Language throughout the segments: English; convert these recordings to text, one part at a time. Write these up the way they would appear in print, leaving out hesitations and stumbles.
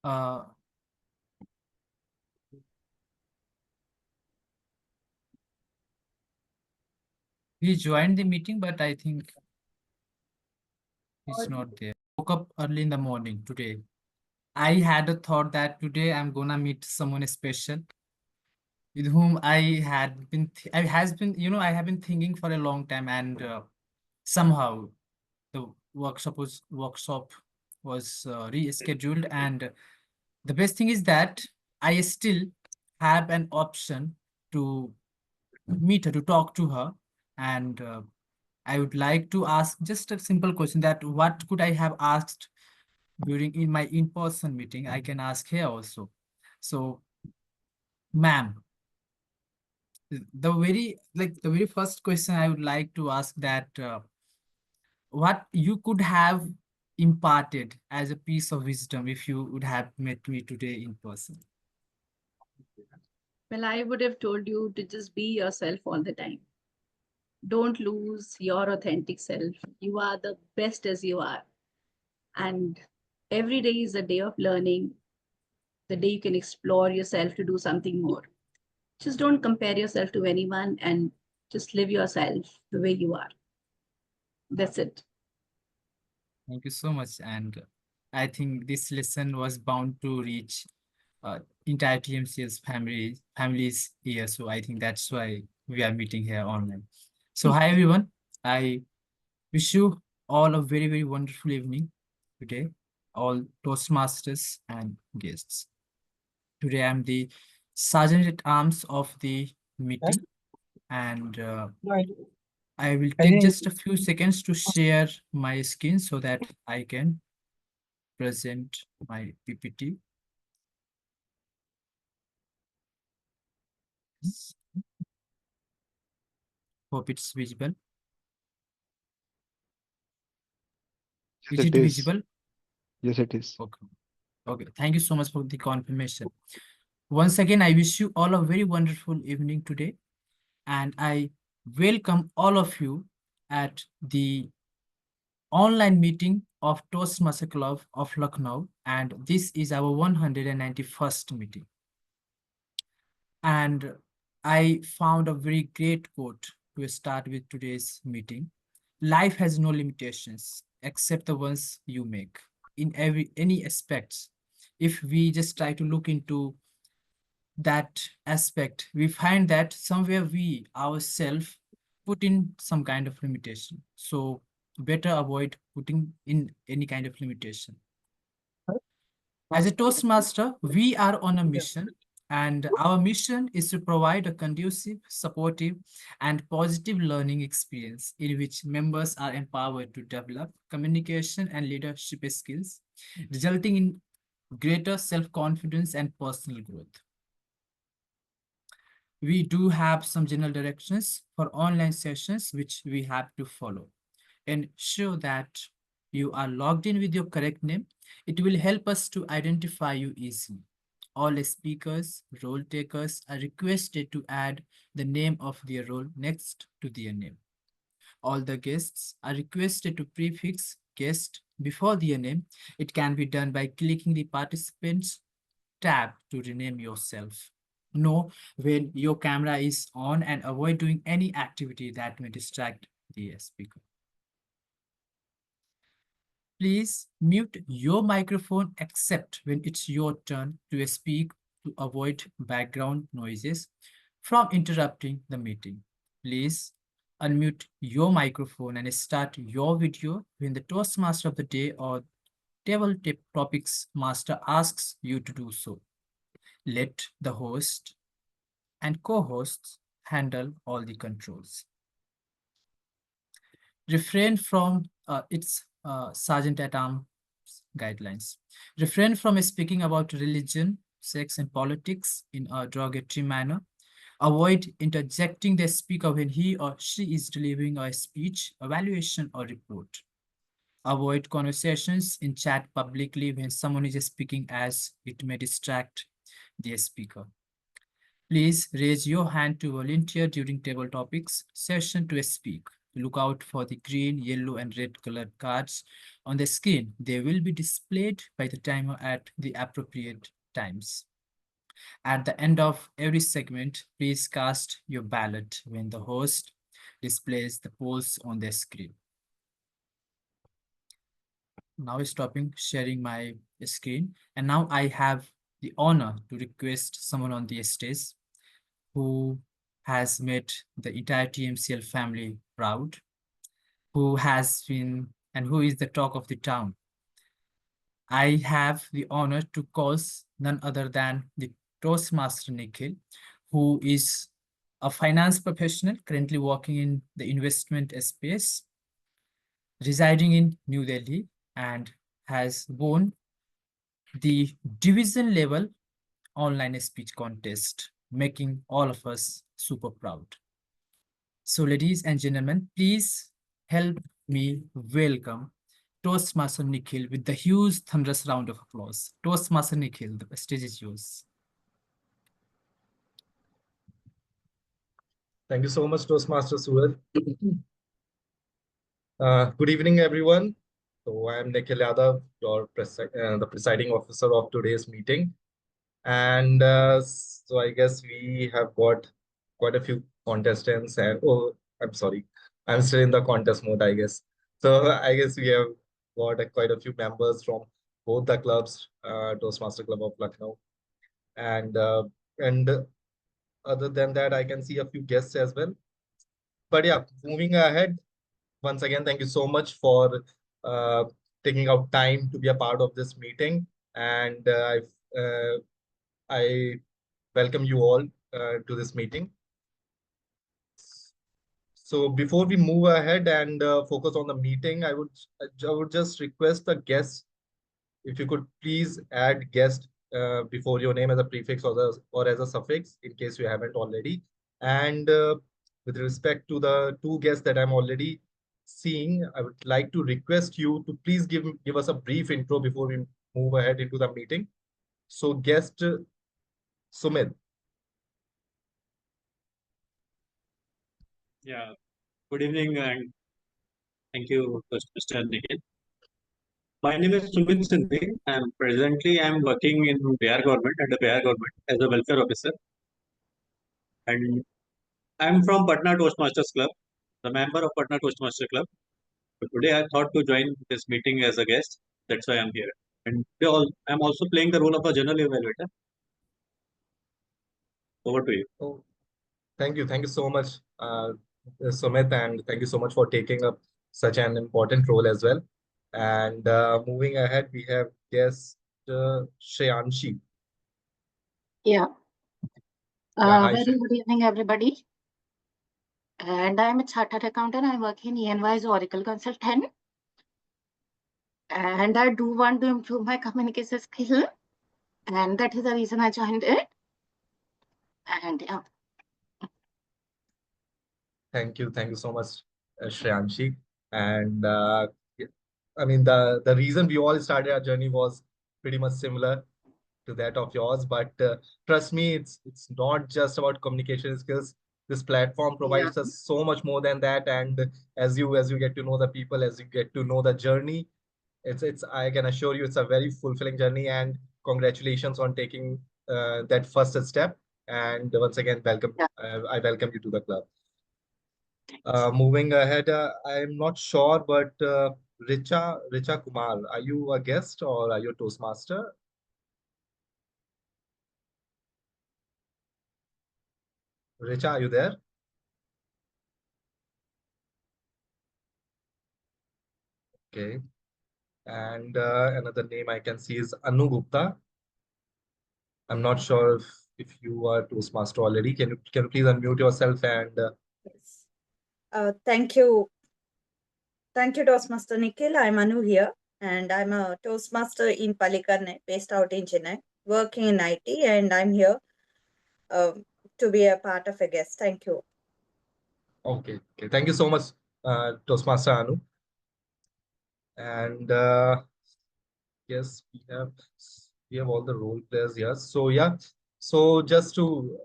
Uh, he joined the meeting, but I think he's not there. Woke up early in the morning today. I had a thought that today I'm gonna meet someone special with whom I have been thinking for a long time, and somehow the workshop was rescheduled, and the best thing is that I still have an option to meet her, to talk to her, and I would like to ask just a simple question that what could I have asked during in my in-person meeting? I can ask here also. So, ma'am, the very first question I would like to ask that what you could have imparted as a piece of wisdom if you would have met me today in person. Well, I would have told you to just be yourself all the time. Don't lose your authentic self. You are the best as you are. And every day is a day of learning, the day you can explore yourself to do something more. Just don't compare yourself to anyone and just live yourself the way you are. That's it. Thank you so much. And I think this lesson was bound to reach entire TMCL's families here. So I think that's why we are meeting here online. So hi everyone. I wish you all a very, very wonderful evening today, all Toastmasters and guests. Today I'm the Sergeant at Arms of the meeting, and I will take just a few seconds to share my screen so that I can present my PPT. Hope it's visible. Yes, Is it it is. visible? Yes, it is. Okay. Okay. Thank you so much for the confirmation. Once again, I wish you all a very wonderful evening today, and I welcome all of you at the online meeting of Toastmaster Club of Lucknow, and this is our 191st meeting. And I found a very great quote to start with today's meeting. Life has no limitations except the ones you make in any aspects. If we just try to look into that aspect, we find that somewhere we ourselves put in some kind of limitation. So better avoid putting in any kind of limitation. As a Toastmaster, we are on a mission, and our mission is to provide a conducive, supportive, and positive learning experience in which members are empowered to develop communication and leadership skills, resulting in greater self-confidence and personal growth. We do have some general directions for online sessions which we have to follow. Ensure that you are logged in with your correct name. It will help us to identify you easily. All speakers, role takers are requested to add the name of their role next to their name. All the guests are requested to prefix guest before their name. It can be done by clicking the participants tab to rename yourself. Know when your camera is on and avoid doing any activity that may distract the speaker. Please mute your microphone except when it's your turn to speak to avoid background noises from interrupting the meeting. Please unmute your microphone and start your video when the Toastmaster of the day or tabletop topics master asks you to do so. Let the host and co-hosts handle all the controls. Refrain from its sergeant at arms guidelines. Refrain from speaking about religion, sex, and politics in a derogatory manner. Avoid interjecting the speaker when he or she is delivering a speech, evaluation, or report. Avoid conversations in chat publicly when someone is speaking, as it may distract the speaker. Please raise your hand to volunteer during table topics session to speak. Look out for the green, yellow, and red colored cards on the screen. They will be displayed by the timer at the appropriate times. At the end of every segment, please cast your ballot when the host displays the polls on their screen. Now stopping sharing my screen, and now I have the honor to request someone on the stage who has made the entire TMCL family proud, who has been and who is the talk of the town. I have the honor to call none other than the Toastmaster Nikhil, who is a finance professional currently working in the investment space, residing in New Delhi, and has won the division level online speech contest, making all of us super proud. So, ladies and gentlemen, please help me welcome Toastmaster Nikhil with the huge thunderous round of applause. Toastmaster Nikhil, the stage is yours. Thank you so much, Toastmaster Suraj. Good evening, everyone. So I am Nikhil Yadav, the presiding officer of today's meeting. And so I guess we have got quite a few contestants and, oh, I'm sorry, I'm still in the contest mode, I guess. So I guess we have got quite a few members from both the clubs, Toastmaster Club of Lucknow. And other than that, I can see a few guests as well. But yeah, moving ahead, once again, thank you so much for uh, taking out time to be a part of this meeting. And I welcome you all to this meeting. So before we move ahead and focus on the meeting, I would just request the guests, if you could please add guest before your name as a prefix or as a suffix in case you haven't already. And with respect to the two guests that I'm already seeing, I would like to request you to please give us a brief intro before we move ahead into the meeting. So guest Sumit. Yeah, good evening and thank you, Mr. Nikhil. My name is Sumit Sindhi. I'm working in Bihar government under Bihar government as a welfare officer, and I'm from Patna Toastmasters Club, the member of Patna Toastmasters Club. So today I thought to join this meeting as a guest. That's why I'm here. And I'm also playing the role of a general evaluator. Over to you. Oh, thank you. Thank you so much, Sumit, and thank you so much for taking up such an important role as well. And moving ahead, we have guest Shreyanshi. Yeah. Hi, Very good evening, everybody. And I'm a chartered accountant. I work in ENY's Oracle consultant. And I do want to improve my communication skill. And that is the reason I joined it. And yeah. Thank you. Thank you so much, Shreyanshi. And I mean, the reason we all started our journey was pretty much similar to that of yours. But trust me, it's not just about communication skills. This platform provides us so much more than that. And as you get to know the people, as you get to know the journey, it's I can assure you it's a very fulfilling journey. And congratulations on taking that first step. And once again, welcome. Yeah. I welcome you to the club. Moving ahead, I'm not sure, but Richa Kumar, are you a guest or are you a Toastmaster? Richa, are you there? Okay. And another name I can see is Anu Gupta. I'm not sure if you are Toastmaster already. Can you please unmute yourself and Yes. Thank you. Thank you, Toastmaster Nikhil. I'm Anu here, and I'm a Toastmaster in Palikarne, based out in Chennai, working in IT, and I'm here to be a part of a guest. Thank you. okay. Thank you so much, Toastmaster Anu. And yes, we have all the role players here. So yeah. So just to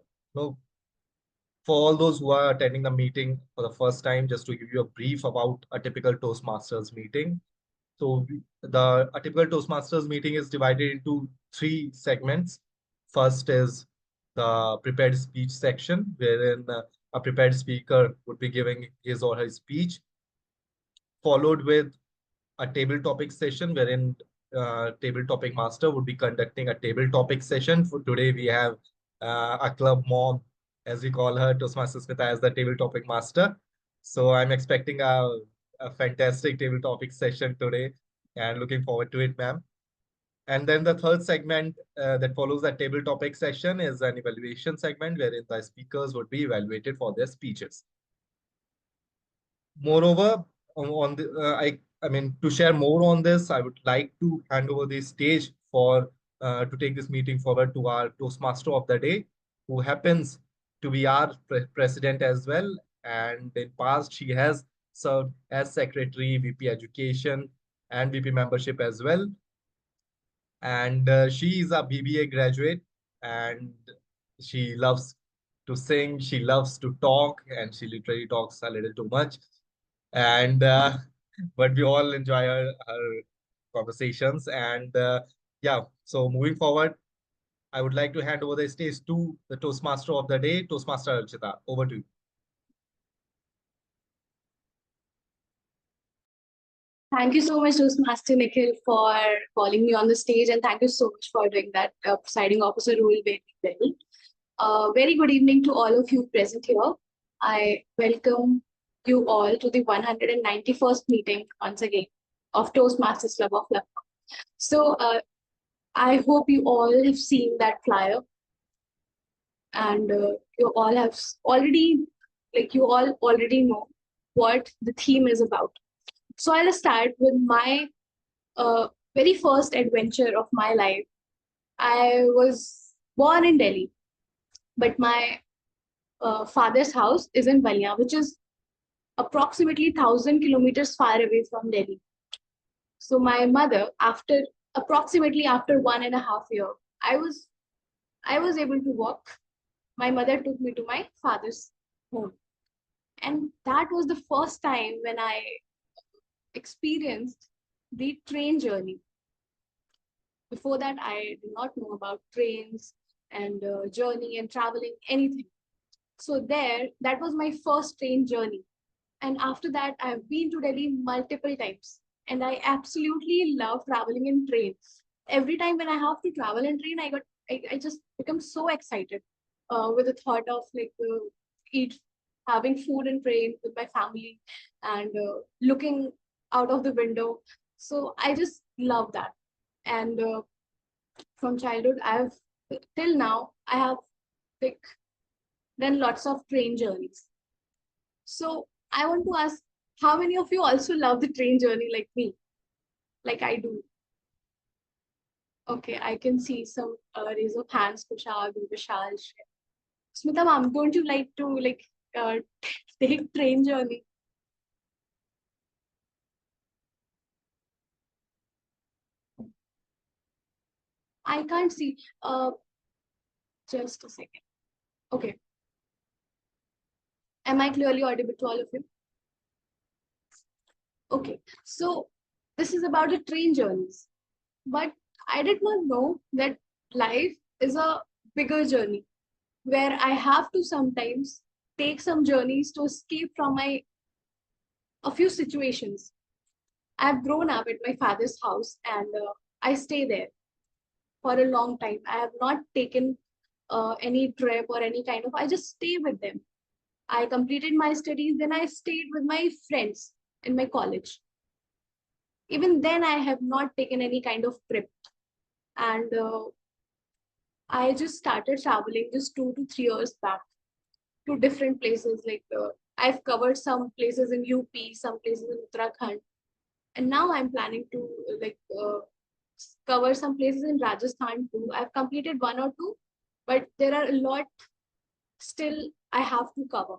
For all those who are attending the meeting for the first time, just to give you a brief about a typical Toastmasters meeting. So a typical Toastmasters meeting is divided into three segments. First is the prepared speech section, wherein a prepared speaker would be giving his or her speech, followed with a table topic session, wherein table topic master would be conducting a table topic session. For today, we have a club mom, as we call her, Toastmaster Smita, as the table topic master. So I'm expecting a fantastic table topic session today and looking forward to it, ma'am. And then the third segment that follows that table topic session is an evaluation segment wherein the speakers would be evaluated for their speeches. Moreover, on the I mean, to share more on this, I would like to hand over the stage for to take this meeting forward to our Toastmaster of the day, who happens to be our president as well. And in past, she has served as secretary, VP Education, and VP membership as well. And she is a BBA graduate, and she loves to sing, she loves to talk, and she literally talks a little too much. And but we all enjoy her conversations. And yeah, so moving forward, I would like to hand over the stage to the Toastmaster of the day, Toastmaster Archita. Over to you. Thank you so much, Toastmaster Nikhil, for calling me on the stage, and thank you so much for doing that presiding officer role very well. Very good evening to all of you present here. I welcome you all to the 191st meeting once again of Toastmasters Club of Lucknow. So I hope you all have seen that flyer, and you all have already, you all already know what the theme is about. So I'll start with my very first adventure of my life. I was born in Delhi, but my father's house is in Balia, which is approximately 1,000 kilometers far away from Delhi. So my mother, after 1.5 years, I was able to walk. My mother took me to my father's home, and that was the first time when I experienced the train journey. Before that, I did not know about trains and journey and traveling, anything. So that was my first train journey. And after that, I've been to Delhi multiple times, and I absolutely love traveling in trains. Every time when I have to travel in train, I just become so excited with the thought of having food in train with my family and looking out of the window. So I just love that. And from childhood, till now, I have done lots of train journeys. So I want to ask, how many of you also love the train journey like me, like I do? Okay, I can see some raise of hands, Kushal, Vishal, Smita ma'am, don't you like to take train journey? I can't see. Just a second. Okay. Am I clearly audible to all of you? Okay. So this is about the train journeys. But I did not know that life is a bigger journey where I have to sometimes take some journeys to escape from a few situations. I've grown up at my father's house, and I stay there for a long time. I have not taken any trip or any kind of, I just stay with them. I completed my studies, then I stayed with my friends in my college. Even then, I have not taken any kind of trip. And I just started traveling just 2 to 3 years back to different places. I've covered some places in UP, some places in Uttarakhand. And now I'm planning to cover some places in Rajasthan too. I've completed 1 or 2, but there are a lot still I have to cover.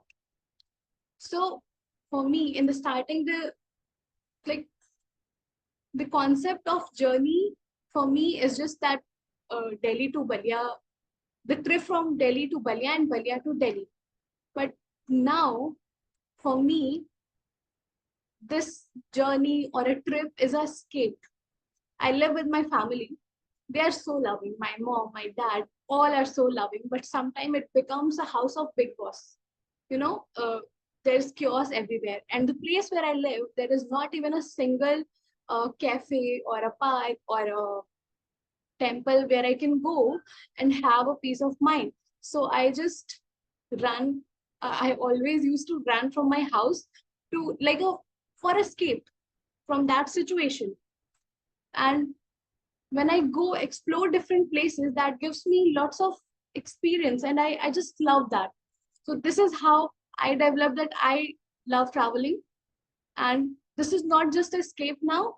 So for me, in the starting, the concept of journey for me is just that Delhi to Balia, the trip from Delhi to Balia and Balia to Delhi. But Now, for me, this journey or a trip is a escape. I live with my family. They are so loving. My mom, my dad, all are so loving. But sometimes it becomes a house of big boss. You know, there's chaos everywhere. And the place where I live, there is not even a single cafe or a park or a temple where I can go and have a peace of mind. So I just run. I always used to run from my house to like a for escape from that situation. And when I go explore different places, that gives me lots of experience, and I just love that. So this is how I developed that I love traveling, and this is not just escape now.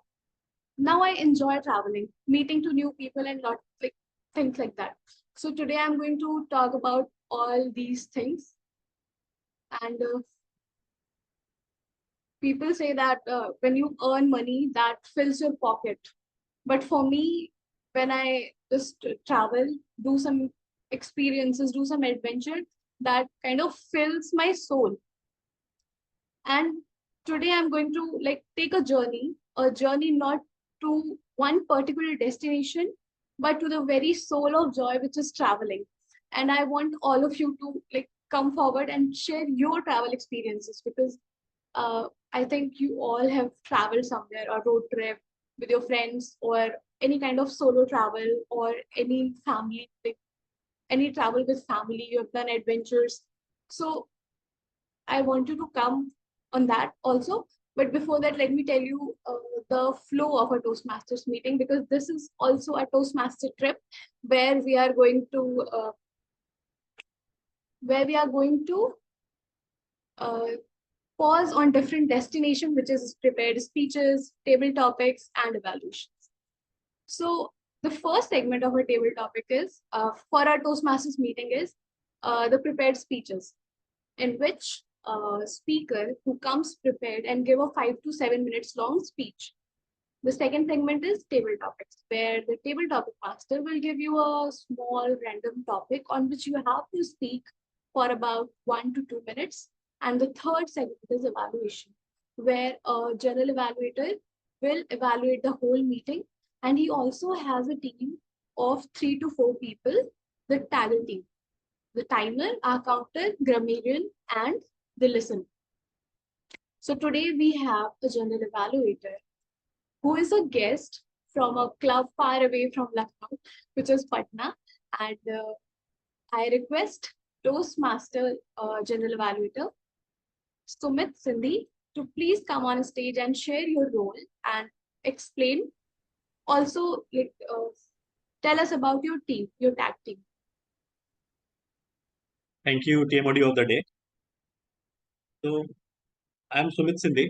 Now I enjoy traveling, meeting to new people and lot like things like that. So today I'm going to talk about all these things. And people say that when you earn money, that fills your pocket. But for me, when I just travel, do some experiences, do some adventure, that kind of fills my soul. And today I'm going to like take a journey not to one particular destination, but to the very soul of joy, which is traveling. And I want all of you to like come forward and share your travel experiences, because I think you all have traveled somewhere, or road trip with your friends, or any kind of solo travel, or any family, like any travel with family. You have done adventures. So I want you to come on that also. But before that, let me tell you the flow of a Toastmasters meeting, because this is also a Toastmaster trip where we are going to uh, pause on different destination, which is prepared speeches, table topics, and evaluations. So the first segment of our table topic is for our Toastmasters meeting is the prepared speeches, in which a speaker who comes prepared and give a 5 to 7 minutes long speech. The second segment is table topics, where the table topic master will give you a small random topic on which you have to speak for about 1 to 2 minutes. And the third segment is evaluation, where a general evaluator will evaluate the whole meeting. And he also has a team of 3 to 4 people, the taggle team, the timer, our counter, grammarian, and the listener. So today we have a general evaluator who is a guest from a club far away from Lucknow, which is Patna. And I request Toastmaster General Evaluator Sumit Sindhi to please come on stage and share your role and explain. Also, tell us about your team, your tag team. Thank you, TMOD of the day. So I'm Sumit Sindhi.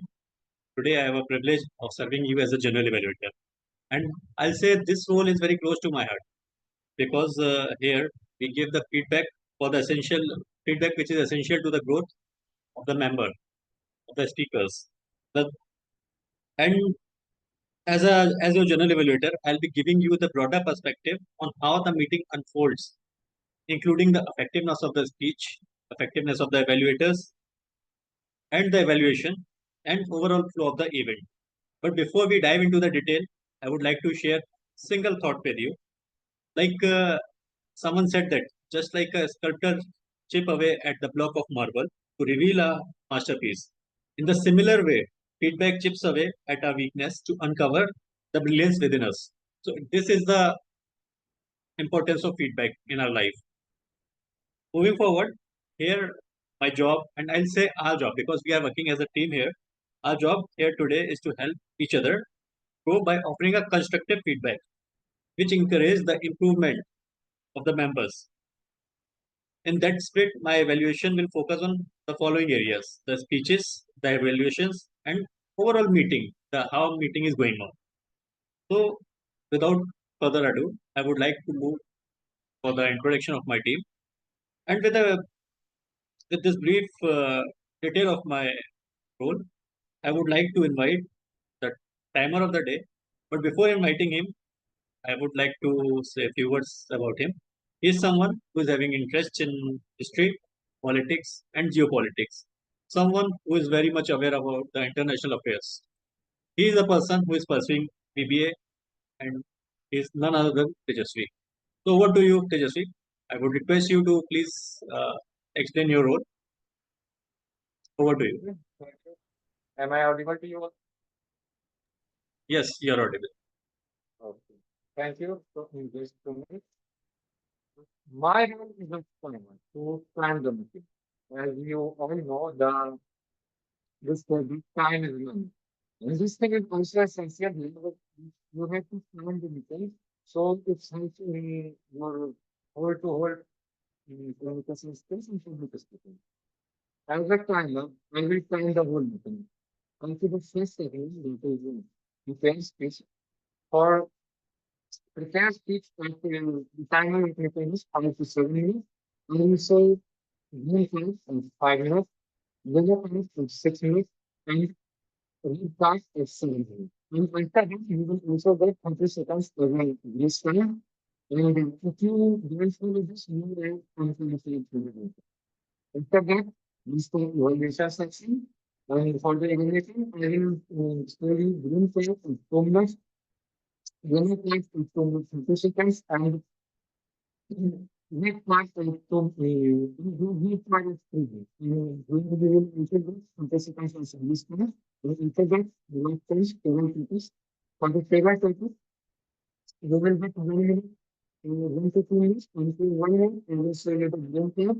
Today I have a privilege of serving you as a general evaluator. And I'll say this role is very close to my heart, because here we give the feedback for the essential feedback which is essential to the growth of the member, of the speakers. And as your general evaluator, I'll be giving you the broader perspective on how the meeting unfolds, including the effectiveness of the speech, effectiveness of the evaluators, and the evaluation, and overall flow of the event. But before we dive into the detail, I would like to share single thought with you. Like someone said that just like a sculptor chip away at the block of marble to reveal a masterpiece, in the similar way, feedback chips away at our weakness to uncover the brilliance within us. So this is the importance of feedback in our life. Moving forward, here my job, and I'll say our job because we are working as a team here. Our job here today is to help each other grow by offering a constructive feedback, which encourages the improvement of the members. In that split, my evaluation will focus on the following areas: the speeches, the evaluations, and overall meeting, the how meeting is going on. So, without further ado, I would like to move for the introduction of my team. And with this brief detail of my role, I would like to invite the timer of the day. But before inviting him, I would like to say a few words about him. He is someone who is having interest in history, politics, and geopolitics. Someone who is very much aware about the international affairs. He is a person who is pursuing BBA and is none other than Tejasvi. So over to you, Tejasvi. I would request you to please explain your role. Over to you. Thank you. Am I audible to you? Yes, you're audible. Okay. Thank you for this to me. My role is a planner to plan the meeting. As you all know, this time is money. And this thing is also essential. You have to plan the meeting. So it's helps in your whole to whole communication skills and public speaking. As a planner, I will plan the whole meeting. And to the first segment, that is prepare speech. For prepare speech, the timer of meeting is 5 to 7 minutes. I will say 1 minute and 5 minutes, dinner time is 6 minutes, and read task is 7 minutes. And after that, you will also get 30 seconds as a grace time. And if you don't follow this, you will have unfinished meeting. After that, we start evaluation section. And for the evaluation, I will slowly bring forth improvements. Yellow part is to 30 seconds, and red part is to red part is 3 minutes. And we will integrate 30 seconds as a listener. We integrate the right page, table purpose. For the table purpose, you will get 1 minute, 1 to 2 minutes, until 1 minute, I will show you the green part.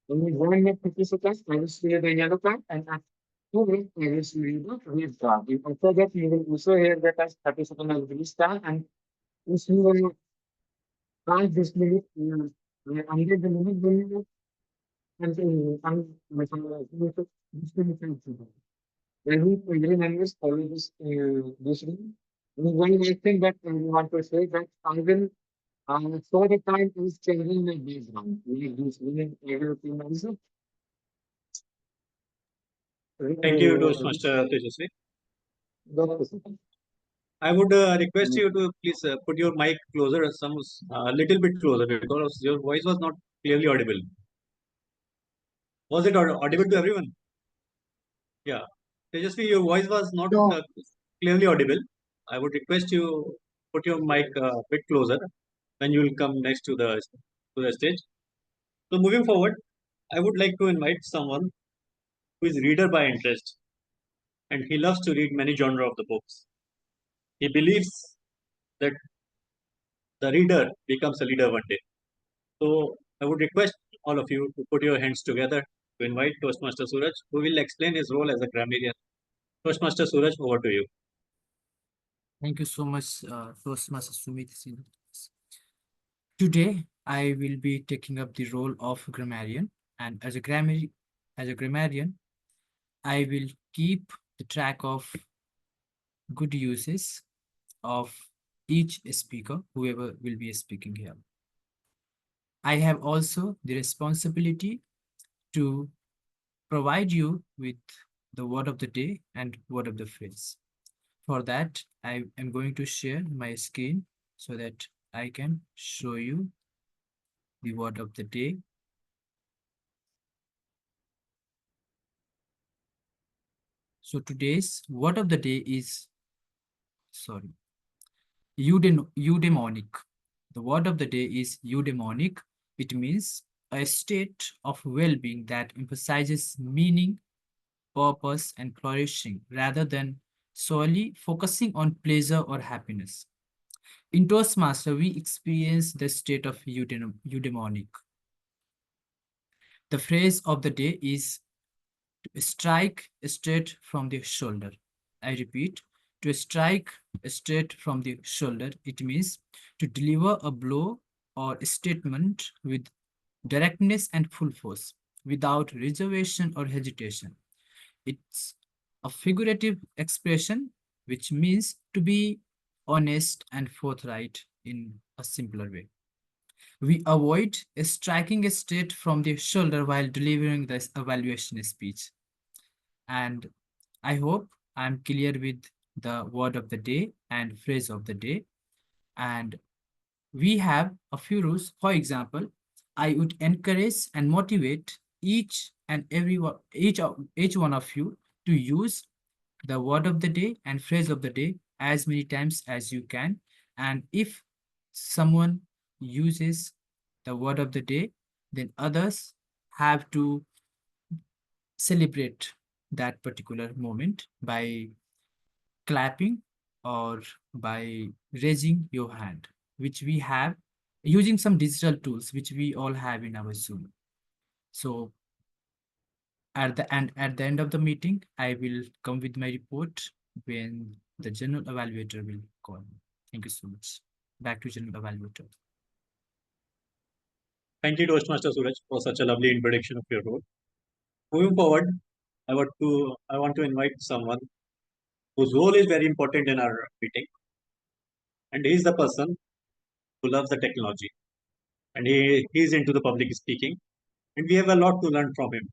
Only 1 minute 50 seconds, I will show you the yellow part, and at 2 minutes, I will show you the red part. After that, you will also hear that as 30 seconds of green star, and if you will pass this limit, under the limit, and this limit is zero. When we every members follow this rule. And one last thing that I want to say that I will so the time is changing the background. We this meaning everything also. Thank you, Toastmaster Tejasvi. That's it. I would request you to please put your mic closer, some a little bit closer, because your voice was not clearly audible. Was it audible to everyone? Yeah. Tejasvi, your voice was not clearly audible. I would request you put your mic a bit closer when you will come next to the stage. So moving forward, I would like to invite someone who is reader by interest, and he loves to read many genre of the books. He believes that the reader becomes a leader one day. So I would request all of you to put your hands together to invite Toastmaster Suraj, who will explain his role as a grammarian. Toastmaster Suraj, over to you. Thank you so much, Toastmaster Sumit Singh. Today, I will be taking up the role of grammarian, and as a grammarian, I will keep the track of good uses of each speaker, whoever will be speaking here. I have also the responsibility to provide you with the word of the day and word of the phrase. For that, I am going to share my screen so that I can show you the word of the day. So today's word of the day is, eudaimonic. The word of the day is eudaimonic. It means a state of well-being that emphasizes meaning, purpose, and flourishing rather than solely focusing on pleasure or happiness. In Toastmaster, we experience the state of eudaimonic. The phrase of the day is to strike straight from the shoulder. I repeat, to strike straight from the shoulder. It means to deliver a blow or a statement with directness and full force, without reservation or hesitation. It's a figurative expression which means to be honest and forthright in a simpler way. We avoid striking straight from the shoulder while delivering this evaluation speech. And I hope I'm clear with the word of the day and phrase of the day. And we have a few rules. For example, I would encourage and motivate each and each one of you to use the word of the day and phrase of the day as many times as you can. And if someone uses the word of the day, then others have to celebrate that particular moment by clapping or by raising your hand, which we have using some digital tools which we all have in our Zoom. So at the end of the meeting, I will come with my report when the general evaluator will call me. Thank you so much. Back to general evaluator. Thank you, Toastmaster Suraj, for such a lovely introduction of your role. Moving forward, I want to invite someone whose role is very important in our meeting, and he is the person who loves the technology, and he is into the public speaking, and we have a lot to learn from him.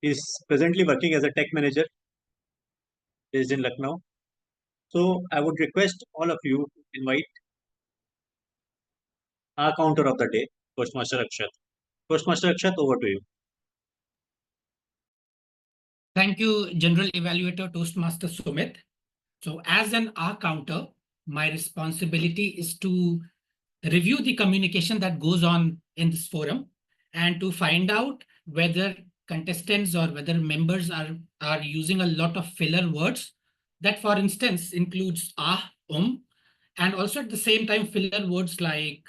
He is presently working as a tech manager based in Lucknow. So I would request all of you to invite our counter of the day, Toastmaster Akshat. Toastmaster Akshat, over to you. Thank you, General Evaluator Toastmaster Sumit. So as an R counter, my responsibility is to review the communication that goes on in this forum and to find out whether contestants or whether members are using a lot of filler words that, for instance, includes and also at the same time filler words like,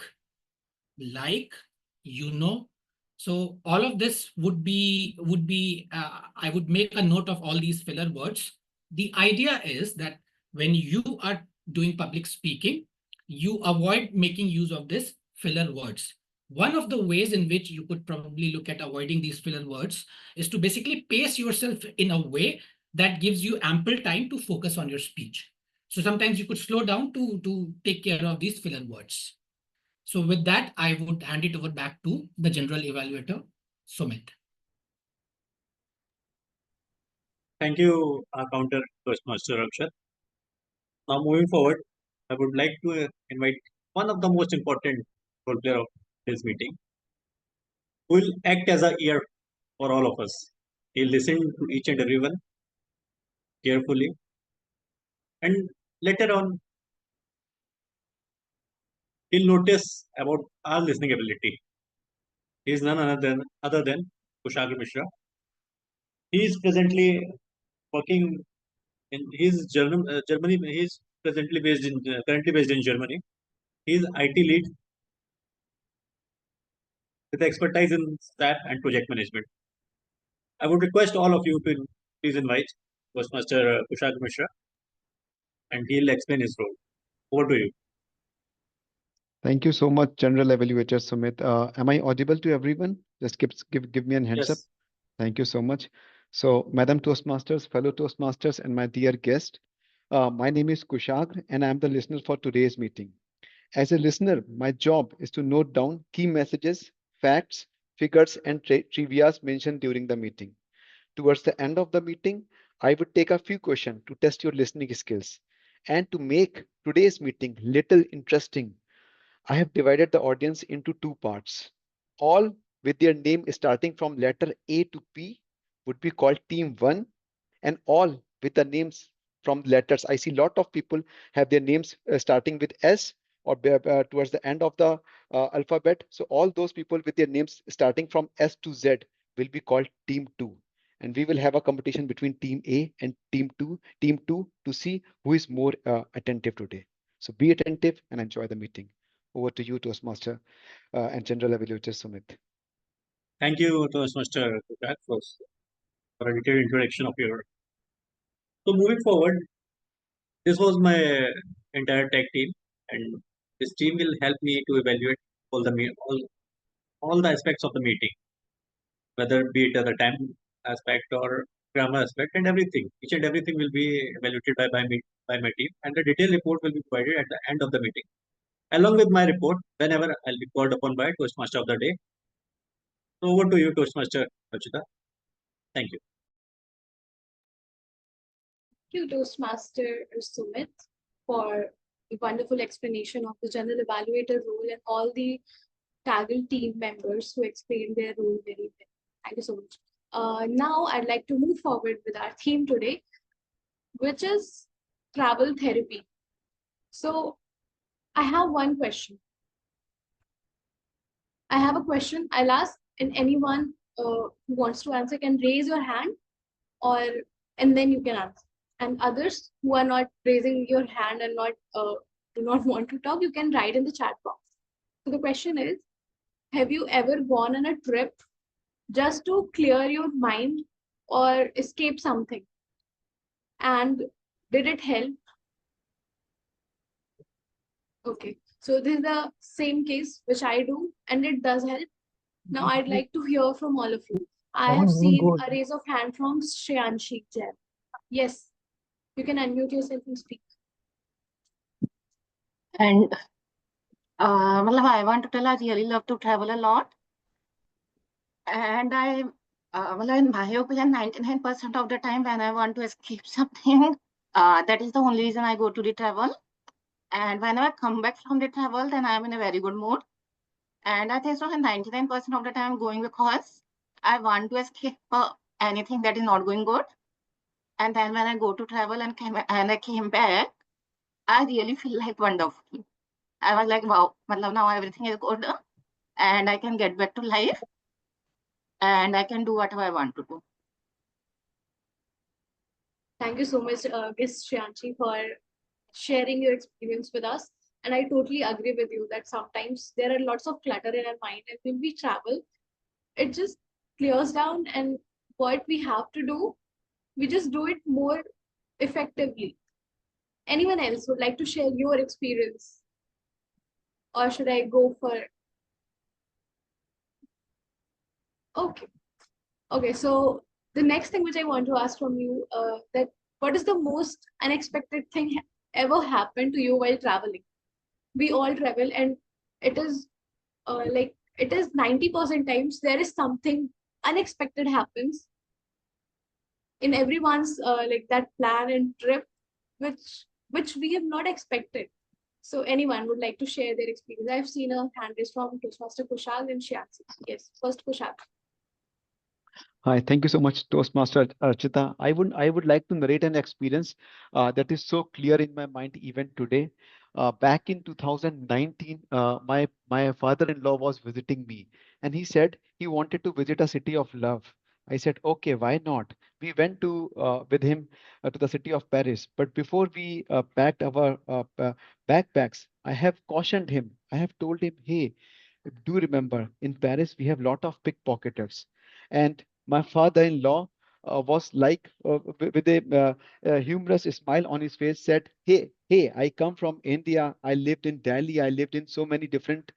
you know. So all of this would be I would make a note of all these filler words. The idea is that when you are doing public speaking, you avoid making use of this filler words. One of the ways in which you could probably look at avoiding these filler words is to basically pace yourself in a way that gives you ample time to focus on your speech. So sometimes you could slow down to take care of these filler words. So with that, I would hand it over back to the general evaluator, Sumit. Thank you, counter Toastmaster Akshat. Now moving forward, I would like to invite one of the most important role player of this meeting, who will act as a ear for all of us. He'll listen to each and everyone carefully, and later on, he'll notice about our listening ability. He is none other than Kushagra Mishra. He is presently working in Germany. He is currently based in Germany. He is IT lead with expertise in SAP and project management. I would request all of you to please invite Toastmaster Kushagra Mishra, and he'll explain his role. Over to you. Thank you so much, General Evaluator Sumit. Am I audible to everyone? Just give me an hands up. Yes. Thank you so much. So, Madam Toastmasters, fellow Toastmasters, and my dear guest, my name is Kushagra, and I'm the listener for today's meeting. As a listener, my job is to note down key messages, facts, figures, and trivias mentioned during the meeting. Towards the end of the meeting, I would take a few questions to test your listening skills. And to make today's meeting little interesting, I have divided the audience into two parts. All with their name starting from letter A to P would be called team 1, and all with the names from letters. I see a lot of people have their names starting with S or towards the end of the alphabet. So all those people with their names starting from S to Z will be called team 2. And we will have a competition between team A and team 2 to see who is more attentive today. So be attentive and enjoy the meeting. Over to you, Toastmaster and General Evaluator Sumit. Thank you, Toastmaster Kushagra, for a detailed introduction of your. So moving forward, this was my entire tech team, and this team will help me to evaluate all the aspects of the meeting, whether be it the time aspect or grammar aspect and everything. Each and everything will be evaluated by my team, and the detailed report will be provided at the end of the meeting, along with my report whenever I'll be called upon by Toastmaster of the day. So over to you, Toastmaster Archita. Thank you. Thank you, Toastmaster Sumit, for the wonderful explanation of the general evaluator role and all the Taggle team members who explained their role very well. Thank you so much. Now I'd like to move forward with our theme today, which is travel therapy. So I have one question. I have a question I'll ask, and anyone who wants to answer can raise your hand, or and then you can answer. And others who are not raising your hand and not do not want to talk, you can write in the chat box. So the question is, have you ever gone on a trip just to clear your mind or escape something? And did it help? Okay, so this is the same case which I do, and it does help. Now I'd like to hear from all of you. I have seen a raise of hand from Shreyanshi Jain. Yes, you can unmute yourself and speak. And I want to tell I really love to travel a lot. And in my opinion, 99% of the time when I want to escape something, that is the only reason I go to the travel. And when I come back from the travel, then I'm in a very good mood. And I think so 99% of the time I'm going because I want to escape anything that is not going good. And then when I go to travel and I came back, I really feel like wonderful. I was like, wow, now everything is good and I can get back to life and I can do whatever I want to do. Thank you so much, Miss Shreyanshi, for sharing your experience with us. And I totally agree with you that sometimes there are lots of clutter in our mind, and when we travel, it just clears down. And what we have to do, we just do it more effectively. Anyone else would like to share your experience? Or should I go for? Okay. Okay, so the next thing which I want to ask from you, that what is the most unexpected thing ever happened to you while traveling? We all travel, and it is like it is 90% times there is something unexpected happens in everyone's like that plan and trip, which we have not expected. So anyone would like to share their experience? I've seen a hand raise from Toastmaster Kushal and Shyansi. Yes, first Kushal. Hi, thank you so much, Toastmaster Archita. I would like to narrate an experience that is so clear in my mind even today. Back in 2019, my father-in-law was visiting me, and he said he wanted to visit a city of love. I said, okay, why not? We went to with him to the city of Paris. But before we packed our backpacks, I have cautioned him. I have told him, hey, do remember in Paris we have lot of pickpocketers, and my father-in-law was like with a humorous smile on his face said, hey, I come from India. I lived in Delhi. I lived in so many different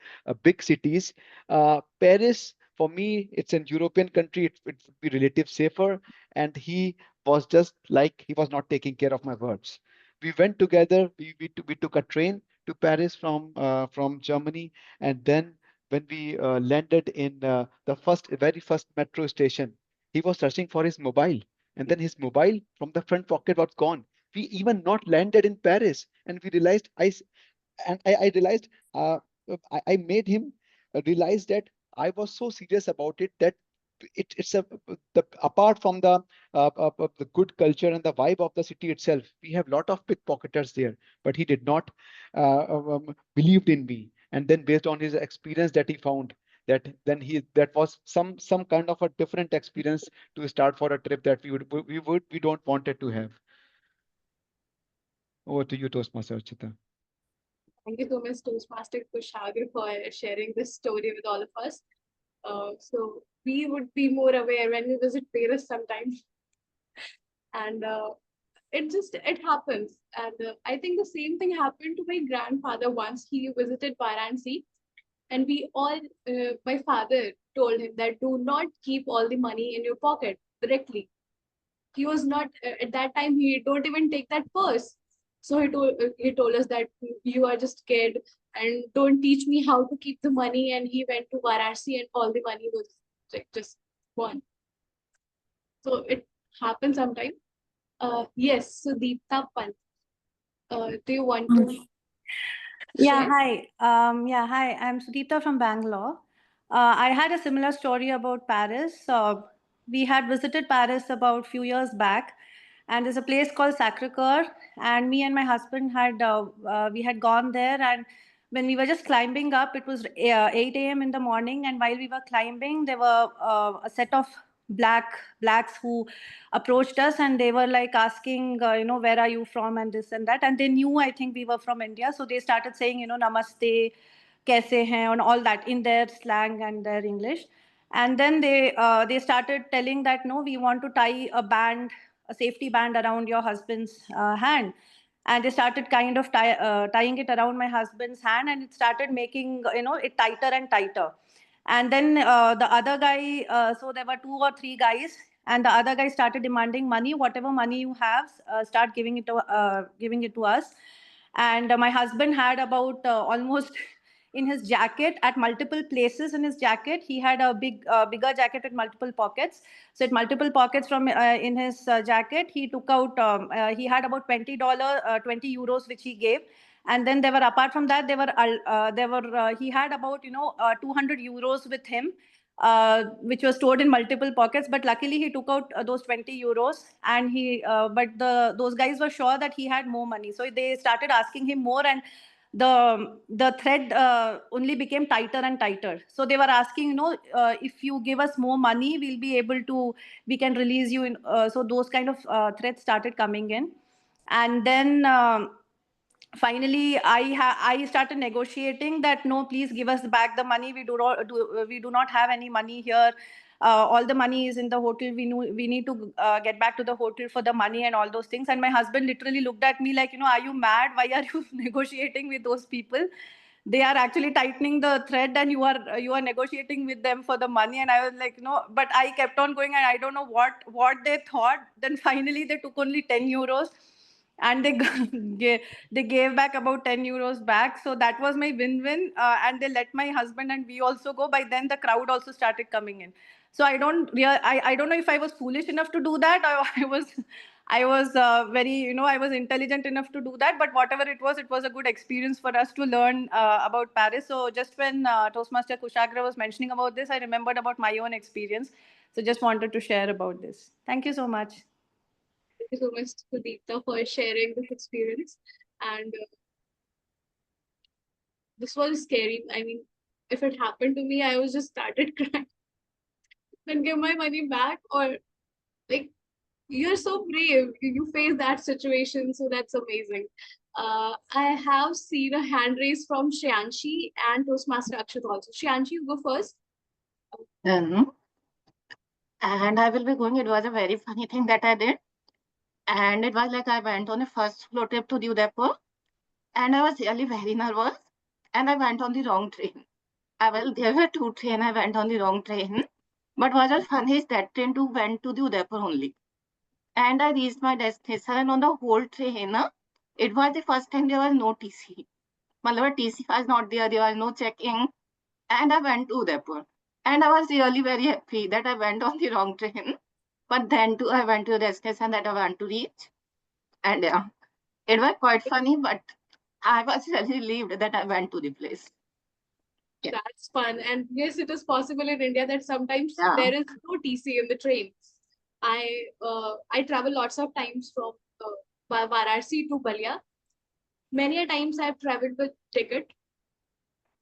big cities. Paris, for me, it's an European country. It would be relative safer. And he was just like he was not taking care of my words. We went together. We took a train to Paris from Germany, and then when we landed in the very first metro station, he was searching for his mobile, and then his mobile from the front pocket was gone. We even not landed in Paris, and we realized I realized I made him realize that I was so serious about it that it's apart from the good culture and the vibe of the city itself, we have a lot of pickpocketers there. But he did not believed in me, and then based on his experience that he found that was some kind of a different experience to start for a trip that we don't wanted to have. Over to you, Toastmaster Archita. Thank you so much, Toastmaster Kushagar, for sharing this story with all of us. So we would be more aware when we visit Paris sometimes. And it happens. And I think the same thing happened to my grandfather once. He visited Varanasi, and my father told him that do not keep all the money in your pocket directly. He was not at that time. He don't even take that purse. So he told us that you are just scared and don't teach me how to keep the money. And he went to Varanasi, and all the money was like just gone. So it happens sometimes. Yes, so Deepta Pant, do you want to Yeah, share? hi. Hi. I'm Sudipta from Bangalore. I had a similar story about Paris. We had visited Paris about few years back, and there's a place called Sacré-Cœur, and me and my husband had we had gone there, and when we were just climbing up, it was 8 a.m. in the morning, and while we were climbing, there were a set of blacks who approached us, and they were like asking, where are you from, and this and that, and they knew, I think, we were from India, so they started saying, namaste, kaise hain, and all that in their slang and their English. And then they started telling that, no, we want to tie a safety band around your husband's hand. And they started kind of tying it around my husband's hand, and it started making it tighter and tighter. And then the other guy, so there were 2 or 3 guys, and the other guy started demanding money. Whatever money you have, start giving it to us. And my husband had about almost in his jacket, at multiple places in his jacket, he had a bigger jacket with multiple pockets. So at multiple pockets from in his jacket, he took out he had about $20 €20 which he gave. And then there were, apart from that, he had about 200 euros with him, which was stored in multiple pockets. But luckily he took out those 20 euros, and those guys were sure that he had more money, so they started asking him more, and the thread only became tighter and tighter. So they were asking, if you give us more money, we can release you. So those kind of threats started coming in. And then finally I started negotiating that, no, please give us back the money. We do not have any money here. All the money is in the hotel. We need to get back to the hotel for the money and all those things. And my husband literally looked at me like, are you mad? Why are you negotiating with those people? They are actually tightening the thread, and you are negotiating with them for the money. And I was like, no, but I kept on going, and I don't know what they thought. Then finally they took only 10 euros, and they gave back about 10 euros back. So that was my win-win. And they let my husband and we also go. By then the crowd also started coming in. So I don't know if I was foolish enough to do that, or I was very, I was intelligent enough to do that. But whatever it was a good experience for us to learn about Paris. So just when Toastmaster Kushagra was mentioning about this, I remembered about my own experience. So just wanted to share about this. Thank you so much. Thank you so much, Sudipta, for sharing this experience. And this was scary. I mean, if it happened to me, I was just started crying. Then give my money back, or like, you're so brave. You face that situation, so that's amazing. I have seen a hand raise from Shriyanshi and Toastmaster Akshit also. Shriyanshi, you go first. And I will be going. It was a very funny thing that I did. And it was like I went on a first floor trip to Udaipur, and I was really very nervous, and I went on the wrong train. There were 2 trains. I went on the wrong train. But what was funny is that train too went to the Udaipur only. And I reached my destination, and on the whole train, it was the first time there was no TC. Malava TC was not there, there was no checking. And I went to Udaipur. And I was really very happy that I went on the wrong train. But then too, I went to the destination that I want to reach. And yeah, it was quite funny, but I was really relieved that I went to the place. Yeah. That's fun. And yes, it is possible in India that sometimes Yeah. there is no TC in the train. I travel lots of times from Varanasi to Balia. Many a times I've traveled with ticket,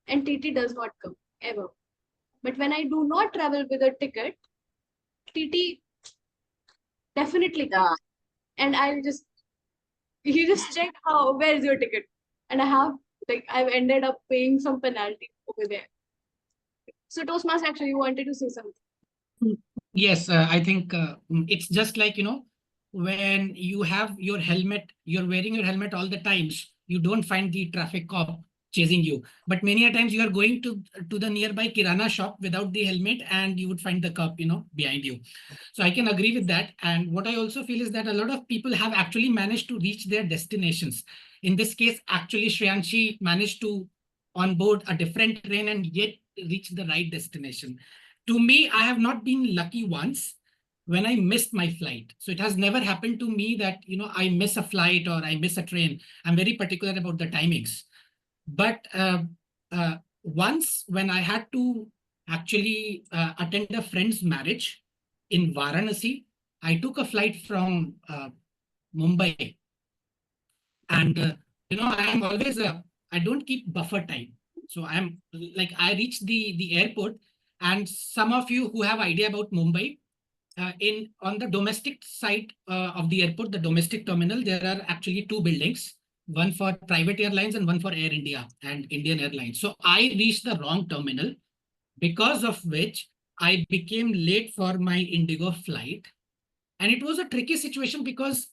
and TT does not come ever. But when I do not travel with a ticket, TT definitely comes. Yeah. And he just check where is your ticket, and I've ended up paying some penalty over there. So Toastmaster, actually, you wanted to say something. Yes, I think it's just like, when you have your helmet, you're wearing your helmet all the times, you don't find the traffic cop chasing you. But many a times you are going to the nearby Kirana shop without the helmet, and you would find the cop, behind you. So I can agree with that. And what I also feel is that a lot of people have actually managed to reach their destinations. In this case, actually, Shriyanshi managed to onboard a different train and yet reach the right destination. To me, I have not been lucky once when I missed my flight. So it has never happened to me that, I miss a flight or I miss a train. I'm very particular about the timings. But once when I had to actually attend a friend's marriage in Varanasi. I took a flight from Mumbai, and I'm always I don't keep buffer time. So I'm like I reached the airport, and some of you who have idea about Mumbai, in on the domestic side of the airport, the domestic terminal, there are actually two buildings, one for private airlines and one for Air India and Indian Airlines. So I reached the wrong terminal, because of which I became late for my Indigo flight. And it was a tricky situation because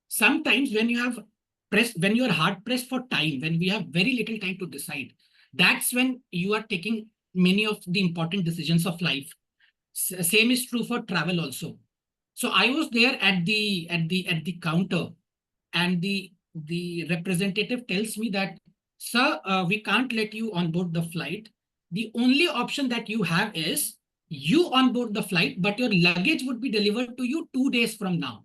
sometimes when you have pressed, when you are hard pressed for time, when we have very little time to decide, that's when you are taking many of the important decisions of life. Same is true for travel also. So I was there at the counter, and the representative tells me that, sir, we can't let you on board the flight. The only option that you have is you on board the flight, but your luggage would be delivered to you 2 days from now.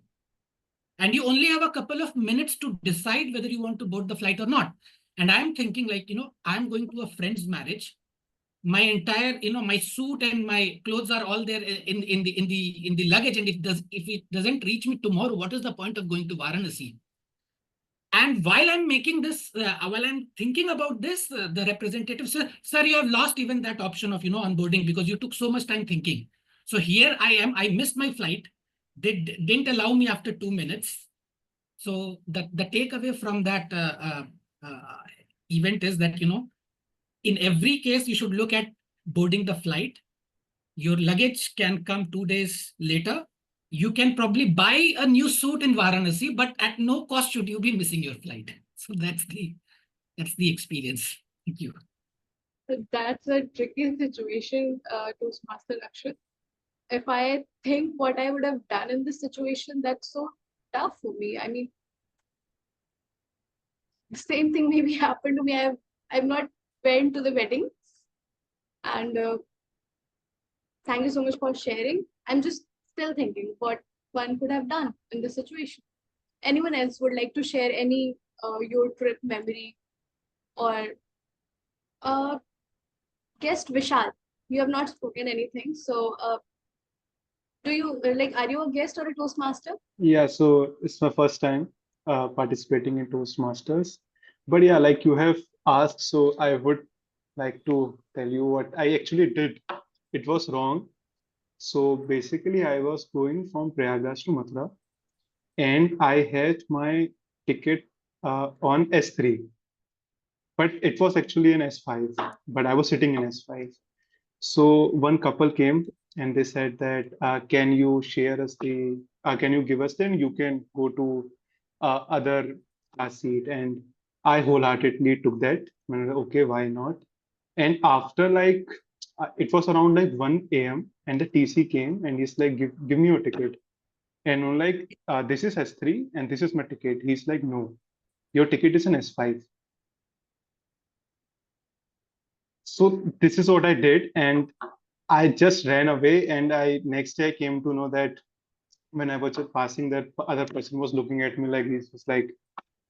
And you only have a couple of minutes to decide whether you want to board the flight or not. And I'm thinking, like, I'm going to a friend's marriage. My entire, my suit and my clothes are all there in the luggage. And if it doesn't reach me tomorrow, what is the point of going to Varanasi? And while I'm thinking about this, the representative said, sir, you have lost even that option of, onboarding, because you took so much time thinking. So here I am, I missed my flight. They didn't allow me after 2 minutes. So the takeaway from that event is that, in every case, you should look at boarding the flight. Your luggage can come 2 days later. You can probably buy a new suit in Varanasi, but at no cost should you be missing your flight. So that's the experience. Thank you. So that's a tricky situation, Toastmaster Lakshit. If I think what I would have done in this situation, that's so tough for me. I mean, the same thing maybe happened to me. I've not went to the wedding, and thank you so much for sharing. I'm just still thinking what one could have done in this situation. Anyone else would like to share any your trip memory, or guest Vishal? You have not spoken anything, so do you like? Are you a guest or a Toastmaster? Yeah, so it's my first time participating in Toastmasters. But yeah, like you have asked, so I would like to tell you what I actually did. It was wrong. So basically, I was going from Prayagraj to Mathura, and I had my ticket on S3, but it was actually an S5, but I was sitting in S5. So one couple came and they said that, can you share us can you give us, then you can go to other seat. And I wholeheartedly took that. Okay, why not? And after like, it was around like 1 a.m. and the TC came and he's like, give me your ticket. And I'm like, this is S3 and this is my ticket. He's like, no, your ticket is an S5. So this is what I did, and I just ran away. And I next day I came to know that when I was just passing, that other person was looking at me like this, was like,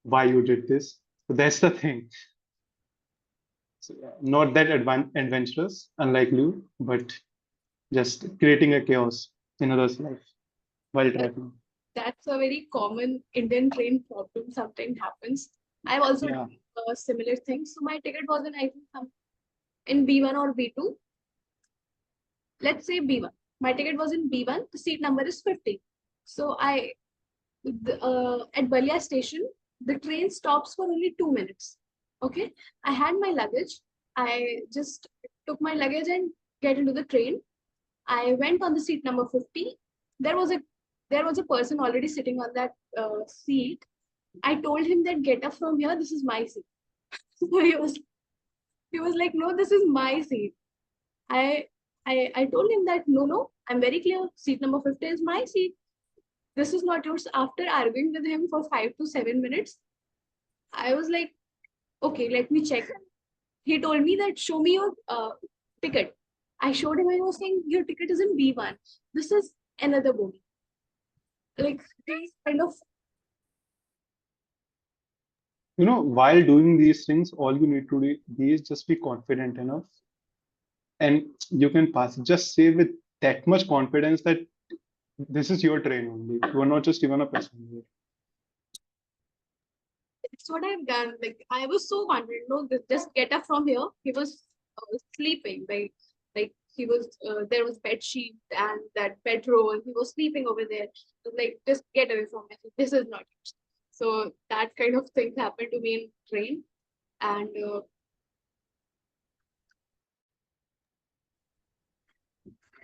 why you did this? So that's the thing. So, yeah, not that adventurous, unlike you, but just creating a chaos in others' life while traveling. That's a very common Indian train problem. Sometimes happens. I've also Yeah. done a similar thing. So my ticket was in, I think, in B1 or B2. Let's say B1. My ticket was in B1. The seat number is 50. So at Balia station, the train stops for only 2 minutes. Okay. I had my luggage. I just took my luggage and get into the train. I went on the seat number 50. There was a person already sitting on that seat. I told him that get up from here. This is my seat. So he was like, no, this is my seat. I told him that no, I'm very clear. Seat number 50 is my seat. This is not yours. After arguing with him for 5 to 7 minutes, I was like, okay, let me check. He told me that show me your ticket. I showed him and he was saying your ticket is in B1. This is another bogie. Like these kind of. While doing these things, all you need to do is just be confident enough and you can pass it. Just say with that much confidence that this is your train only. You are not just even a passenger. That's what I've done. Like I was so confident. No, just get up from here. He was sleeping. Like he was. There was bed sheet and that bedroll. He was sleeping over there. Like just get away from me. This is not yours. So that kind of thing happened to me in train, and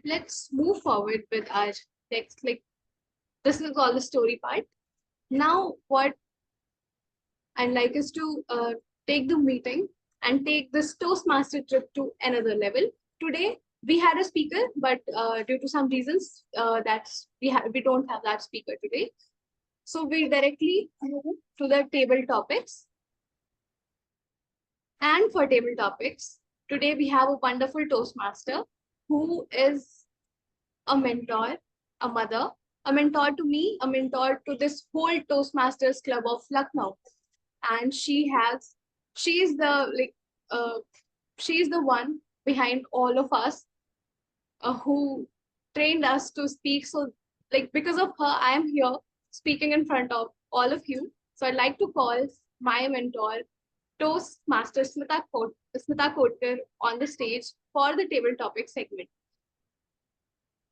let's move forward with our text. Like this is all the story part. Now what I'd like us to take the meeting and take this Toastmaster trip to another level. Today, we had a speaker, but due to some reasons, we don't have that speaker today. So we directly move to the table topics. And for table topics, today we have a wonderful Toastmaster who is a mentor, a mother, a mentor to me, a mentor to this whole Toastmasters Club of Lucknow. And she's the one behind all of us who trained us to speak. So like because of her, I am here speaking in front of all of you. So I'd like to call my mentor, Toastmaster Smita Kotkar, on the stage for the table topic segment.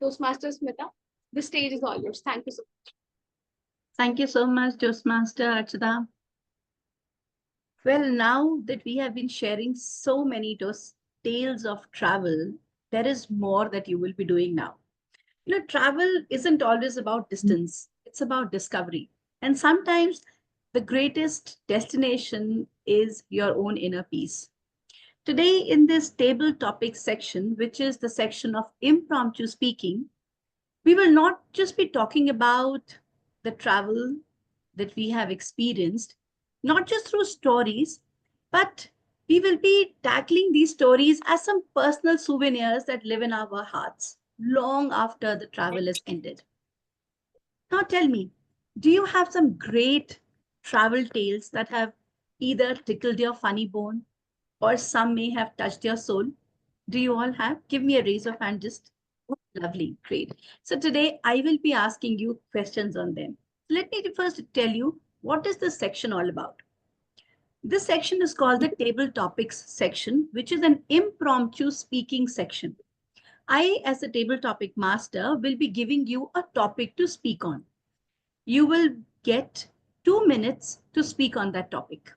Toastmaster Smita, the stage is all yours. Thank you so much. Thank you so much, Toastmaster Archita. Well, now that we have been sharing so many tales of travel, there is more that you will be doing now. You know, travel isn't always about distance, it's about discovery. And sometimes the greatest destination is your own inner peace. Today, in this table topics section, which is the section of impromptu speaking, we will not just be talking about the travel that we have experienced, not just through stories, but we will be tackling these stories as some personal souvenirs that live in our hearts long after the travel is ended. Now tell me, do you have some great travel tales that have either tickled your funny bone or some may have touched your soul? Do you all have? Give me a raise of hand just. Lovely, great. So today I will be asking you questions on them. Let me first tell you what is this section all about. This section is called the table topics section, which is an impromptu speaking section. I, as a table topic master, will be giving you a topic to speak on. You will get 2 minutes to speak on that topic.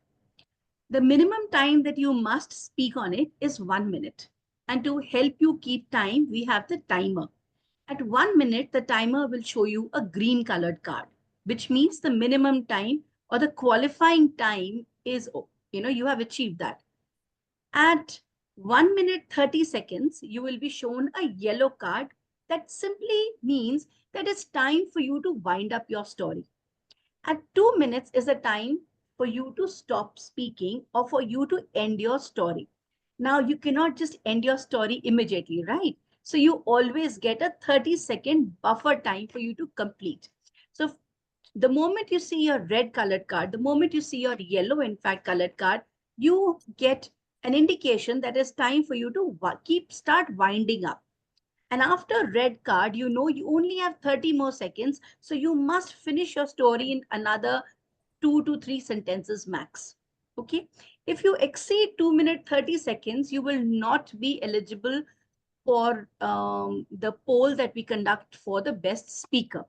The minimum time that you must speak on it is 1 minute. And to help you keep time, we have the timer. At 1 minute, the timer will show you a green colored card, which means the minimum time or the qualifying time is, you have achieved that. At 1 minute 30 seconds, you will be shown a yellow card that simply means that it's time for you to wind up your story. At 2 minutes is the time for you to stop speaking or for you to end your story. Now, you cannot just end your story immediately, right? So you always get a 30-second buffer time for you to complete. So the moment you see your red colored card, the moment you see your yellow, in fact, colored card, you get an indication that it's time for you to start winding up. And after red card, you know you only have 30 more seconds. So you must finish your story in another 2 to 3 sentences max. Okay. If you exceed 2 minutes 30 seconds, you will not be eligible for the poll that we conduct for the best speaker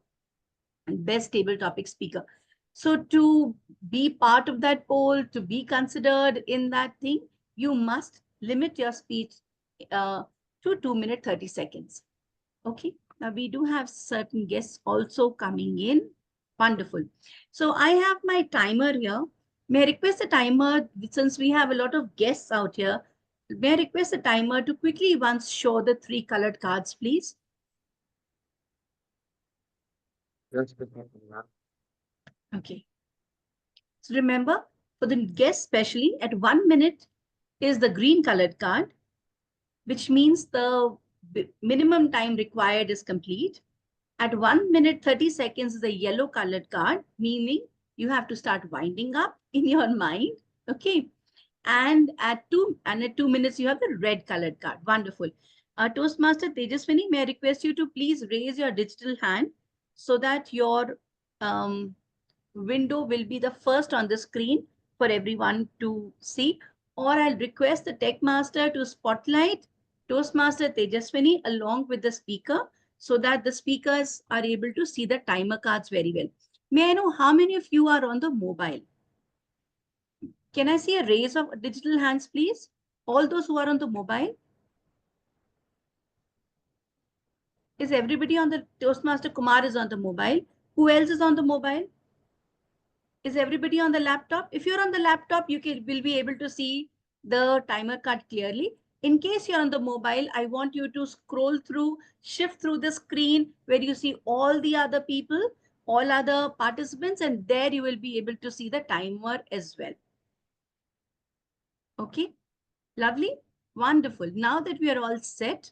and best table topic speaker. So to be part of that poll, to be considered in that thing, you must limit your speech to 2 minutes 30 seconds. Okay, now we do have certain guests also coming in. Wonderful. So I have my timer here. May I request the timer, since we have a lot of guests out here, may I request the timer to quickly once show the 3 colored cards, please? Yes, Okay. So remember, for the guests especially, at 1 minute is the green colored card, which means the minimum time required is complete. At 1 minute 30 seconds is the yellow colored card, meaning you have to start winding up in your mind. Okay. And at 2 minutes, you have the red colored card. Wonderful. Toastmaster Tejaswini, may I request you to please raise your digital hand so that your window will be the first on the screen for everyone to see. Or I'll request the tech master to spotlight Toastmaster Tejaswini along with the speaker so that the speakers are able to see the timer cards very well. May I know how many of you are on the mobile? Can I see a raise of digital hands, please? All those who are on the mobile. Is everybody on the Toastmaster Kumar is on the mobile? Who else is on the mobile? Is everybody on the laptop? If you're on the laptop, you will be able to see the timer card clearly. In case you're on the mobile, I want you to scroll through, shift through the screen where you see all the other people, all other participants, and there you will be able to see the timer as well. Okay, lovely, wonderful. Now that we are all set,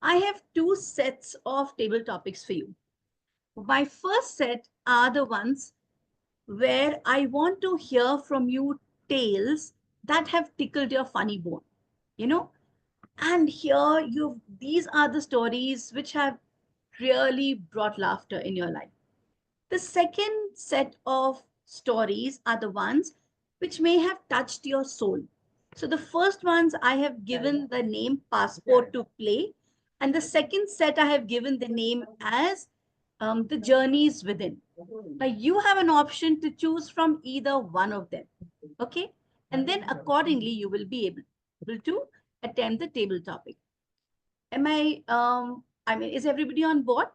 I have two sets of table topics for you. My first set are the ones where I want to hear from you tales that have tickled your funny bone, you know. And here these are the stories which have really brought laughter in your life. The second set of stories are the ones which may have touched your soul. So the first ones I have given the name Passport to Play, and the second set I have given the name as The Journeys Within. Now you have an option to choose from either one of them. Okay. And then accordingly, you will be able to attempt the table topic. I mean, is everybody on board?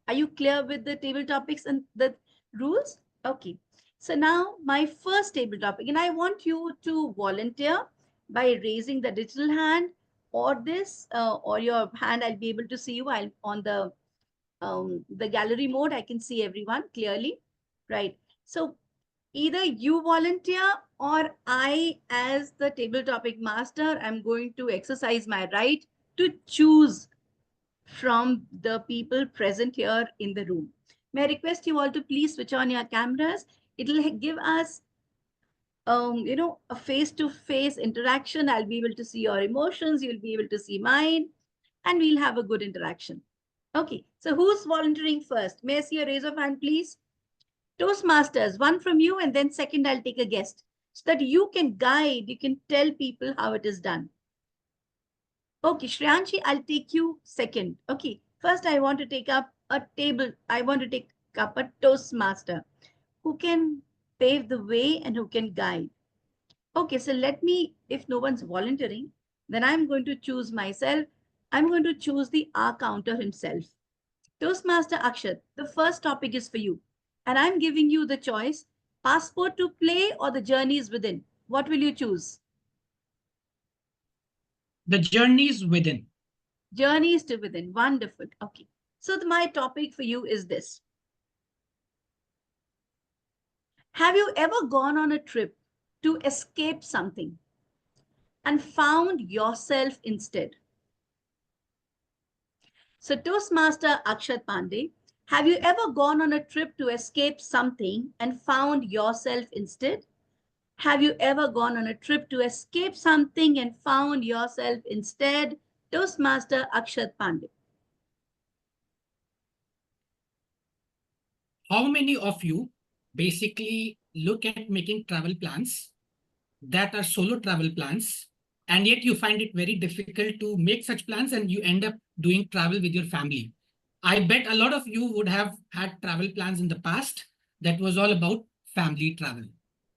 Are you clear with the table topics and the rules? Okay. So now my first table topic, and I want you to volunteer by raising the digital hand or this, or your hand, I'll be able to see you. I'll on the gallery mode, I can see everyone clearly, right? So either you volunteer or I, as the table topic master, I'm going to exercise my right to choose from the people present here in the room. May I request you all to please switch on your cameras? It'll give us, a face-to-face interaction. I'll be able to see your emotions. You'll be able to see mine, and we'll have a good interaction. Okay, so who's volunteering first? May I see a raise of hand, please? Toastmasters, one from you, and then second, I'll take a guest so that you can guide, you can tell people how it is done. Okay, Shreyanshi, I'll take you second. Okay, first I want to take up a table. I want to take up a Toastmaster who can pave the way and who can guide. Okay, so let me, if no one's volunteering, then I'm going to choose myself. I'm going to choose the R counter himself. Toastmaster Akshat, the first topic is for you. And I'm giving you the choice, Passport to Play or The Journeys Within. What will you choose? The Journeys Within. Journeys to Within. Wonderful. Okay. So my topic for you is this. Have you ever gone on a trip to escape something and found yourself instead? So Toastmaster Akshat Pandey, have you ever gone on a trip to escape something and found yourself instead? Have you ever gone on a trip to escape something and found yourself instead? Toastmaster Akshat Pandey. How many of you basically look at making travel plans that are solo travel plans, and yet you find it very difficult to make such plans and you end up doing travel with your family? I bet a lot of you would have had travel plans in the past that was all about family travel.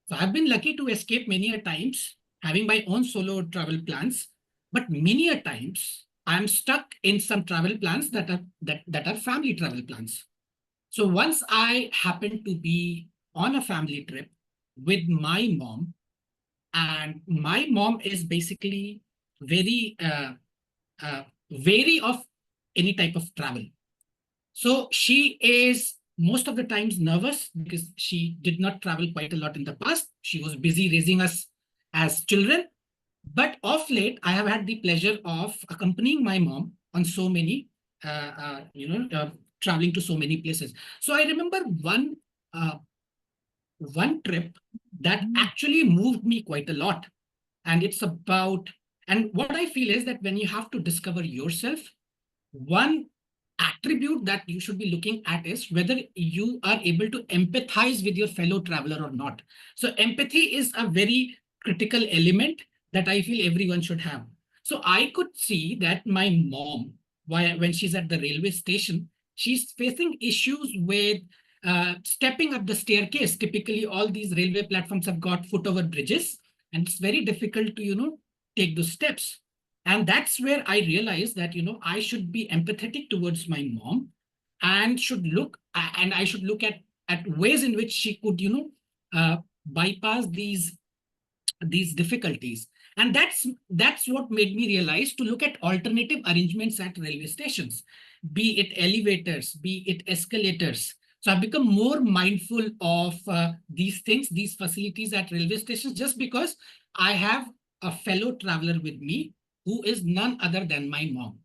So I've been lucky to escape many a times having my own solo travel plans, but many a times I'm stuck in some travel plans that are family travel plans. So once I happened to be on a family trip with my mom, and my mom is basically very wary of any type of travel. So she is most of the times nervous because she did not travel quite a lot in the past. She was busy raising us as children. But of late, I have had the pleasure of accompanying my mom on so many, traveling to so many places. So I remember one one trip that actually moved me quite a lot. And it's about, and what I feel is that when you have to discover yourself, one attribute that you should be looking at is whether you are able to empathize with your fellow traveler or not. So empathy is a very critical element that I feel everyone should have. So I could see that my mom, when she's at the railway station, she's facing issues with stepping up the staircase. Typically, all these railway platforms have got foot over bridges, and it's very difficult to, take those steps. And that's where I realized that, I should be empathetic towards my mom and I should look at ways in which she could, bypass these difficulties. And that's what made me realize to look at alternative arrangements at railway stations, be it elevators, be it escalators. So I've become more mindful of these things, these facilities at railway stations, just because I have a fellow traveler with me who is none other than my mom.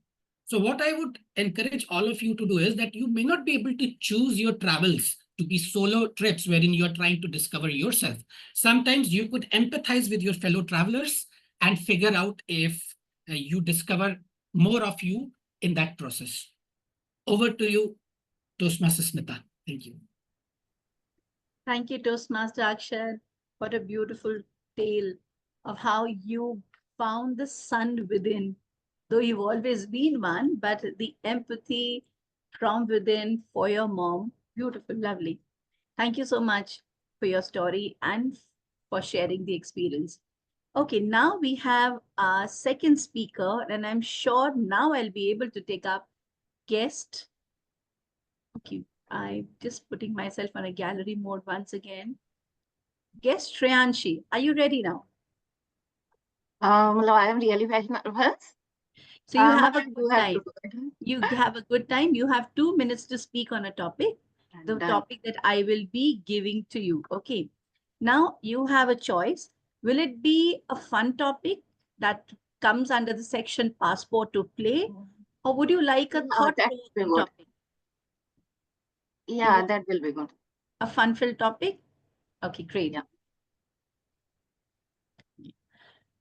So what I would encourage all of you to do is that you may not be able to choose your travels to be solo trips wherein you're trying to discover yourself. Sometimes you could empathize with your fellow travelers and figure out if you discover more of you in that process. Over to you, Toastmaster Smita. Thank you. Thank you, Toastmaster Akshay. What a beautiful tale of how you found the sun within. Though you've always been one, but the empathy from within for your mom, beautiful, lovely. Thank you so much for your story and for sharing the experience. Okay, now we have our second speaker, and I'm sure now I'll be able to take up guest. Okay, I'm just putting myself on a gallery mode once again. Guest Shreyanshi, are you ready now? I am really very nervous. So you have But a I do good have to time. do it. You have a good time. You have 2 minutes to speak on a topic, the Done. topic that I will be giving to you. Okay. Now you have a choice. Will it be a fun topic that comes under the section passport to play, or would you like a Yeah, thought that will be provoking good. topic? Yeah, that will be good. A fun-filled topic? Okay, great. Yeah.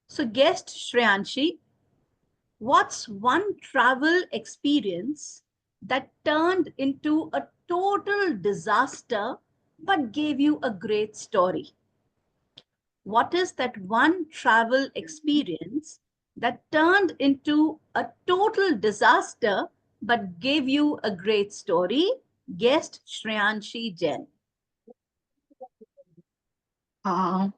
So guest Shreyanshi, what's one travel experience that turned into a total disaster but gave you a great story? What is that one travel experience that turned into a total disaster but gave you a great story? Guest Shreyanshi Jain. Done.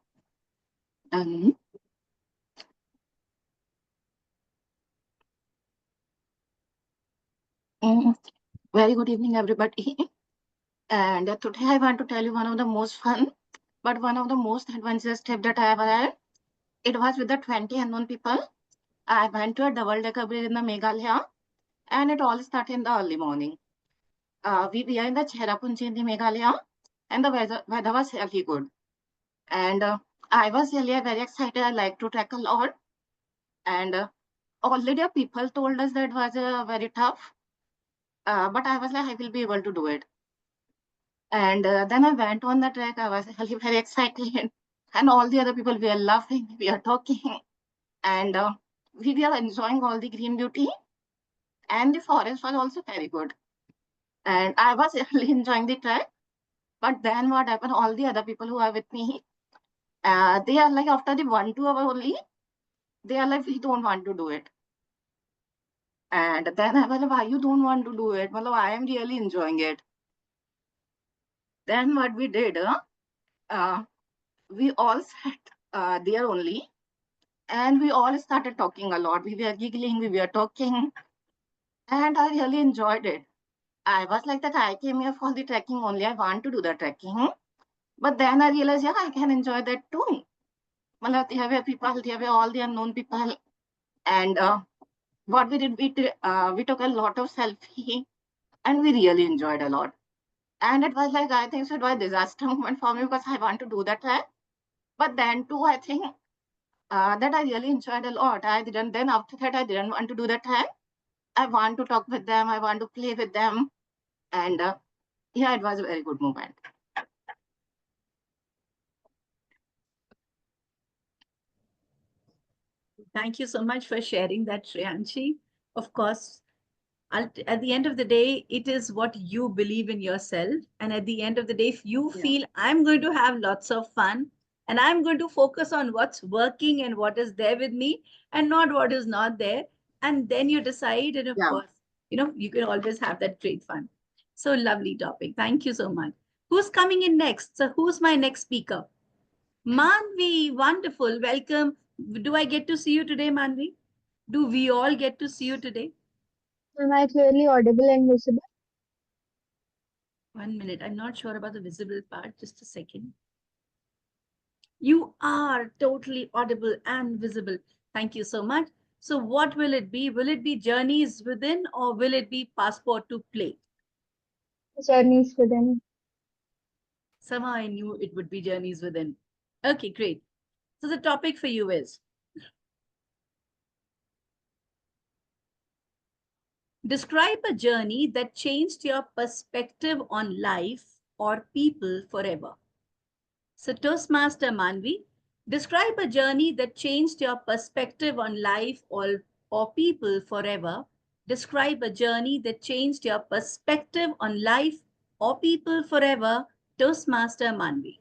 Very good evening, everybody. And today I want to tell you one of the most fun, but one of the most adventurous trip that I ever had. It was with the 20 unknown people. I went to a double-decker bridge in the Meghalaya, and it all started in the early morning. We were in the Cherrapunji in the Meghalaya, and the weather was really good. And I was really very excited. I like to trek a lot. And already people told us that it was very tough. But I was like, I will be able to do it. And then I went on the trek. I was really very excited. And all the other people were laughing. We are talking. And we were enjoying all the green beauty. And the forest was also very good. And I was really enjoying the trek. But then what happened? All the other people who are with me, they are like, after the 1-2 hour only, they are like, we don't want to do it. And then I was like, why you don't want to do it? Well, I am really enjoying it. Then what we did, we all sat there only, and we all started talking a lot. We were giggling, we were talking, and I really enjoyed it. I was like that I came here for the trekking only. I want to do the trekking. But then I realized, yeah, I can enjoy that too. Well, there were people, there were all the unknown people. And what we did, we took a lot of selfie, and we really enjoyed a lot. And it was like, I think so it was a disaster moment for me because I want to do that trek. But then too, I think that I really enjoyed a lot. Then after that, I didn't want to do the trek. I want to talk with them. I want to play with them. And yeah, it was a very good moment. Thank you so much for sharing that, Shreyanshi. Of course, at the end of the day, it is what you believe in yourself. And at the end of the day, if you feel I'm going to have lots of fun and I'm going to focus on what's working and what is there with me and not what is not there, and then you decide, and of course, you can always have that great fun. So lovely topic. Thank you so much. Who's coming in next? So who's my next speaker? Manvi, wonderful. Welcome. Do I get to see you today, Manvi? Do we all get to see you today? Am I clearly audible and visible? 1 minute. I'm not sure about the visible part. Just a second. You are totally audible and visible. Thank you so much. So what will it be? Will it be Journeys Within or will it be Passport to Play? Journeys within. Somehow I knew it would be Journeys Within. Okay, great. So the topic for you is describe a journey that changed your perspective on life or people forever. So Toastmaster Manvi, describe a journey that changed your perspective on life or people forever. Describe a journey that changed your perspective on life or people forever. Toastmaster Manvi.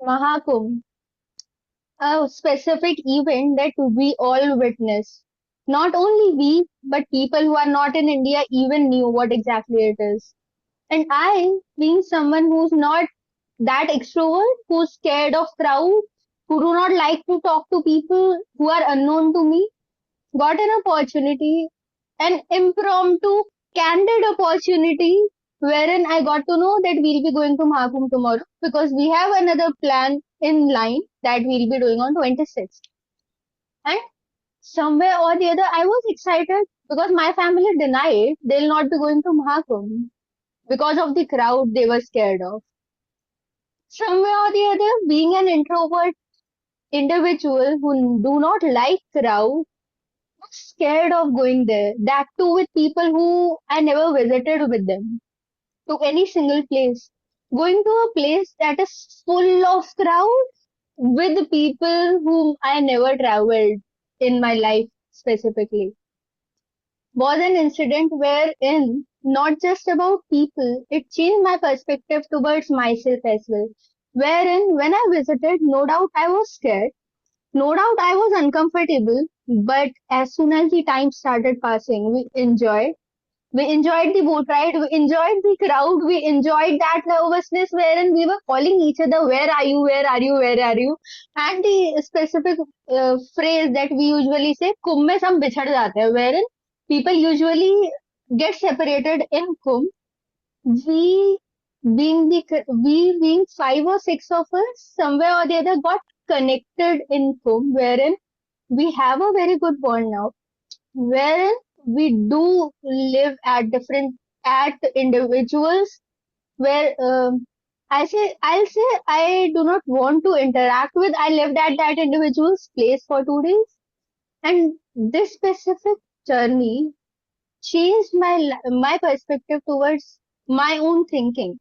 Mahakumbh, a specific event that we all witness. Not only we, but people who are not in India even knew what exactly it is. And I, being someone who's not that extrovert, who's scared of crowd, who do not like to talk to people who are unknown to me, got an opportunity, an impromptu, candid opportunity, wherein I got to know that we'll be going to Mahakumbh tomorrow because we have another plan in line that we'll be doing on 26th. And somewhere or the other, I was excited because my family denied they'll not be going to Mahakumbh because of the crowd they were scared of. Somewhere or the other, being an introvert individual who do not like crowd, scared of going there. That too with people who I never visited with them to any single place. Going to a place that is full of crowd with people whom I never traveled in my life specifically was an incident wherein not just about people, it changed my perspective towards myself as well. Wherein when I visited, no doubt I was scared. No doubt I was uncomfortable, but as soon as the time started passing, we enjoyed. We enjoyed the boat ride, we enjoyed the crowd, we enjoyed that nervousness wherein we were calling each other, where are you, where are you, where are you? And the specific phrase that we usually say, Kumbh mein sab bichhad jate hain, wherein people usually get separated in Kumbh. We being 5 or 6 of us, somewhere or the other got connected in Kumbh, wherein we have a very good bond now, wherein we do live at individuals where I'll say I do not want to interact with. I lived at that individual's place for 2 days, and this specific journey changed my perspective towards my own thinking.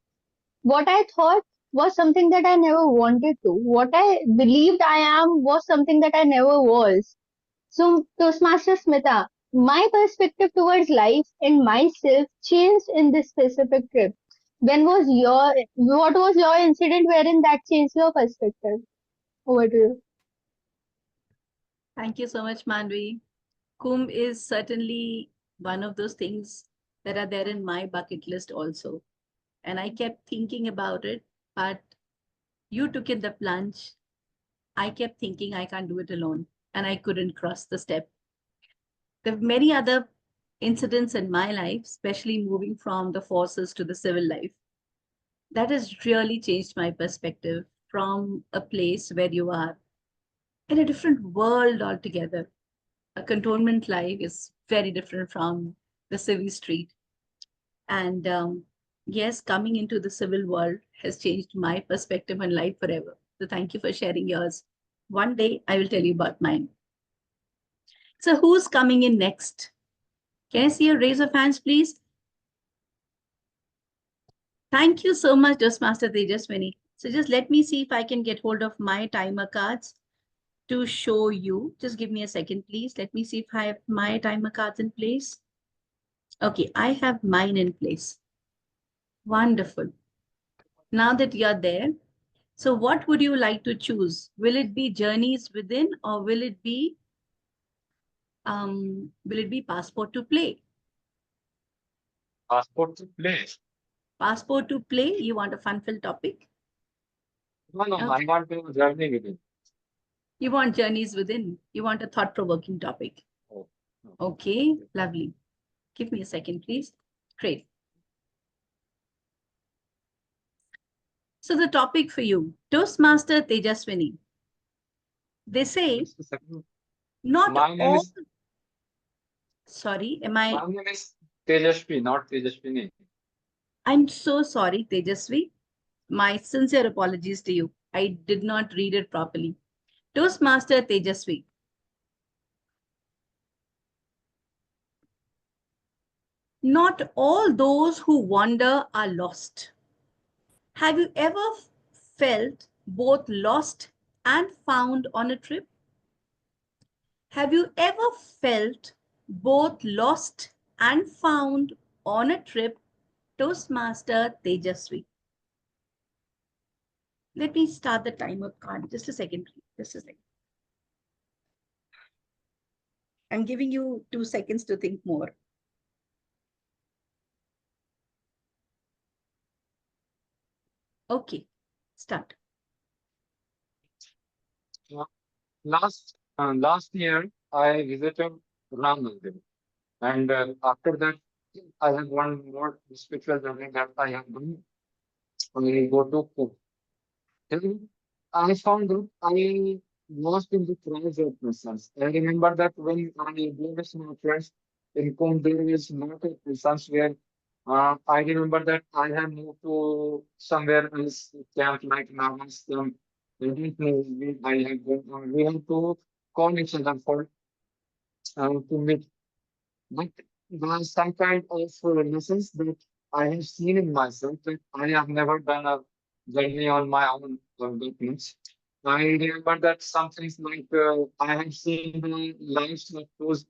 What I thought was something that I never wanted to. What I believed I am was something that I never was. So, Toastmaster Smita, my perspective towards life and myself changed in this specific trip. What was your incident wherein that changed your perspective? Over to you. Thank you so much, Manvi. Kumbh is certainly one of those things that are there in my bucket list also. And I kept thinking about it, but you took in the plunge. I kept thinking I can't do it alone, and I couldn't cross the step. There are many other incidents in my life, especially moving from the forces to the civil life, that has really changed my perspective from a place where you are in a different world altogether. A cantonment life is very different from the civil street. And yes, coming into the civil world has changed my perspective on life forever. So thank you for sharing yours. One day I will tell you about mine. So who's coming in next? Can I see a raise of hands, please? Thank you so much, Toastmaster Tejaswini. So just let me see if I can get hold of my timer cards to show you. Just give me a second, please. Let me see if I have my timer cards in place. Okay, I have mine in place. Wonderful. Now that you're there, so what would you like to choose? Will it be journeys within, or will it be passport to play? Passport to play. Passport to play. You want a fun-filled topic? No, Okay. I want to journey with it. You want journeys within. You want a thought-provoking topic. Oh, no. Okay, lovely. Give me a second, please. Great. So the topic for you, Toastmaster Tejaswini. They say Just a second. not My name all. is Sorry, my name is Tejashvi, not Tejashwini. I'm so sorry, Tejasvi. My sincere apologies to you. I did not read it properly. Toastmaster Tejasvi. Not all those who wander are lost. Have you ever felt both lost and found on a trip? Have you ever felt both lost and found on a trip, Toastmaster Tejasvi? Let me start the timer card. Just a second, please. Just a second. I'm giving you 2 seconds to think more. Okay, start. Last year I visited Ram Mandir, and after that I have one more spiritual journey that I have done. I go to Kumbh. Then I found that I lost in the crowds of persons. I remember that when I go with my friends in Kumbh, there is lot of persons where I remember that I have moved to somewhere else camp like Namas camp. I don't know where I have gone. We have to call each other for to meet. But there are some kind of lessons that I have seen in myself that I have never done a journey on my own of that much. I remember that some things like I have seen the lives of those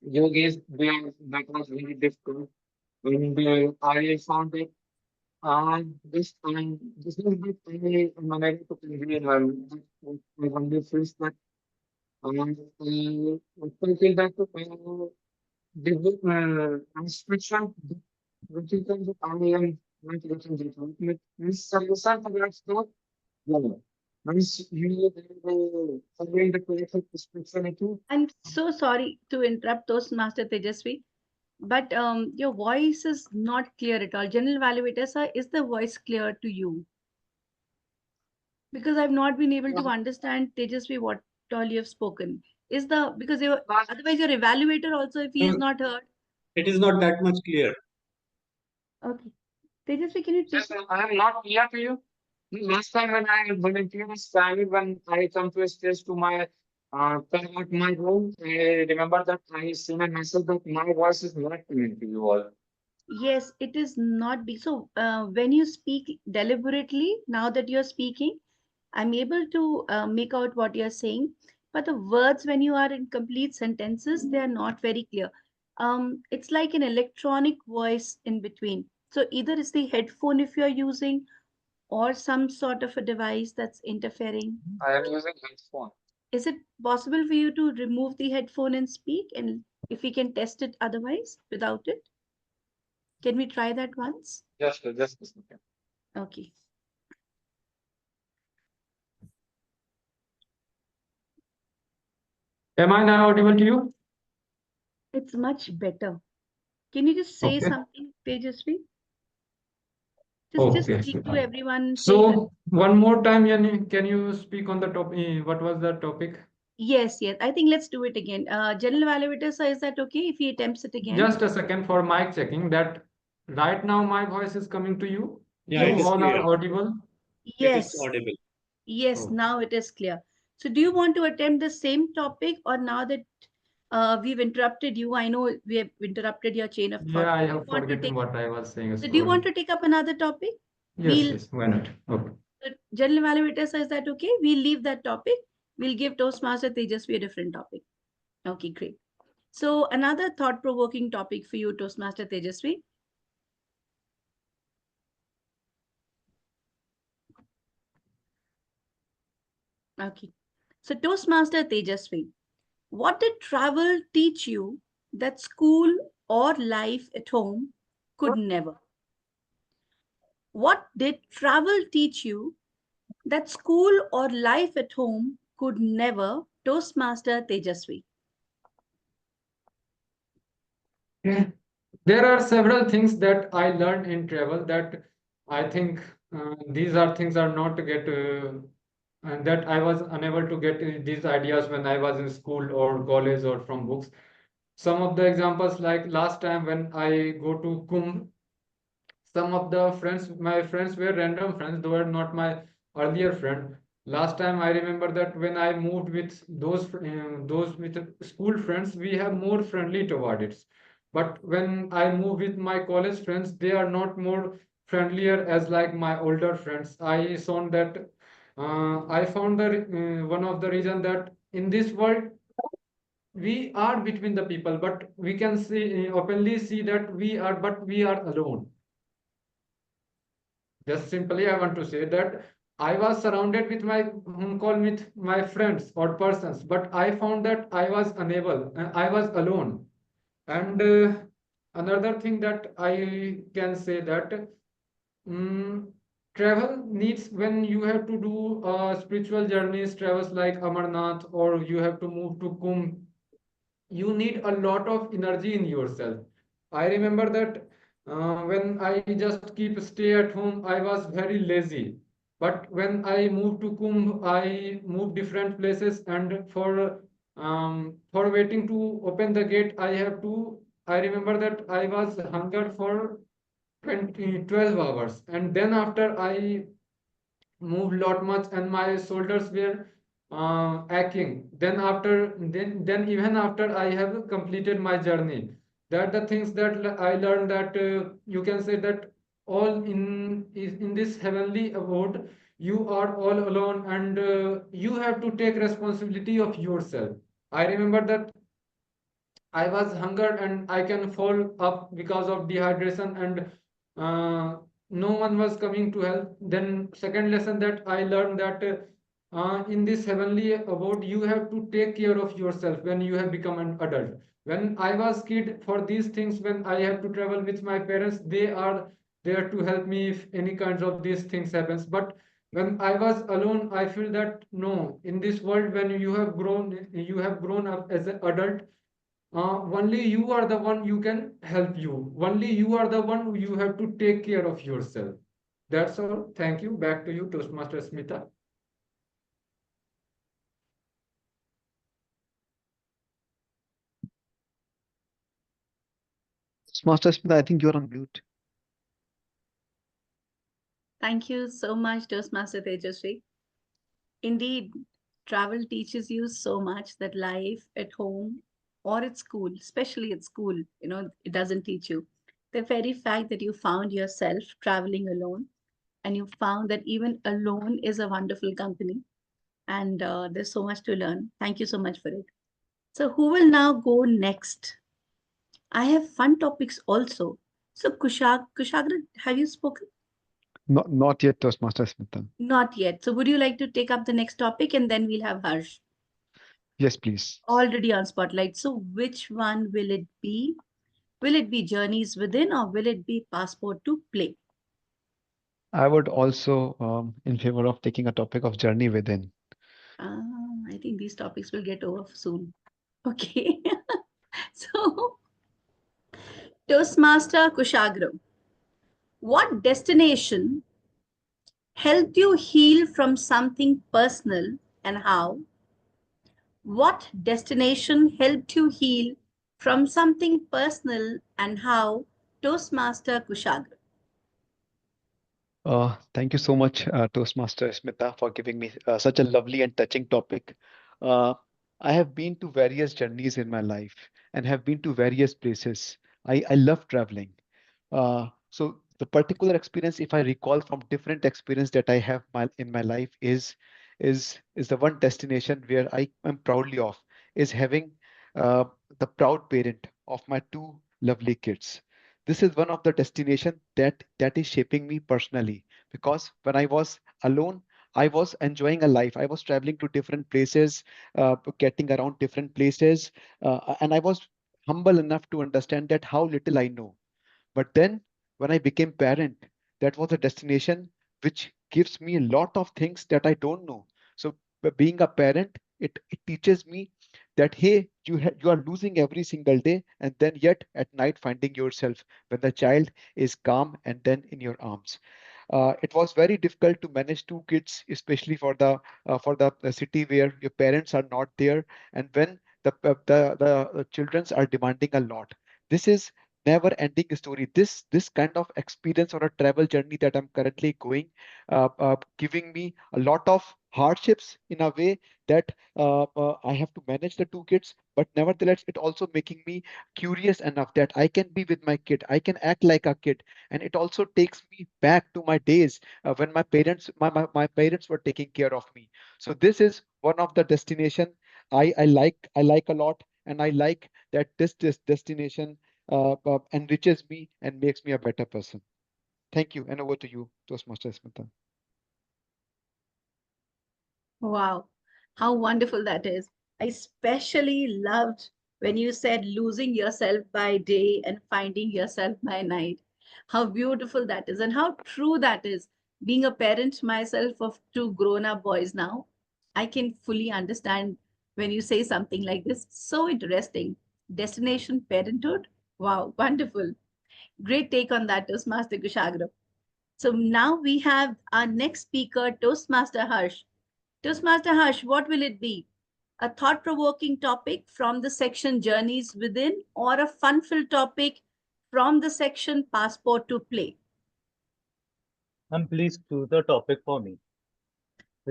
yogis there that was very difficult. And I found that this is the I am unable to convey I only feels that I feel that the instruction which is the I am not getting the treatment is solution to that step. Yeah. Once you following the correct prescription, I'm so sorry to interrupt Toastmaster Tejasvi, but your voice is not clear at all. General Evaluator, sir, is the voice clear to you? Because I've not been able to understand Tejasvi what all you have spoken. Is the because you otherwise your evaluator also, if he is not heard. It is not that much clear. Okay. Tejasvi, can you take yes, I am not clear to you. Last time when I volunteered as private, when I come to a stage to my at my home, I remember that I seen a message that my voice is not coming to you all. Yes, it is not big. So when you speak deliberately, now that you're speaking, I'm able to make out what you're saying. But the words, when you are in complete sentences, they are not very clear. It's like an electronic voice in between. So either it's the headphone if you're using, or some sort of a device that's interfering. I am using headphone. Is it possible for you to remove the headphone and speak? And if we can test it otherwise without it? Can we try that once? Just a second. Okay. Am I now audible to you? It's much better. Can you just say Okay. something, Tejasvi? Just Okay. speak to everyone. So one more time, Yani, can you speak on the topic? What was the topic? Yes. I think let's do it again. General evaluator, sir, is that okay if he attempts it again? Just a second for mic checking that right now my voice is coming to you. Yeah, it Yes. is All clear. are audible. It is Yes. audible. Yes, Oh. now it is clear. So do you want to attempt the same topic, or now that we've interrupted you, I know we have interrupted your chain of thought. Yeah, I Do you have want to forgotten take, what I was saying. so do you Sorry. want to take up another topic? Yes, We'll, yes, why not? Okay. General evaluator says that okay, we'll leave that topic We'll give Toastmaster Tejasvi a different topic. Okay, great. So another thought-provoking topic for you, Toastmaster Tejasvi. Okay. So Toastmaster Tejasvi, what did travel teach you that school or life at home could never? What did travel teach you that school or life at home could never? Toastmaster Tejasvi. Yeah. There are several things that I learned in travel that I think these are things are not to get and that I was unable to get these ideas when I was in school or college or from books. Some of the examples, like last time when I go to Kumbh, some of the friends, my friends were random friends, they were not my earlier friend. Last time I remember that when I moved with those with school friends, we have more friendly toward it. But when I move with my college friends, they are not more friendlier as like my older friends. I found that one of the reason that in this world we are between the people, but we can see openly see that we are alone. Just simply, I want to say that I was surrounded with my call with my friends or persons, but I found that I was unable, I was alone. And another thing that I can say that mm, travel needs when you have to do spiritual journeys, travels like Amarnath, or you have to move to Kumbh, you need a lot of energy in yourself. I remember that when I just keep stay at home, I was very lazy. But when I moved to Kumbh, I moved different places, and for waiting to open the gate, I have to. I remember that I was hunger for 12 hours, and then after I moved lot much and my shoulders were aching. Then even after I have completed my journey, that the things that I learned that you can say that all in this heavenly abode you are all alone, and you have to take responsibility of yourself. I remember that I was hungered and I can fall up because of dehydration, and no one was coming to help. Then second lesson that I learned that in this heavenly abode you have to take care of yourself when you have become an adult. When I was kid, for these things, when I have to travel with my parents, they are there to help me if any kinds of these things happens. But when I was alone, I feel that no, in this world when you have grown up as an adult, only you are the one you can help you. Only you are the one who you have to take care of yourself. That's all. Thank you. Back to you, Toastmaster Smita. Master Smith, I think you're on mute. Thank you so much, Toastmaster Tejasvi. Indeed, travel teaches you so much that life at home or at school, especially at school, it doesn't teach you. The very fact that you found yourself traveling alone and you found that even alone is a wonderful company, and there's so much to learn. Thank you so much for it. So, who will now go next? I have fun topics also. So, Kushagra, have you spoken? Not yet, Toastmaster Smith. Not yet. So, would you like to take up the next topic and then we'll have Harsh? Yes, please. Already on spotlight. So, which one will it be? Will it be Journeys Within or will it be Passport to Play? I would also in favor of taking a topic of journey within. I think these topics will get over soon. Okay. So, Toastmaster Kushagra, what destination helped you heal from something personal and how? What destination helped you heal from something personal and how? Toastmaster Kushagra. Thank you so much, Toastmaster Smita, for giving me such a lovely and touching topic. Uh, I have been to various journeys in my life and have been to various places. I love traveling. So the particular experience, if I recall from different experience that I have in my life, is is the one destination where I am proudly of, is having uh, the proud parent of my two lovely kids. This is one of the destination that is shaping me personally, because when I was alone, I was enjoying a life. I was traveling to different places, getting around different places, and I was humble enough to understand that how little I know. But then when I became parent, that was a destination which gives me a lot of things that I don't know. So being a parent, it teaches me that hey, you are losing every single day, and then yet at night finding yourself when the child is calm and then in your arms. It was very difficult to manage two kids, especially for the city where your parents are not there, and when the childrens are demanding a lot. This is never ending story. This kind of experience or a travel journey that I'm currently going, giving me a lot of hardships in a way that I have to manage the two kids, but nevertheless it also making me curious enough that I can be with my kid, I can act like a kid, and it also takes me back to my days when my parents were taking care of me. So this is one of the destination I like a lot, and I like that this destination enriches me and makes me a better person. Thank you, and over to you, Toastmaster Smita. Wow, how wonderful that is. I especially loved when you said losing yourself by day and finding yourself by night. How beautiful that is, and how true that is. Being a parent myself of two grown up boys now, I can fully understand when you say something like this. So interesting. Destination parenthood. Wow, wonderful. Great take on that, Toastmaster Kushagra. So now we have our next speaker, Toastmaster Harsh. Toastmaster Harsh, what will it be? A thought provoking topic from the section Journeys Within, or a fun filled topic from the section Passport to Play? Please choose a topic for me,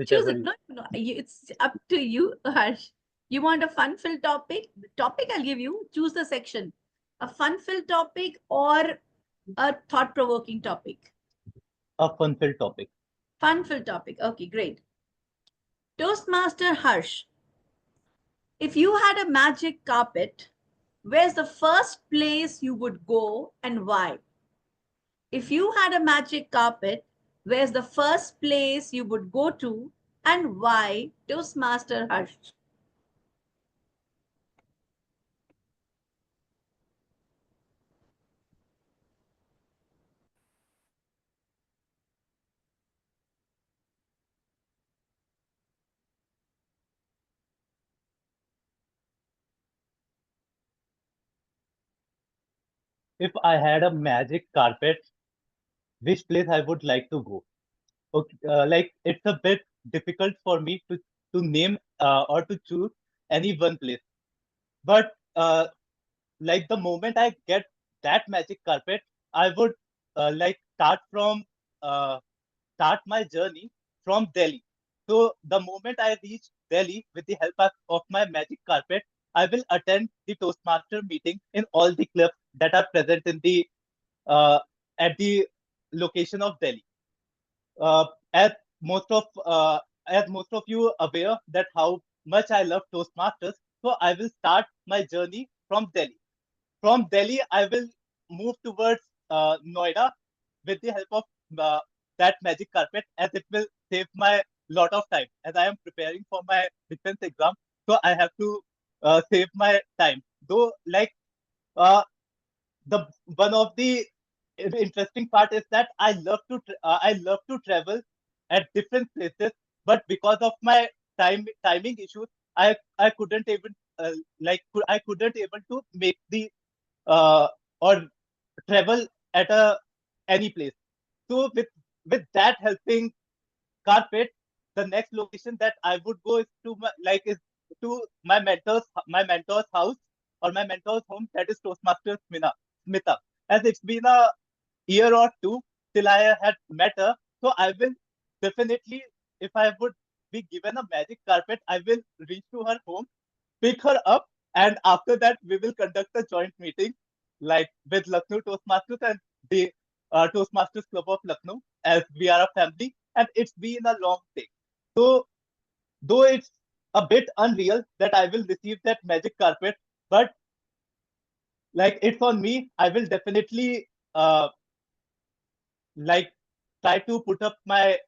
Choose whichever it. you. No, no, it's up to you, Harsh. You want a fun filled topic? The topic I'll give you. Choose the section. A fun filled topic or a thought provoking topic? A fun-filled topic. Fun filled topic. Okay, great. Toastmaster Harsh, if you had a magic carpet, where's the first place you would go and why? If you had a magic carpet, where's the first place you would go to and why? Toastmaster Harsh. If I had a magic carpet, which place I would like to go? Okay, like it's a bit difficult for me to name or to choose any one place. But like the moment I get that magic carpet, I would like uh, start my journey from Delhi. So the moment I reach Delhi with the help of my magic carpet, I will attend the Toastmaster meeting in all the clubs that are present in the uh, at the location of Delhi. Uh, as most of as most of you aware that how much I love Toastmasters, so I will start my journey from Delhi. From Delhi, I will move towards Noida with the help of uh, that magic carpet, as it will save my lot of time. As I am preparing for my defense exam, so I have to save my time. Though, like uh, the one of the interesting part is that I love to travel at different places, but because of my timing issues, I couldn't even I couldn't able to make the uh, or travel at a any place. So with that helping carpet, the next location that I would go is to my mentor's house or my mentor's home, that is Toastmaster Smita. As it's been a year or two till I had met her, so I will definitely, if I would be given a magic carpet, I will reach to her home, pick her up, and after that we will conduct a joint meeting like with Lucknow Toastmasters and the Toastmasters Club of Lucknow, as we are a family and it's been a long day. So though it's a bit unreal that I will receive that magic carpet, but like it's on me. I will definitely like try to put up my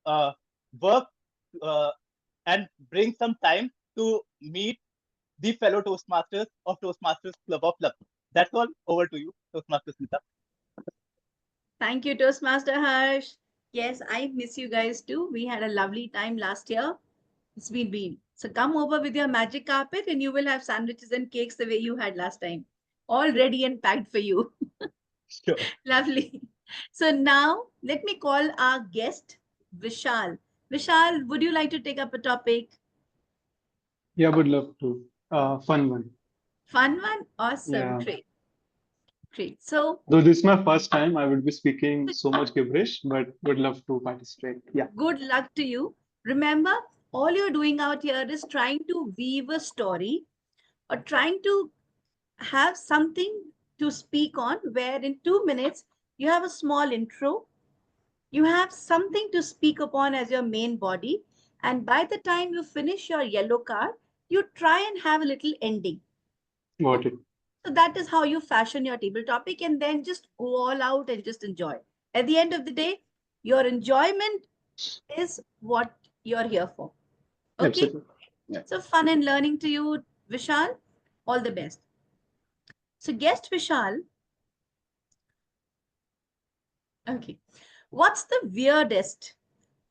uh, work uh, and bring some time to meet the fellow Toastmasters of Toastmasters Club of Luck. That's all. Over to you, Toastmasters Smita. Thank you, Toastmaster Harsh. Yes, I miss you guys too. We had a lovely time last year. It's been. So come over with your magic carpet and you will have sandwiches and cakes the way you had last time. All ready and packed for you. Sure. Lovely. So now let me call our guest, Vishal. Vishal, would you like to take up a topic? Yeah, would love to. Fun one. Fun one? Awesome. Yeah. Great. Great. So Though this is my first time, I would be speaking so much gibberish, but would love to participate. Yeah. good luck to you. Remember, all you're doing out here is trying to weave a story or trying to have something to speak on where in 2 minutes you have a small intro, you have something to speak upon as your main body, and by the time you finish your yellow card, you try and have a little ending. Got it. So that is how you fashion your table topic and then just go all out and just enjoy. At the end of the day, your enjoyment is what you're here for. Okay? Absolutely. Yeah. So fun and learning to you, Vishal. All the best. So guest Vishal. Okay. What's the weirdest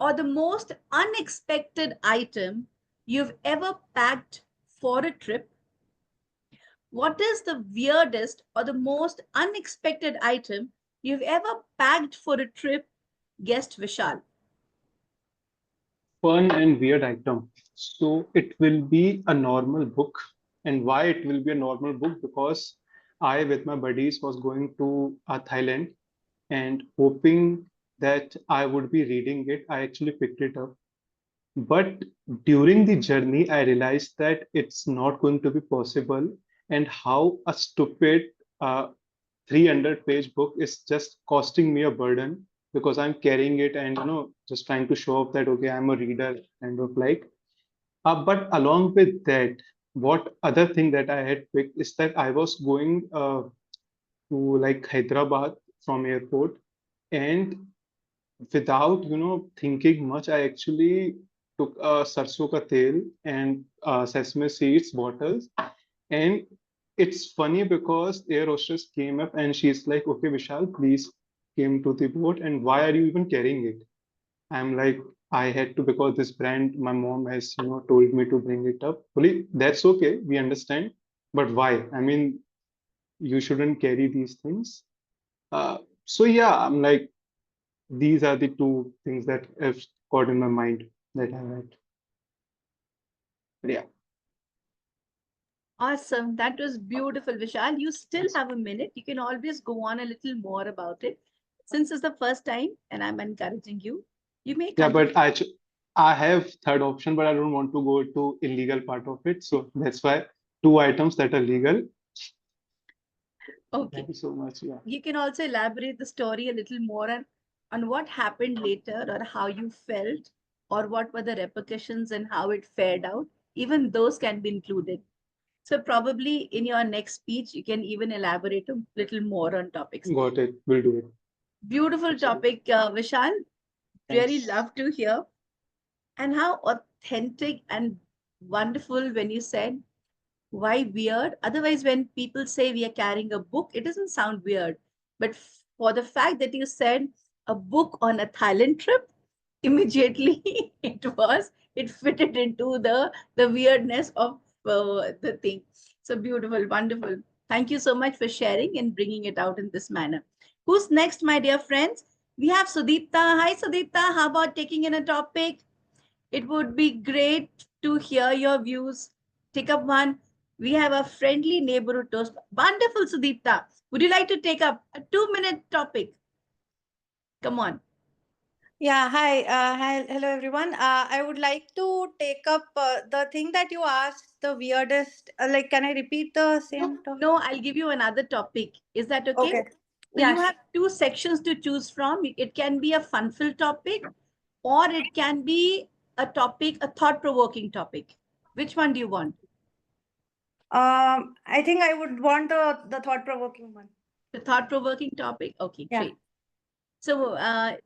or the most unexpected item you've ever packed for a trip? What is the weirdest or the most unexpected item you've ever packed for a trip? Guest Vishal. Fun and weird item. So it will be a normal book. And why it will be a normal book? Because I, with my buddies, was going to Thailand and hoping that I would be reading it. I actually picked it up. But during the journey, I realized that it's not going to be possible, and how a stupid 300-page book is just costing me a burden because I'm carrying it and just trying to show off that okay, I'm a reader, kind of like. But along with that, what other thing that I had picked is that I was going to like Hyderabad from airport, and without thinking much, I actually took a sarson ka tel and sesame seeds bottles. And it's funny because air hostess came up and she's like, okay, Vishal, please came to the boat, and why are you even carrying it? I'm like, I had to because this brand my mom has told me to bring it up. Well, that's okay, we understand, but why? I mean, you shouldn't carry these things. So yeah, I'm like, these are the two things that have got in my mind that I had. But yeah. Awesome. That was beautiful, Vishal. You still have a minute. You can always go on a little more about it. Since it's the first time and I'm encouraging you, you may Yeah, continue. but I have third option, but I don't want to go to illegal part of it. So that's why two items that are legal. Okay. Thank you so much. Yeah. You can also elaborate the story a little more on what happened later or how you felt or what were the repercussions and how it fared out. Even those can be included. So probably in your next speech, you can even elaborate a little more on topics. Got it. We'll do it. Beautiful topic, Vishal. Really Thanks. love to hear. And how authentic and wonderful when you said, why weird? Otherwise, when people say we are carrying a book, it doesn't sound weird. But for the fact that you said a book on a Thailand trip, immediately it fitted into the weirdness of the thing. So beautiful, wonderful. Thank you so much for sharing and bringing it out in this manner. Who's next, my dear friends? We have Sudipta. Hi, Sudipta. How about taking in a topic? It would be great to hear your views. Take up one. We have a friendly neighborhood toast. Wonderful, Sudipta. Would you like to take up a 2-minute topic? Come on. Yeah, hi, hello everyone. I would like to take up the thing that you asked, the weirdest. Like, can I repeat the same topic? No, I'll give you another topic. Is that okay? Okay. So Yeah, you have two sections to choose from. It can be a fun-filled topic, or it can be a topic, a thought-provoking topic. Which one do you want? I think I would want the thought-provoking one. The thought-provoking topic? Okay, Yeah. great. So,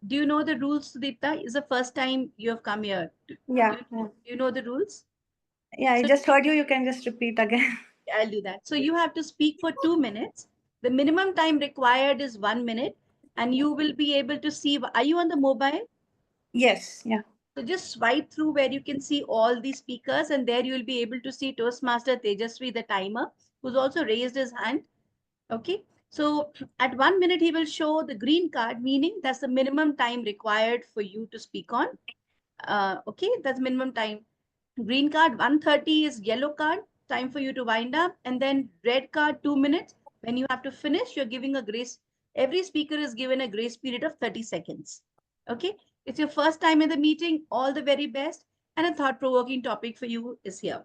do you know the rules, Sudipta? Is the first time you have come here. Yeah. Do you know the rules? Yeah, I So just heard you. You can just repeat again. I'll do that. So you have to speak for 2 minutes. The minimum time required is 1 minute, and you will be able to see. Are you on the mobile? Yes. Yeah. So just swipe through where you can see all the speakers, and there you will be able to see Toastmaster Tejasvi, the timer, who's also raised his hand. Okay. So at 1 minute, he will show the green card, meaning that's the minimum time required for you to speak on. Okay, that's minimum time. Green card, 1:30 is yellow card, time for you to wind up. And then red card, 2 minutes. When you have to finish, you're giving a grace. Every speaker is given a grace period of 30 seconds. Okay, it's your first time in the meeting. All the very best. And a thought-provoking topic for you is here.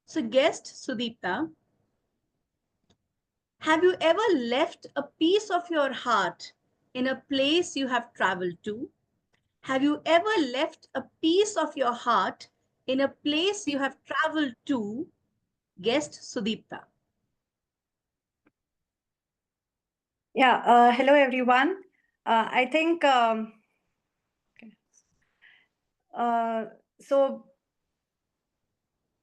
So guest Sudipta, have you ever left a piece of your heart in a place you have traveled to? Have you ever left a piece of your heart in a place you have traveled to? Guest Sudipta. Yeah. Hello, everyone. I think okay. So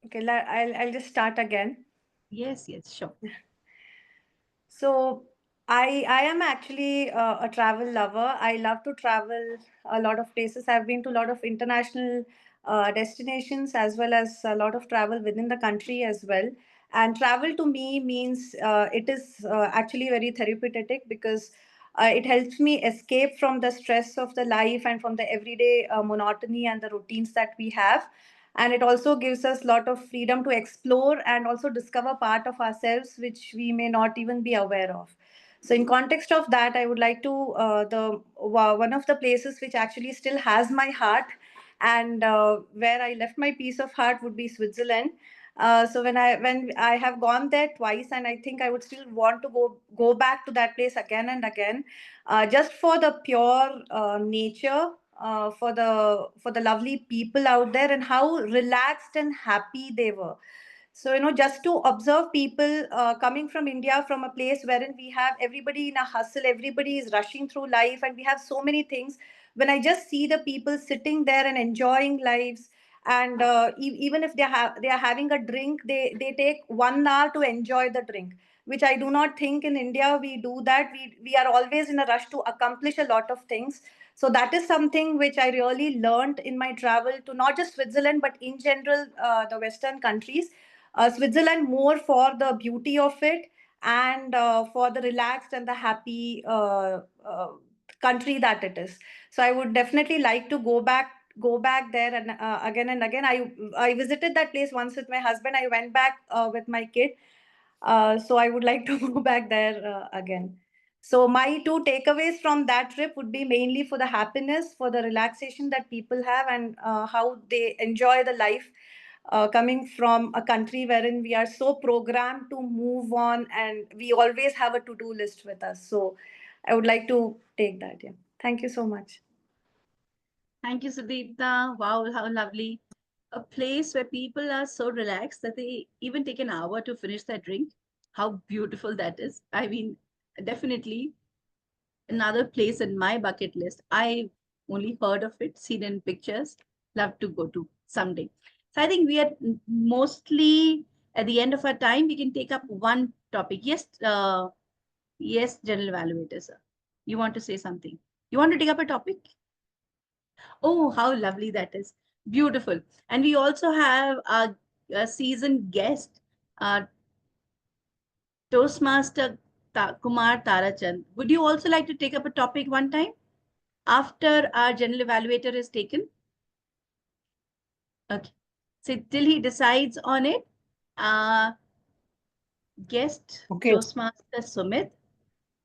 okay. I'll just start again. Yes. Yes. Sure. So I am actually a travel lover. I love to travel a lot of places. I've been to a lot of international destinations as well as a lot of travel within the country as well. And travel to me means it is actually very therapeutic because it helps me escape from the stress of the life and from the everyday monotony and the routines that we have. And it also gives us a lot of freedom to explore and also discover part of ourselves which we may not even be aware of. So in context of that, I would like to one of the places which actually still has my heart and where I left my piece of heart would be Switzerland. So when I have gone there twice, and I think I would still want to go back to that place again and again, just for the pure nature, for the lovely people out there, and how relaxed and happy they were. So, just to observe people coming from India, from a place wherein we have everybody in a hustle, everybody is rushing through life, and we have so many things. When I just see the people sitting there and enjoying lives, and even if they are having a drink, they take 1 hour to enjoy the drink, which I do not think in India we do that. We are always in a rush to accomplish a lot of things. So that is something which I really learned in my travel to not just Switzerland, but in general, the Western countries. Switzerland more for the beauty of it and for the relaxed and the happy country that it is. So I would definitely like to go back there and again and again. I visited that place once with my husband. I went back with my kid. So I would like to go back there again. So my two takeaways from that trip would be mainly for the happiness, for the relaxation that people have, and how they enjoy the life coming from a country wherein we are so programmed to move on, and we always have a to-do list with us. So I would like to take that. Yeah. Thank you so much. Thank you, Sudipta. Wow, how lovely. A place where people are so relaxed that they even take an hour to finish their drink. How beautiful that is. I mean, definitely another place in my bucket list. I only heard of it, seen in pictures. Love to go to someday. So I think we are mostly at the end of our time. We can take up one topic. Yes, yes, General Evaluator, sir. You want to say something? You want to take up a topic? Oh, how lovely that is. Beautiful. And we also have a seasoned guest, uh, Toastmaster Kumar Tarachand. Would you also like to take up a topic one time after our general evaluator is taken? Okay. So till he decides on it, uh, guest Okay. Toastmaster Sumit.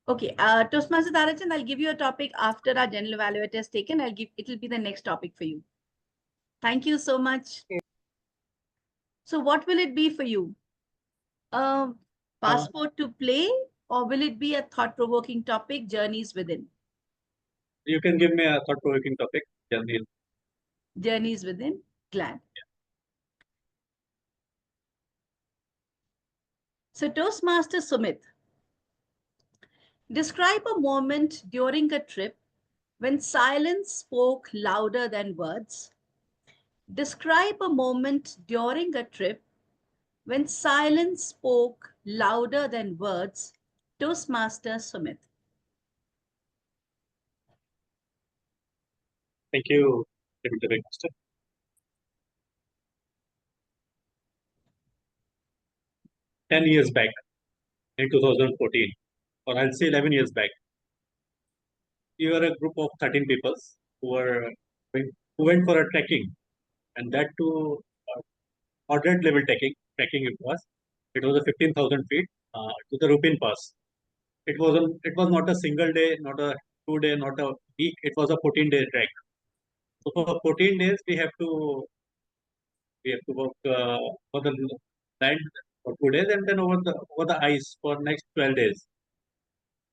Okay, Toastmaster Tarachand, I'll give you a topic after our general evaluator is taken. It'll be the next topic for you. Thank you so much. So what will it be for you? Passport to play, or will it be a thought-provoking topic, journeys within? You can give me a thought-provoking topic, Janil. Journeys within, glad. So Toastmaster Sumit, describe a moment during a trip when silence spoke louder than words. Describe a moment during a trip when silence spoke louder than words. Toastmaster Sumit. Thank you, Deputy Master. 10 years back, in 2014, or I'll say 11 years back, we were a group of 13 people who went for a trekking, and that too, moderate level trekking it was. It was a 15,000 feet to the Rupin Pass. It was not a single day, not a 2 day, not a week. It was a 14-day trek. So for 14 days, we have to work for the land for 2 days, and then over the ice for next 12 days.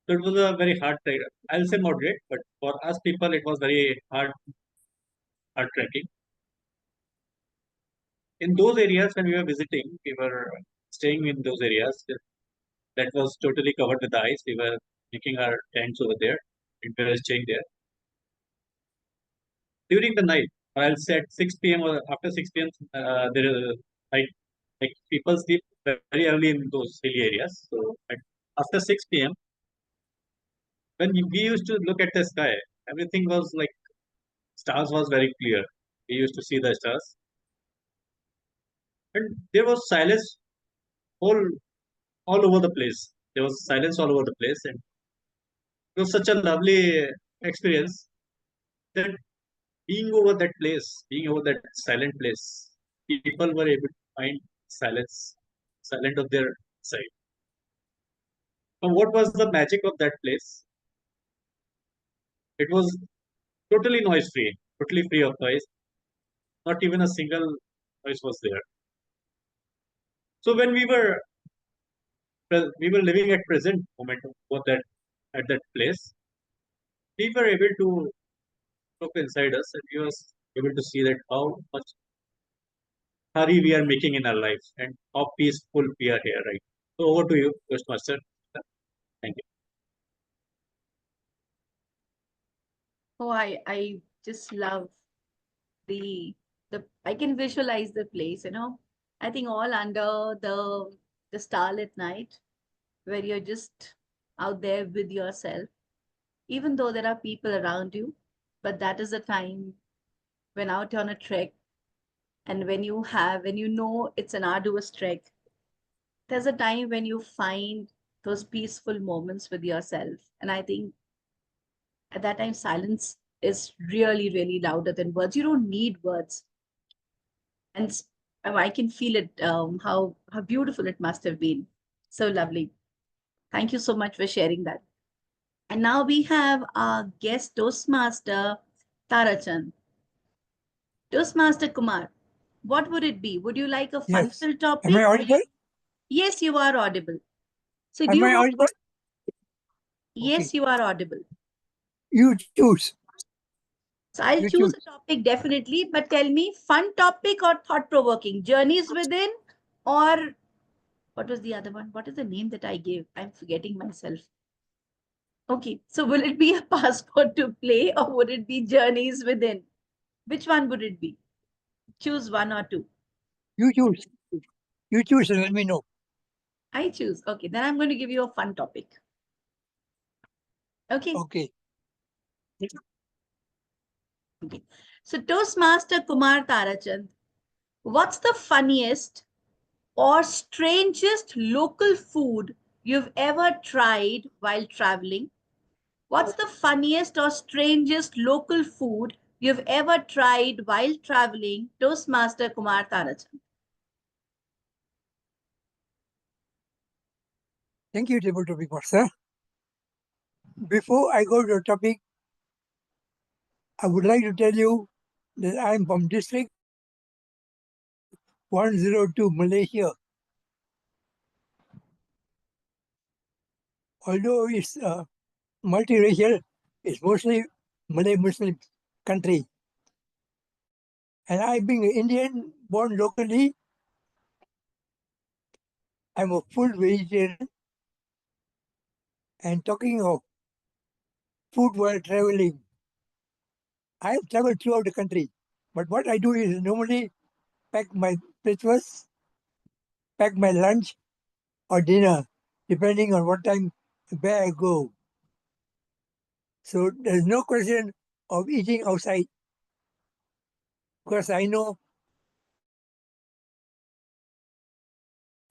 So it was a very hard trek. I'll say moderate, but for us people, it was very hard trekking. In those areas when we were visiting, we were staying in those areas that was totally covered with ice. We were making our tents over there, and we were staying there. During the night, or I'll say at 6 p.m. or after 6 p.m., there is like people sleep very early in those hilly areas. So after 6 p.m., when we used to look at the sky, everything was like stars was very clear. We used to see the stars, and there was silence all all over the place. There was silence all over the place, and it was such a lovely experience that being over that silent place, people were able to find silent of their side. And what was the magic of that place? It was totally noise free, totally free of noise. Not even a single noise was there. So when we were living at present moment for that at that place, we were able to look inside us, and we was able to see that how much hurry we are making in our lives and how peaceful we are here, right? So over to you, Toastmaster. Thank you. Oh, I just love the I can visualize the place, you know. I think all under the starlit night where you're just out there with yourself, even though there are people around you, but that is the time when out on a trek and when you know it's an arduous trek, there's a time when you find those peaceful moments with yourself. And I think at that time, silence is really, really louder than words. You don't need words. And I can feel it, how beautiful it must have been. So lovely. Thank you so much for sharing that. And now we have our guest Toastmaster, Tarachan. Toastmaster Kumar, what would it be? Would you like a Yes. fun-filled topic? Am I audible? Yes, you are audible. So do Am you I want... audible? Yes, Okay. you are audible. You choose. So I'll You choose choose. a topic definitely, but tell me fun topic or thought-provoking? Journeys within, or what was the other one? What is the name that I gave? I'm forgetting myself. Okay, so will it be a passport to play or would it be journeys within? Which one would it be? Choose one or two. You choose. You choose and let me know. I choose. Okay, then I'm going to give you a fun topic. Okay. Okay. Okay. So Toastmaster Kumar Tarachand, what's the funniest or strangest local food you've ever tried while traveling? What's the funniest or strangest local food you've ever tried while traveling? Toastmaster Kumar Tarachan. Thank you, Table Topic Master. Before I go to the topic, I would like to tell you that I am from District 102, Malaysia. Although it's multiracial, it's mostly Malay Muslim country. And I, being an Indian, born locally, I'm a full vegetarian. And talking of food while traveling, I have traveled throughout the country. But what I do is normally pack my breakfast, pack my lunch or dinner, depending on what time, where I go. So there's no question of eating outside because I know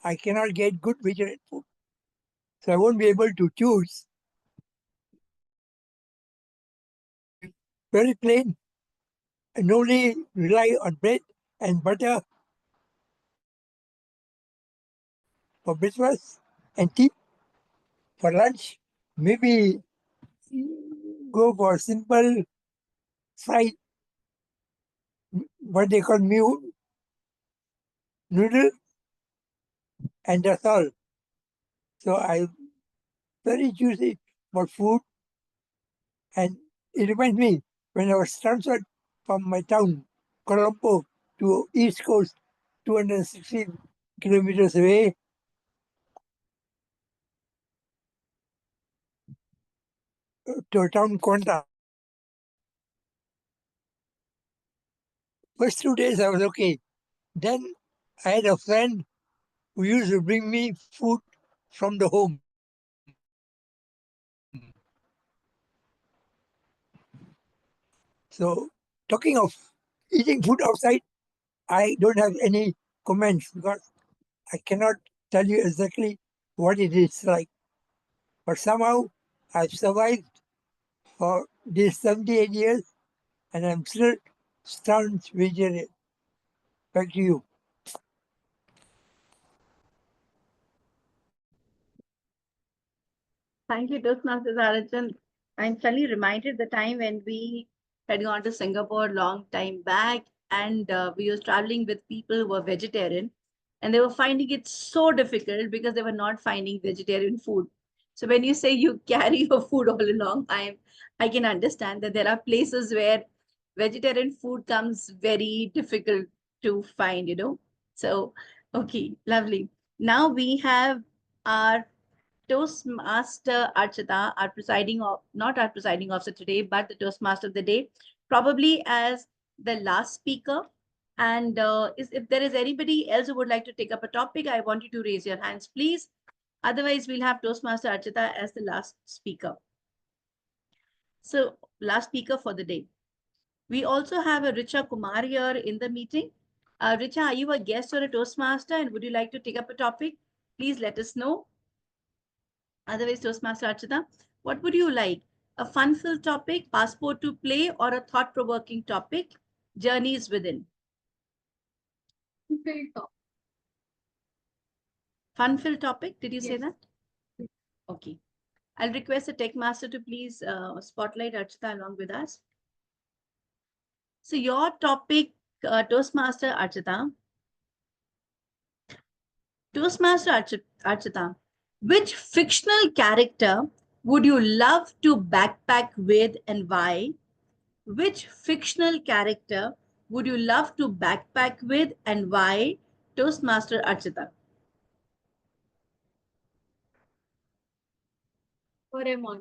I cannot get good vegetarian food. So I won't be able to choose. Very plain and only rely on bread and butter for breakfast and tea for lunch. Maybe go for simple fried, what they call noodle, and that's all. So I'm very choosy about food, and it reminds me when I was transferred from my town, Colombo, to East Coast, 260 kilometers away. To a town Konta. First 2 days I was okay. Then I had a friend who used to bring me food from the home. So talking of eating food outside, I don't have any comments because I cannot tell you exactly what it is like. But somehow I've survived for these 78 years and I'm still staunch vegetarian. Back to you. Thank you, Toastmasters Arajan. I'm suddenly reminded the time when we had gone to Singapore long time back, and we were traveling with people who were vegetarian, and they were finding it so difficult because they were not finding vegetarian food. So when you say you carry your food all along, I can understand that there are places where vegetarian food comes very difficult to find, you know. So okay, lovely. Now we have our Toastmaster Archita, our presiding of not our presiding officer today, but the Toastmaster of the day, probably as the last speaker. And if there is anybody else who would like to take up a topic, I want you to raise your hands, please. Otherwise, we'll have Toastmaster Archita as the last speaker. So, last speaker for the day. We also have a Richa Kumar here in the meeting. Richa, are you a guest or a Toastmaster? And would you like to take up a topic? Please let us know. Otherwise, Toastmaster Archita, what would you like? A fun-filled topic, passport to play, or a thought-provoking topic, journeys within? Fun-filled topic, did you say that? Okay. I'll request the tech master to please spotlight Archita along with us. So your topic, Toastmaster Archita. Archita, which fictional character would you love to backpack with and why? Which fictional character would you love to backpack with and why? Toastmaster Archita. Doraemon.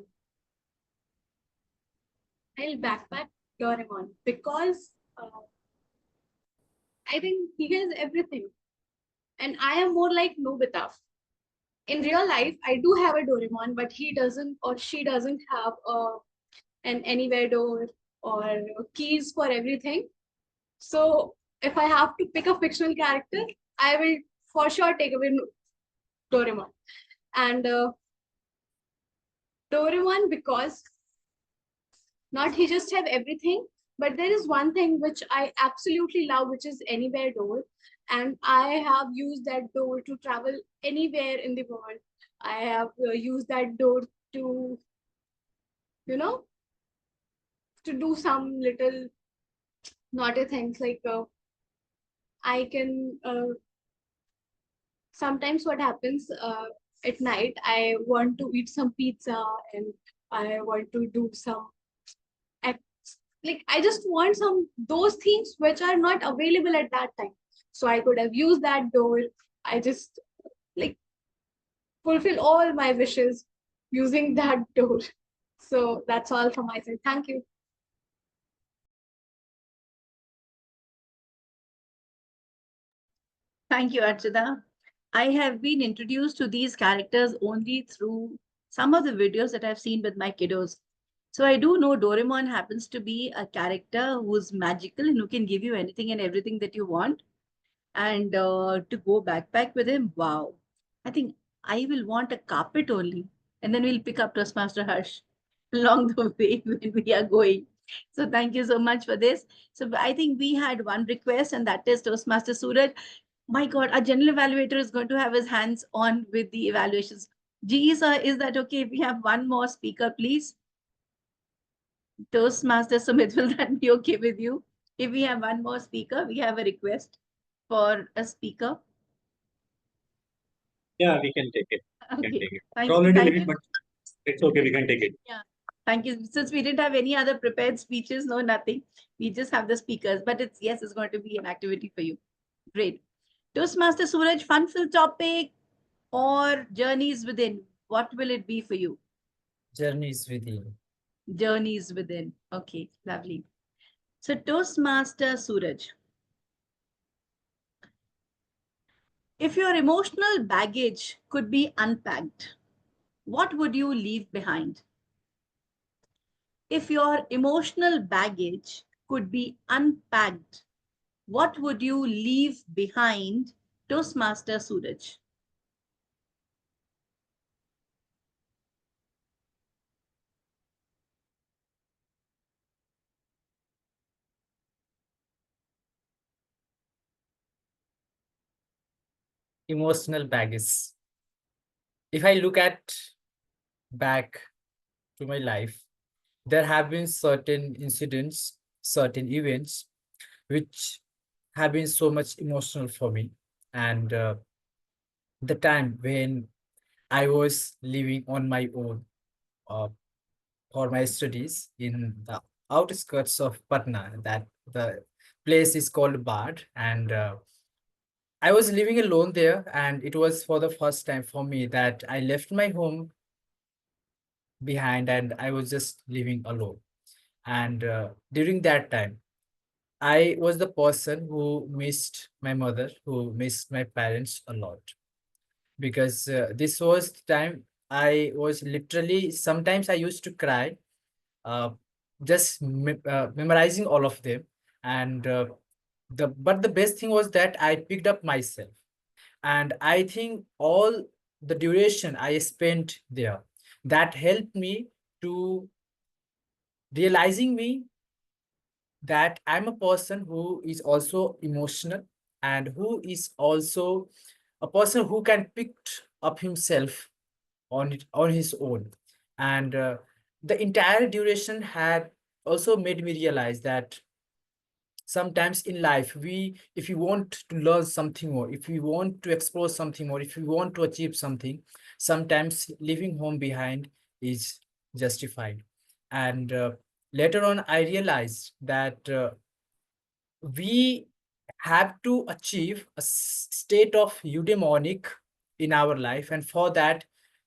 I'll backpack Doraemon because I think he has everything. And I am more like Nobita. In real life, I do have a Doraemon, but he doesn't or she doesn't have an anywhere door or keys for everything. So if I have to pick a fictional character, I will for sure take away Doraemon. And Doraemon because not he just have everything, but there is one thing which I absolutely love, which is anywhere door. And I have used that door to travel anywhere in the world. I have used that door to, you know, to do some little naughty things like I can sometimes what happens at night, I want to eat some pizza and I want to do some like I just want those things which are not available at that time. So I could have used that door. I just like fulfill all my wishes using that door. So that's all from my side. Thank you. Thank you, Archita. I have been introduced to these characters only through some of the videos that I've seen with my kiddos. So I do know Doraemon happens to be a character who's magical and who can give you anything and everything that you want. And to go backpack with him, wow. I think I will want a carpet only. And then we'll pick up Toastmaster Harsh along the way when we are going. So thank you so much for this. So I think we had one request, and that is Toastmaster Suraj. My God, our general evaluator is going to have his hands on with the evaluations. GE sir, is that okay if we have one more speaker, please? Toastmaster Sumit, will that be okay with you? If we have one more speaker, we have a request for a speaker. Yeah, we can take it. We can Okay, take it. thank We're you. already Thank late, you. but it's okay. We can take it. Yeah, thank you. Since we didn't have any other prepared speeches, no, nothing. We just have the speakers, but it's, yes, it's going to be an activity for you. Great. Toastmaster Suraj, fun-filled topic or journeys within? What will it be for you? Journeys within. Journeys within. Okay, lovely. So Toastmaster Suraj, if your emotional baggage could be unpacked, what would you leave behind? If your emotional baggage could be unpacked, what would you leave behind, Toastmaster Suraj? Emotional baggage. If I look at back to my life, there have been certain incidents, certain events, which have been so much emotional for me. And the time when I was living on my own uh, for my studies in the outskirts of Patna, that the place is called Bad. And I was living alone there, and it was for the first time for me that I left my home behind and I was just living alone. And during that time, I was the person who missed my mother, who missed my parents a lot, because this was the time I was literally, sometimes I used to cry, uh, just memorizing all of them. And but the best thing was that I picked up myself. And I think all the duration I spent there, that helped me to realizing me that I'm a person who is also emotional and who is also a person who can pick up himself on his own. And the entire duration had also made me realize that sometimes in life, if you want to learn something more, if you want to explore something more, if you want to achieve something, sometimes leaving home behind is justified. And later on I realized that we have to achieve a state of eudaimonic in our life, and for that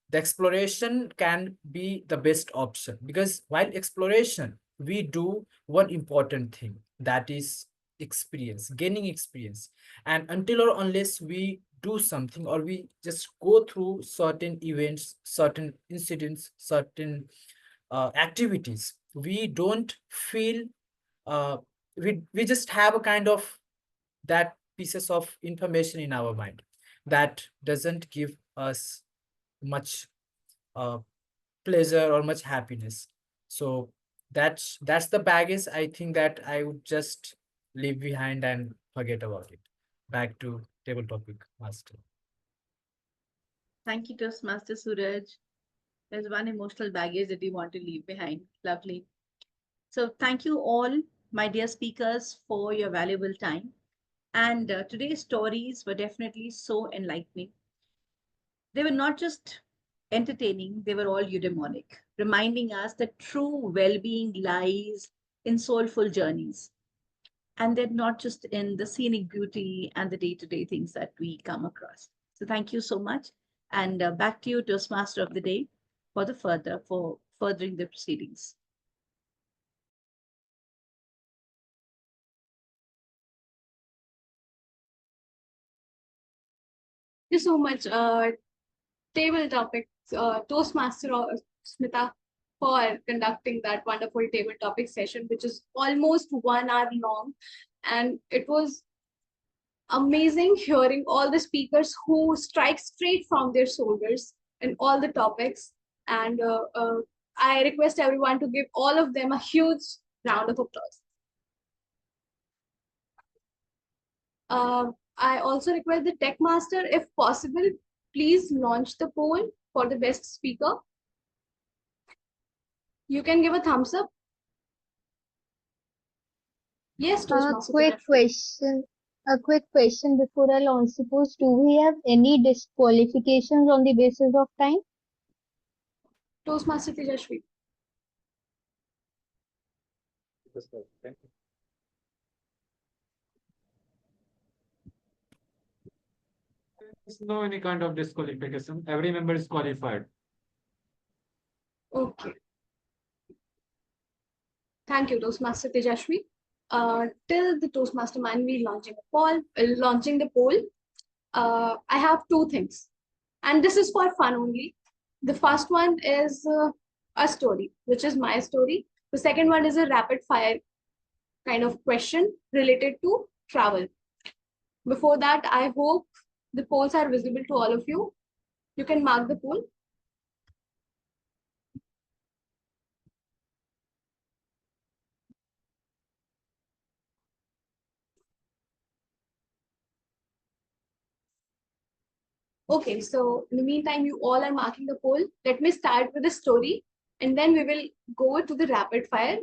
the exploration can be the best option, because while exploration we do one important thing, that is experience, gaining experience. And until or unless we do something, or we just go through certain events, certain incidents, certain activities, we don't feel, uh, we just have a kind of that pieces of information in our mind that doesn't give us much uh, pleasure or much happiness. So that's the baggage I think that I would just leave behind and forget about it. Back to table topic, master. Thank you, Toastmaster Suraj. There's one emotional baggage that you want to leave behind. Lovely. So thank you all, my dear speakers, for your valuable time. And today's stories were definitely so enlightening. They were not just entertaining, they were all eudaimonic, reminding us that true well-being lies in soulful journeys. And they're not just in the scenic beauty and the day-to-day things that we come across. So thank you so much. And back to you, Toastmaster of the Day, for furthering the proceedings. Thank you so much, table topics, Toastmaster Smita, for conducting that wonderful table topic session, which is almost 1 hour long. And it was amazing hearing all the speakers who strike straight from their shoulders in all the topics. And I request everyone to give all of them a huge round of applause. I also request the tech master, if possible, please launch the poll for the best speaker. You can give a thumbs up. Yes, Toastmaster. A quick question before I launch the post. Do we have any disqualifications on the basis of time? Toastmaster Tejashvi. Thank you. There's no any kind of disqualification. Every member is qualified. Okay. Thank you, Toastmaster Tejashvi. Till the Toastmaster Manvi launching the poll, I have two things, and this is for fun only. The first one is a story, which is my story. The second one is a rapid fire kind of question related to travel. Before that, I hope the polls are visible to all of you. You can mark the poll. Okay, so in the meantime, you all are marking the poll. Let me start with the story, and then we will go to the rapid fire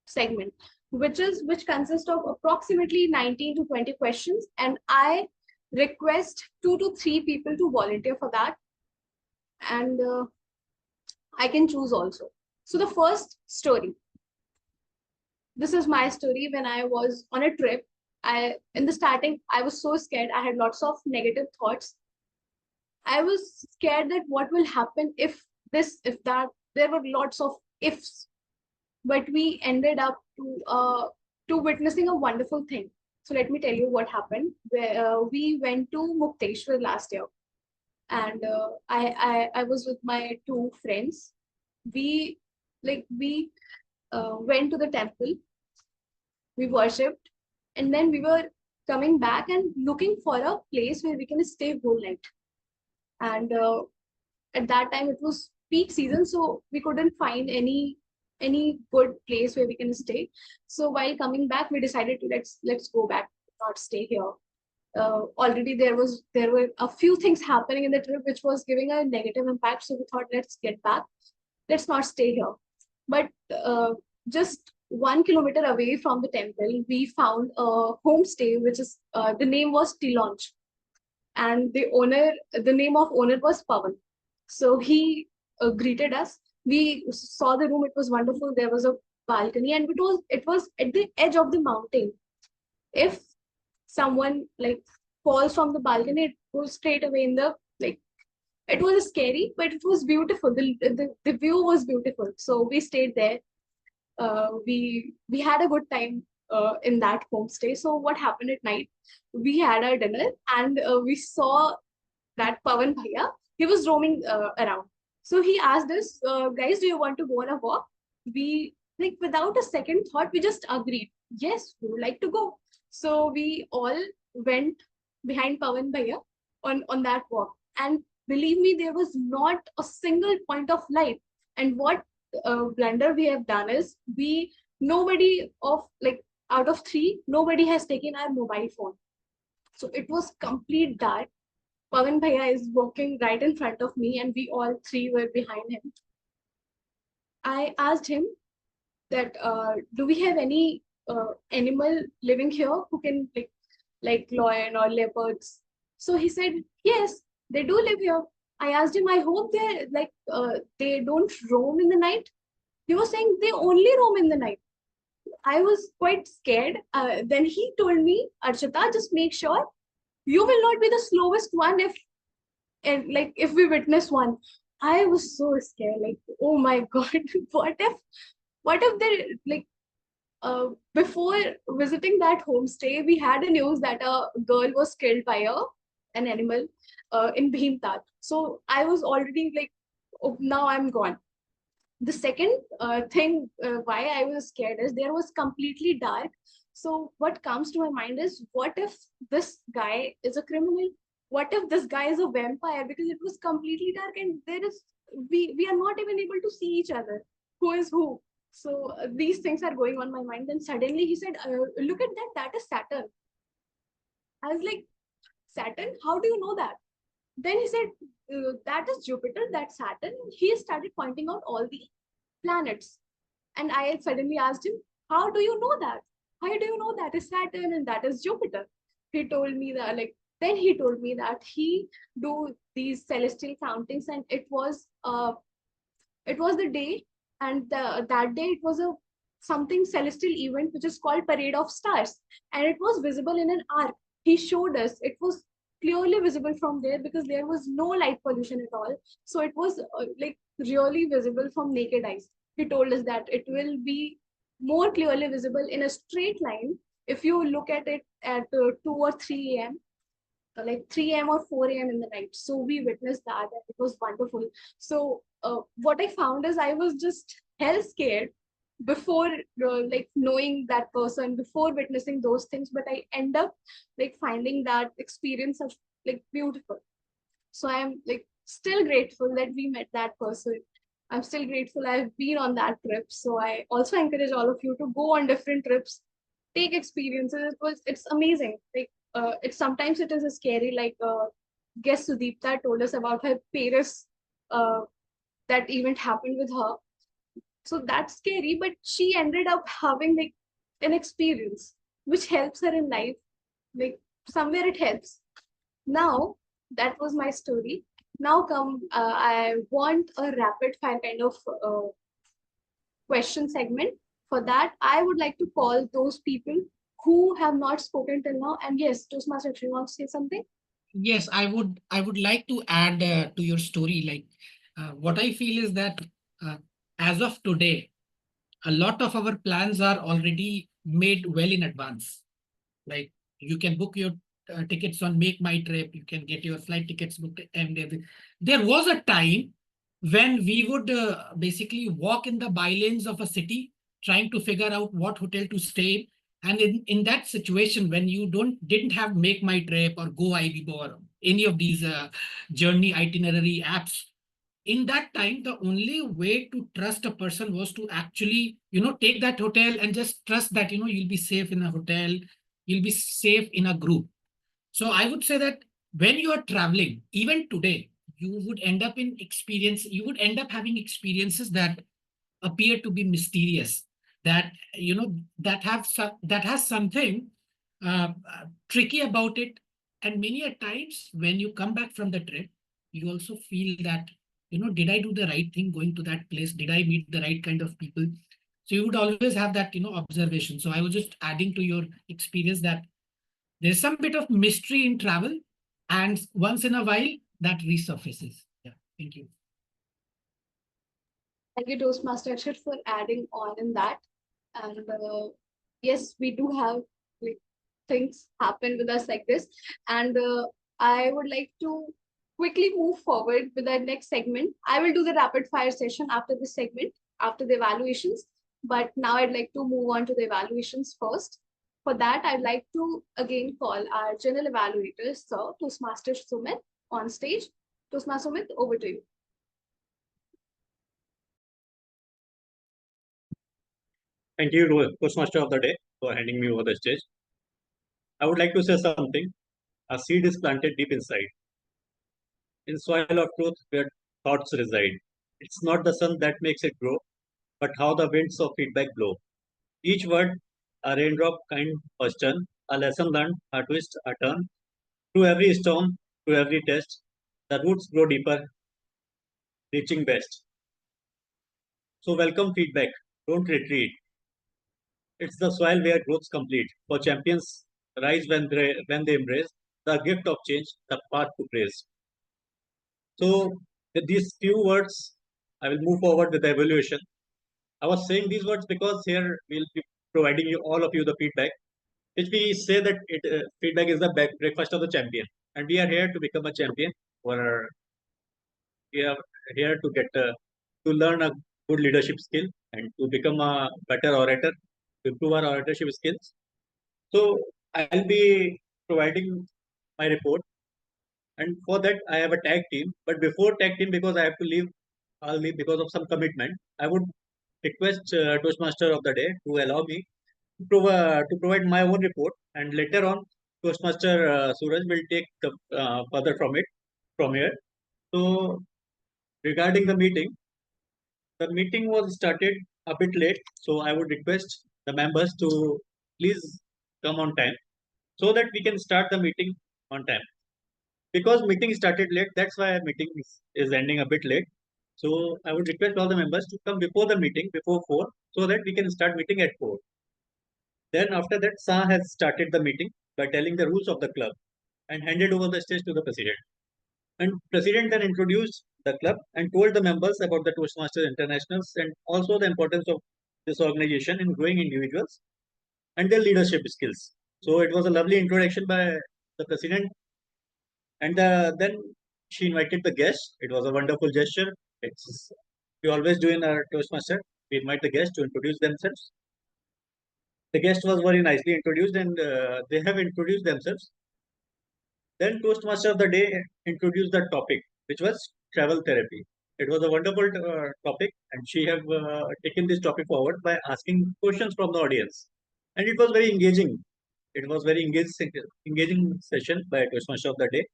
segment, which consists of approximately 19 to 20 questions, and I request 2 to 3 people to volunteer for that, and I can choose also. So the first story. This is my story when I was on a trip. In the starting, I was so scared. I had lots of negative thoughts. I was scared that what will happen if this, if that. There were lots of ifs, but we ended up to witnessing a wonderful thing. So let me tell you what happened. We went to Mukteshwar last year, and I was with my 2 friends. We went to the temple. We worshipped, and then we were coming back and looking for a place where we can stay whole night. And at that time it was peak season, so we couldn't find any good place where we can stay. So while coming back, we decided to let's go back, not stay here. Already there were a few things happening in the trip which was giving a negative impact, so we thought let's get back, let's not stay here. But just 1 kilometer away from the temple, we found a homestay, which is the name was T-Launch, and the name of owner was Pawan. So he greeted us. We saw the room. It was wonderful. There was a balcony, and it was at the edge of the mountain. If someone falls from the balcony, it goes straight away in the It was scary, but it was beautiful. The view was beautiful. So we stayed there. We had a good time in that homestay. So what happened at night? We had our dinner, and we saw that Pawan Bhaiya. He was roaming around. So he asked us, guys, do you want to go on a walk? We without a second thought, we just agreed. Yes, we would like to go. So we all went behind Pawan Bhaiya on that walk. And believe me, there was not a single point of light. And what blunder we have done is nobody out of 3, nobody has taken our mobile phone. So it was complete dark. Pawan Bhaiya is walking right in front of me, and we all 3 were behind him. I asked him that, do we have any animal living here who can like lion or leopards? So he said, yes, they do live here. I asked him, I hope they don't roam in the night. He was saying they only roam in the night. I was quite scared. Then he told me, Archita, just make sure you will not be the slowest one if we witness one. I was so scared, like, oh my God, what if they like before visiting that homestay, we had a news that a girl was killed by an animal in Bhimtat. So I was already like, oh, now I'm gone. The second thing why I was scared is there was completely dark. So what comes to my mind is, what if this guy is a criminal? What if this guy is a vampire? Because it was completely dark and we are not even able to see each other. Who is who? So these things are going on my mind. Then suddenly he said, "Look at that. That is Saturn." I was like, "Saturn? How do you know that?" Then he said, "That is Jupiter. That's Saturn." And he started pointing out all the planets. And I suddenly asked him, "How do you know that? How do you know that is Saturn and that is Jupiter?" He told me that, then he told me that he do these celestial countings, and it was the day, and that day it was a something celestial event which is called Parade of Stars, and it was visible in an arc. He showed us it was clearly visible from there because there was no light pollution at all. So it was like really visible from naked eyes. He told us that it will be more clearly visible in a straight line if you look at it at 2 or 3 a.m., like 3 a.m. or 4 a.m. in the night. So we witnessed that and it was wonderful. So what I found is I was just hell scared before like knowing that person, before witnessing those things, but I end up like finding that experience of like beautiful. So I'm like still grateful that we met that person. I'm still grateful I've been on that trip. So I also encourage all of you to go on different trips, take experiences. It's amazing. Like it's sometimes it is a scary, like guest Sudeepta told us about her Paris, uh, that event happened with her. So that's scary, but she ended up having like an experience which helps her in life. Like somewhere it helps. Now, that was my story. Now I want a rapid fire kind of question segment. For that, I would like to call those people who have not spoken till now. And yes, Toastmaster, if you want to say something. Yes, I would like to add to your story. Like what I feel is that uh, as of today, a lot of our plans are already made well in advance. Like you can book your tickets on Make My Trip, you can get your flight tickets booked and everything. There was a time when we would basically walk in the bylanes of a city trying to figure out what hotel to stay in. And in that situation, when you didn't have Make My Trip or Go Ibibo or any of these journey itinerary apps, in that time, the only way to trust a person was to actually, take that hotel and just trust that, you'll be safe in a hotel, you'll be safe in a group. So I would say that when you are traveling, even today, you would end up having experiences that appear to be mysterious, that, that has something tricky about it. And many a times when you come back from the trip, you also feel that, did I do the right thing going to that place? Did I meet the right kind of people? So you would always have that, observation. So I was just adding to your experience that there's some bit of mystery in travel, and once in a while that resurfaces. Yeah, thank you. Thank you, Toastmaster Akshit, for adding on in that. And yes, we do have like things happen with us like this. And I would like to quickly move forward with our next segment. I will do the rapid fire session after this segment, after the evaluations. But now I'd like to move on to the evaluations first. For that, I'd like to again call our general evaluators, Sir Toastmaster Sumit, on stage. Toastmaster Sumit, over to you. Thank you, Toastmaster of the Day, for handing me over the stage. I would like to say something. A seed is planted deep inside, in soil of truth where thoughts reside. It's not the sun that makes it grow, but how the winds of feedback blow. Each word, a raindrop kind question, a lesson learned, a twist, a turn. Through every storm, through every test, the roots grow deeper, reaching best. So welcome feedback. Don't retreat. It's the soil where growth's complete. For champions, rise when they embrace the gift of change, the path to praise. So with these few words, I will move forward with the evaluation. I was saying these words because here we'll be providing you all of you the feedback, which we say that feedback is the breakfast of the champion, and we are here to become a champion. Or we are here to get to learn a good leadership skill and to become a better orator, to improve our oratorship skills. So I'll be providing my report, and for that I have a tag team. But before tag team, because I have to leave, I'll leave because of some commitment. I would request Toastmaster of the day to allow me to provide my own report, and later on, Toastmaster Suraj will take the further from here. So regarding the meeting was started a bit late, so I would request the members to please come on time so that we can start the meeting on time. Because meeting started late, that's why meeting is ending a bit late. So I would request all the members to come before the meeting, before 4, so that we can start meeting at 4. Then after that, Sa has started the meeting by telling the rules of the club and handed over the stage to the president. And president then introduced the club and told the members about the Toastmasters Internationals and also the importance of this organization in growing individuals and their leadership skills. So it was a lovely introduction by the president, and then she invited the guests. It was a wonderful gesture. It's we always do in our Toastmaster. We invite the guests to introduce themselves. The guest was very nicely introduced, and they have introduced themselves. Then Toastmaster of the day introduced the topic, which was travel therapy. It was a wonderful topic, and she have taken this topic forward by asking questions from the audience, and it was very engaging. It was very engaging session by Toastmaster of the day.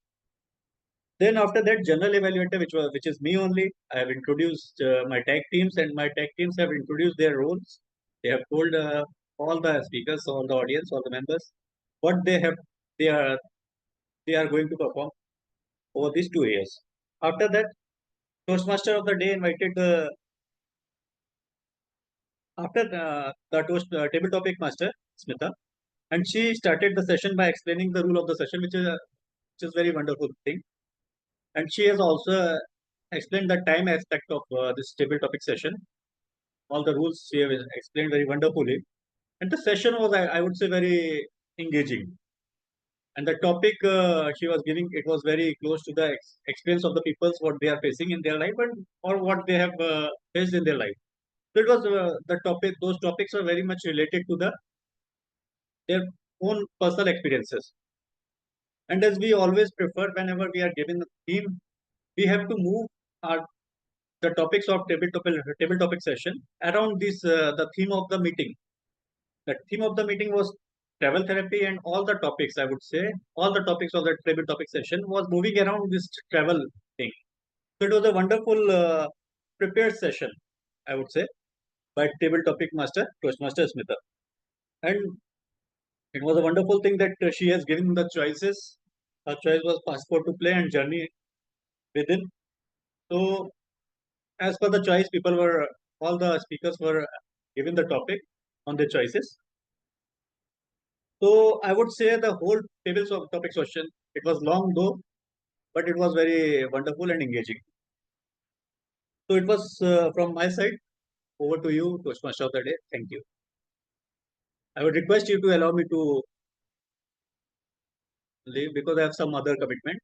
Then after that, general evaluator, which is me only, I have introduced my tag teams, and my tag teams have introduced their roles. They have told all the speakers, all the audience, all the members, what they are they are going to perform over these 2 years. After that, Toastmaster of the day invited the table topic master, Smita, and she started the session by explaining the rule of the session, which is very wonderful thing. And she has also explained the time aspect of this table topic session. All the rules she has explained very wonderfully, and the session was, I would say, very engaging. And the topic she was giving, it was very close to the experience of the peoples, what they are facing in their life, and or what they have faced in their life. So it was the topic; those topics are very much related to their own personal experiences. And as we always prefer, whenever we are given a theme, we have to move our the topics of table topic session around this the theme of the meeting. The theme of the meeting was travel therapy, and all the topics, I would say, all the topics of the table topic session was moving around this travel thing. So it was a wonderful prepared session, I would say, by table topic master, Toastmaster Smita. And it was a wonderful thing that she has given the choices. Her choice was passport to play and journey within. So as per the choice, all the speakers were given the topic on their choices. So I would say the whole tables of topic question, it was long though, but it was very wonderful and engaging. So it was from my side. Over to you, Toastmaster of the day. Thank you. I would request you to allow me to leave because I have some other commitment.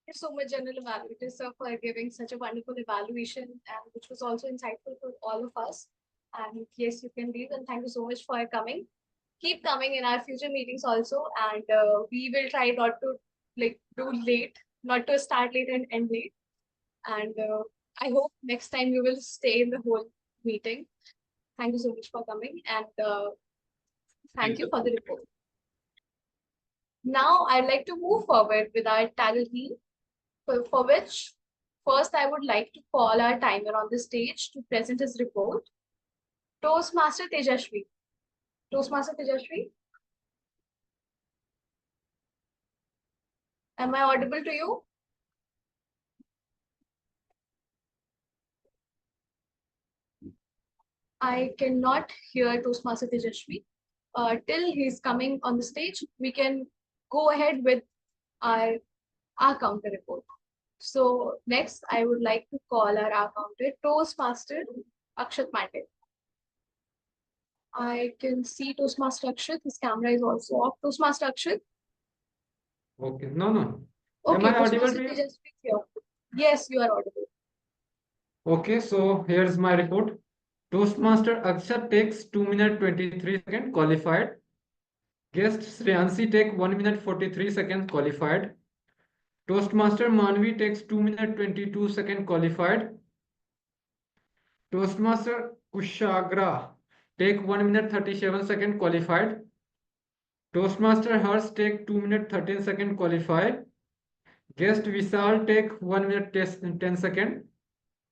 Thank you so much, General Evaluator, sir, for giving such a wonderful evaluation, and which was also insightful for all of us. And yes, you can leave, and thank you so much for coming. Keep coming in our future meetings also, and we will try not to do late, not to start late and end late. And I hope next time you will stay in the whole meeting. Thank you so much for coming, and thank you for the report. Now I'd like to move forward with our title team, for which first I would like to call our timer on the stage to present his report. Toastmaster Tejashwi. Toastmaster Tejashwi, am I audible to you? I cannot hear Toastmaster Tejashvi. Till he's coming on the stage, we can go ahead with our counter report. So next, I would like to call our counter Toastmaster Akshat Pandey. I can see Toastmaster Akshat. His camera is also off. Toastmaster Akshat. Okay, no. Am Okay, I audible Toastmaster to you? Tejashvi is here. Yes, you are audible. Okay, so here's my report. Toastmaster Akshat takes 2 minute 23 second qualified. Guest Shreyansi take 1 minute 43 seconds qualified. Toastmaster Manvi takes 2 minute 22 second qualified. Toastmaster Kushagra take 1 minute 37 second qualified. Toastmaster Hers take 2 minute 13 second qualified. Guest Vishal take 1 minute 10 second.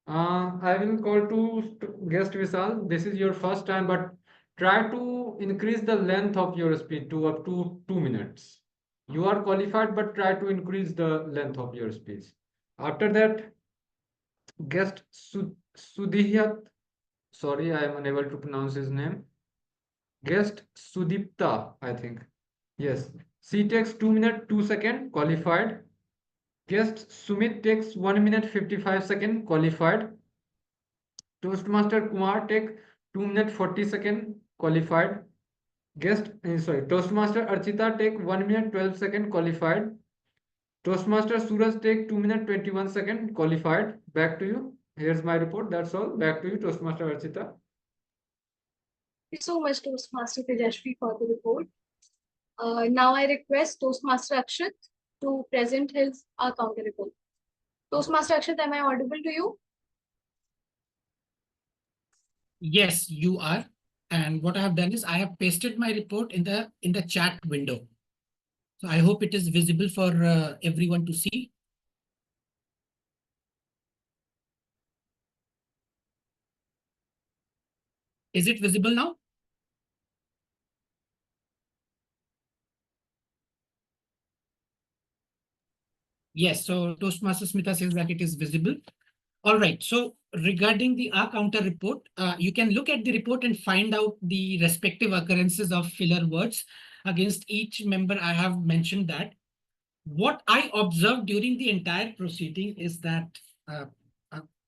I will call to guest Vishal. This is your first time, but try to increase the length of your speech to up to 2 minutes. You are qualified, but try to increase the length of your speech. After that, guest Sudhiyat, sorry, I am unable to pronounce his name. Guest Sudipta, I think. Yes, she takes 2 minutes 2 second qualified. Guest Sumit takes 1 minute 55 second qualified. Toastmaster Kumar take 2 minute 40 second qualified. Toastmaster Archita take 1 minute 12 second qualified. Toastmaster Suraj take 2 minute 21 second qualified. Back to you. Here's my report. That's all. Back to you, Toastmaster Archita. Thank you so much, Toastmaster Tejashvi, for the report. Now I request Toastmaster Akshat to present his counter report. Toastmaster Akshat, am I audible to you? Yes, you are. And what I have done is I have pasted my report in the chat window. So I hope it is visible for everyone to see. Is it visible now? Yes, so Toastmaster Smita says that it is visible. All right, so regarding the R counter report, you can look at the report and find out the respective occurrences of filler words against each member. I have mentioned that. What I observed during the entire proceeding is that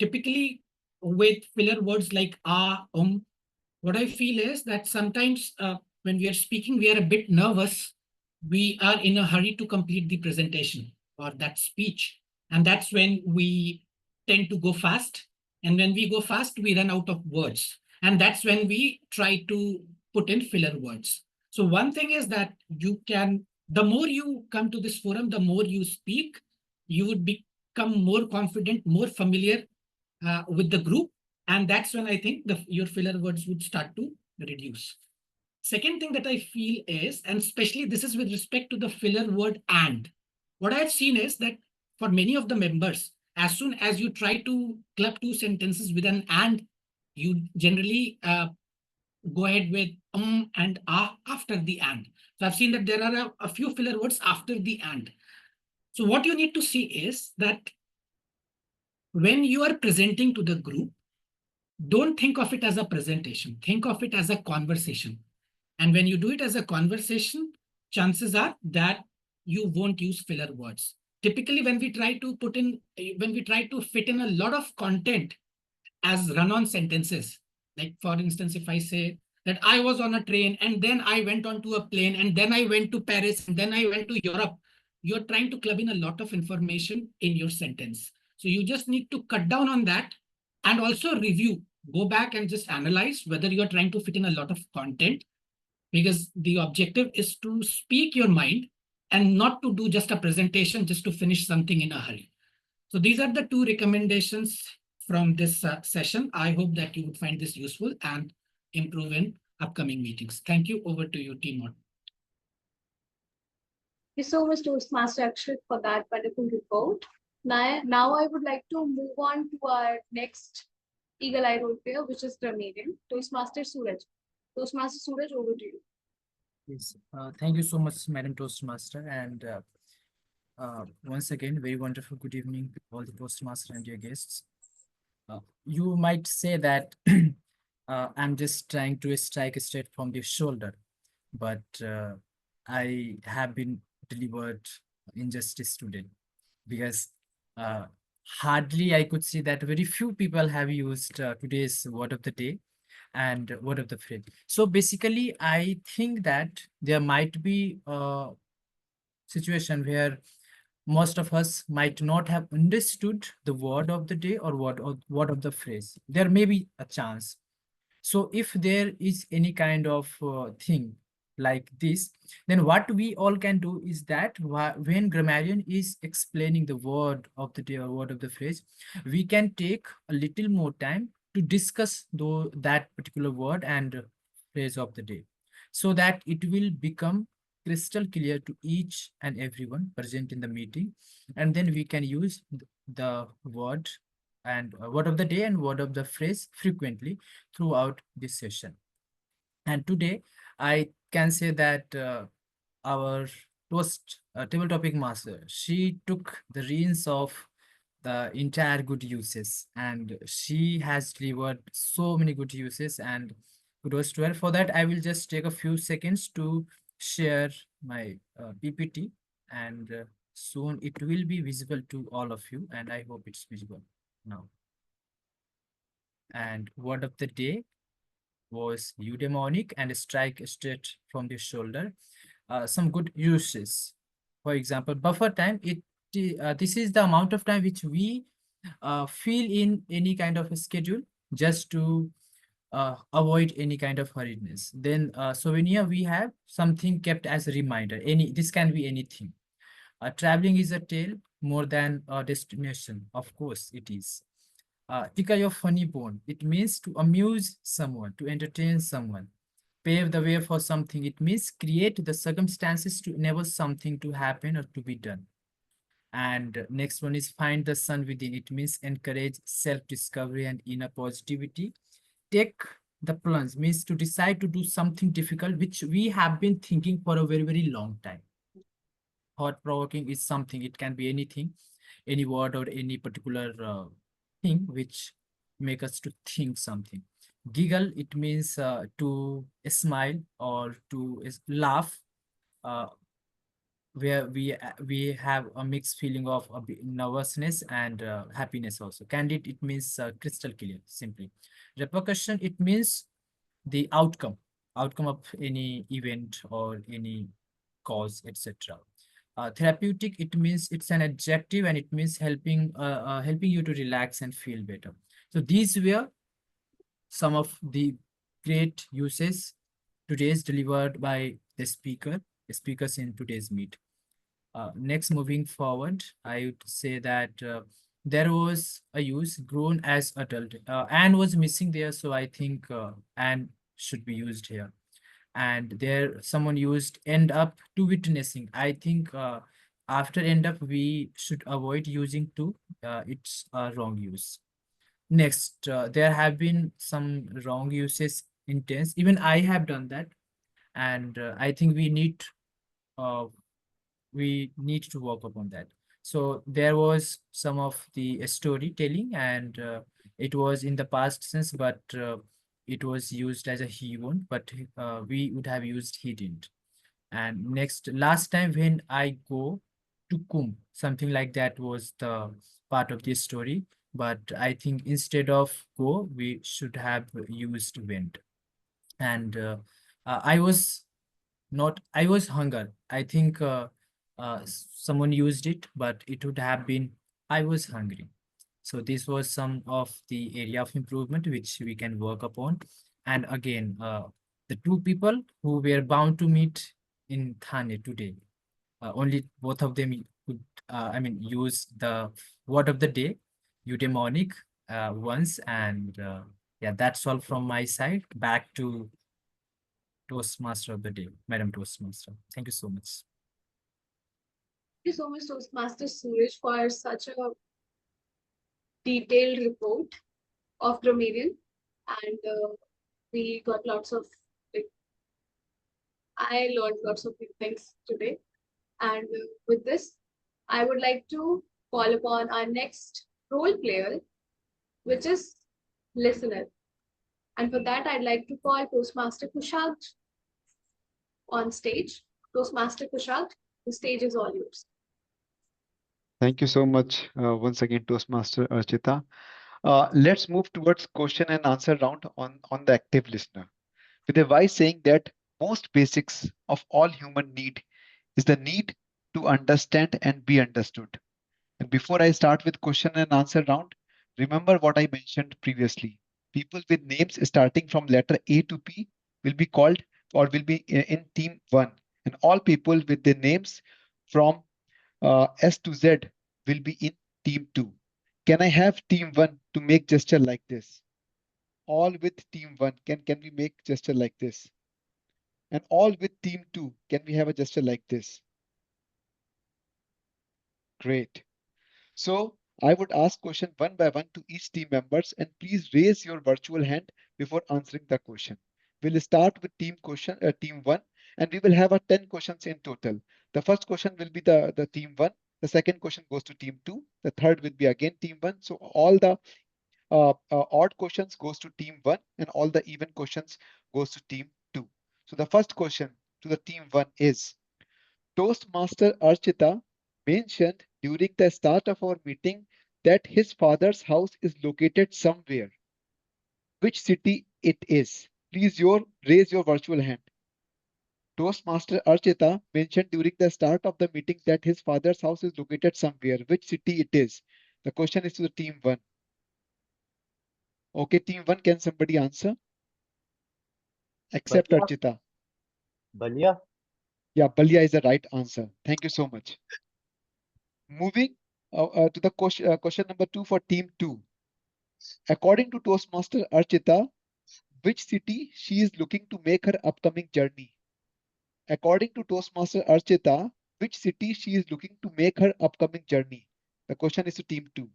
typically with filler words like what I feel is that sometimes when we are speaking, we are a bit nervous. We are in a hurry to complete the presentation or that speech. And that's when we tend to go fast. And when we go fast, we run out of words. And that's when we try to put in filler words. So one thing is that the more you come to this forum, the more you speak, you would become more confident, more familiar with the group. And that's when I think your filler words would start to reduce. Second thing that I feel is, and especially this is with respect to the filler word and, what I've seen is that for many of the members, as soon as you try to club two sentences with an and, you generally go ahead with and after the and. So I've seen that there are a few filler words after the and. So what you need to see is that when you are presenting to the group, don't think of it as a presentation. Think of it as a conversation. And when you do it as a conversation, chances are that you won't use filler words. Typically, when we try to fit in a lot of content as run-on sentences, like for instance, if I say that I was on a train and then I went onto a plane and then I went to Paris and then I went to Europe, you're trying to club in a lot of information in your sentence. So you just need to cut down on that and also review. Go back and just analyze whether you're trying to fit in a lot of content, because the objective is to speak your mind and not to do just a presentation just to finish something in a hurry. So these are the two recommendations from this session. I hope that you would find this useful and improve in upcoming meetings. Thank you. Over to you, TMOD. Thank you so much, Toastmaster Akshat, for that wonderful report. Now I would like to move on to our next Eagle Eye role player, which is Gramadian, Toastmaster Suraj. Toastmaster Suraj, over to you. Yes, thank you so much, Madam Toastmaster. And once again, very wonderful good evening to all the Toastmaster and dear guests. You might say that I'm just trying to strike straight from the shoulder, but I have been delivered injustice today because uh, hardly I could see that very few people have used today's word of the day and word of the phrase. So basically, I think that there might be a situation where most of us might not have understood the word of the day or word of the phrase. There may be a chance. So if there is any kind of thing like this, then what we all can do is that when grammarian is explaining the word of the day or word of the phrase, we can take a little more time to discuss that particular word and phrase of the day, so that it will become crystal clear to each and everyone present in the meeting, and then we can use the word and word of the day and word of the phrase frequently throughout this session. And today, I can say that our toast table topic master, she took the reins of the entire good uses, and she has delivered so many good uses, and kudos to her. For that, I will just take a few seconds to share my PPT, and soon it will be visible to all of you, and I hope it's visible now. And word of the day was eudaimonic and strike straight from the shoulder. Some good uses. For example, buffer time. This is the amount of time which we fill in any kind of a schedule just to avoid any kind of hurriedness. Then souvenir, we have something kept as a reminder. This can be anything. Traveling is a tale more than a destination. Of course, it is. Tika your funny bone. It means to amuse someone, to entertain someone. Pave the way for something. It means create the circumstances to enable something to happen or to be done. And next one is find the sun within. It means encourage self-discovery and inner positivity. Take the plunge means to decide to do something difficult, which we have been thinking for a very, very long time. Thought-provoking is something, it can be anything, any word or any particular thing which make us to think something. Giggle, it means to smile or to laugh, uh, where we have a mixed feeling of a bit nervousness and happiness also. Candid, it means crystal clear, simply. Repercussion, it means the outcome of any event or any cause, etc. Therapeutic, it means it's an adjective and it means helping you to relax and feel better. So these were some of the great uses today's delivered by the speakers in today's meet. Next, moving forward, I would say that there was a use grown as adult. And was missing there, so I think and should be used here. And there someone used end up to witnessing. I think after end up we should avoid using to. It's a wrong use. Next, there have been some wrong uses intense. Even I have done that, and I think uh, we need to work upon that. So there was some of the storytelling, and it was in the past sense, but it was used as a he won't, but we would have used he didn't. And next, last time when I go to Kumbh, something like that was the part of the story. But I think instead of go, we should have used went. And I was not, I was hunger. I think someone used it, but it would have been, I was hungry. So this was some of the area of improvement which we can work upon. And again, the two people who were bound to meet in Thane today, only both of them could, use the word of the day, eudaimonic, once. And yeah, that's all from my side. Back to Toastmaster of the day, Madam Toastmaster. Thank you so much. Thank you so much, Toastmaster Suraj, for such a detailed report of grammarian. And we got lots of, like, I learned lots of new things today. And with this, I would like to call upon our next role player, which is listener. And for that, I'd like to call Toastmaster Kushal on stage. Toastmaster Kushal, the stage is all yours. Thank you so much once again, Toastmaster Archita. Let's move towards question and answer round on the active listener. With a wise saying that most basics of all human need is the need to understand and be understood. And before I start with question and answer round, remember what I mentioned previously. People with names starting from letter A to P will be called or will be in team 1. And all people with their names from S to Z will be in team 2. Can I have team 1 to make gesture like this? All with team 1, can we make gesture like this? And all with team 2, can we have a gesture like this? Great. So I would ask question one by one to each team members, and please raise your virtual hand before answering the question. We'll start with team 1, and we will have 10 questions in total. The first question will be the team 1. The second question goes to team 2. The third will be again team 1. So all the odd questions goes to team 1, and all the even questions goes to team 2. So the first question to the team 1 is, Toastmaster Archita mentioned during the start of our meeting that his father's house is located somewhere. Which city it is? Please raise your virtual hand. Toastmaster Archita mentioned during the start of the meeting that his father's house is located somewhere. Which city it is? The question is to the team 1. Okay, team 1, can somebody answer? Except Balia. Archita. Balia. Yeah, Balia is the right answer. Thank you so much. Moving to the question number 2 for team 2. According to Toastmaster Archita, which city she is looking to make her upcoming journey? According to Toastmaster Archita, which city she is looking to make her upcoming journey? The question is to team 2.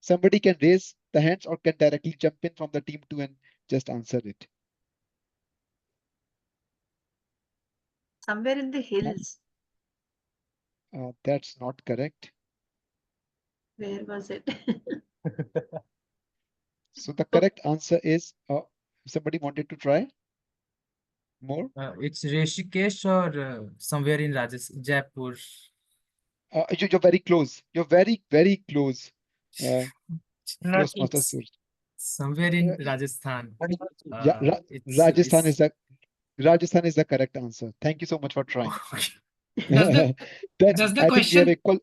Somebody can raise the hands or can directly jump in from the team 2 and just answer it. Somewhere in the hills. That's not correct. Where was it? So the correct answer is, somebody wanted to try more? It's Rishikesh or somewhere in Jaipur. You're very close. You're very, very close. Toastmaster It's Suraj. somewhere in Rajasthan. Yeah, Rajasthan is the correct answer. Thank you so much for trying. Does the Then does the I think we have question equal.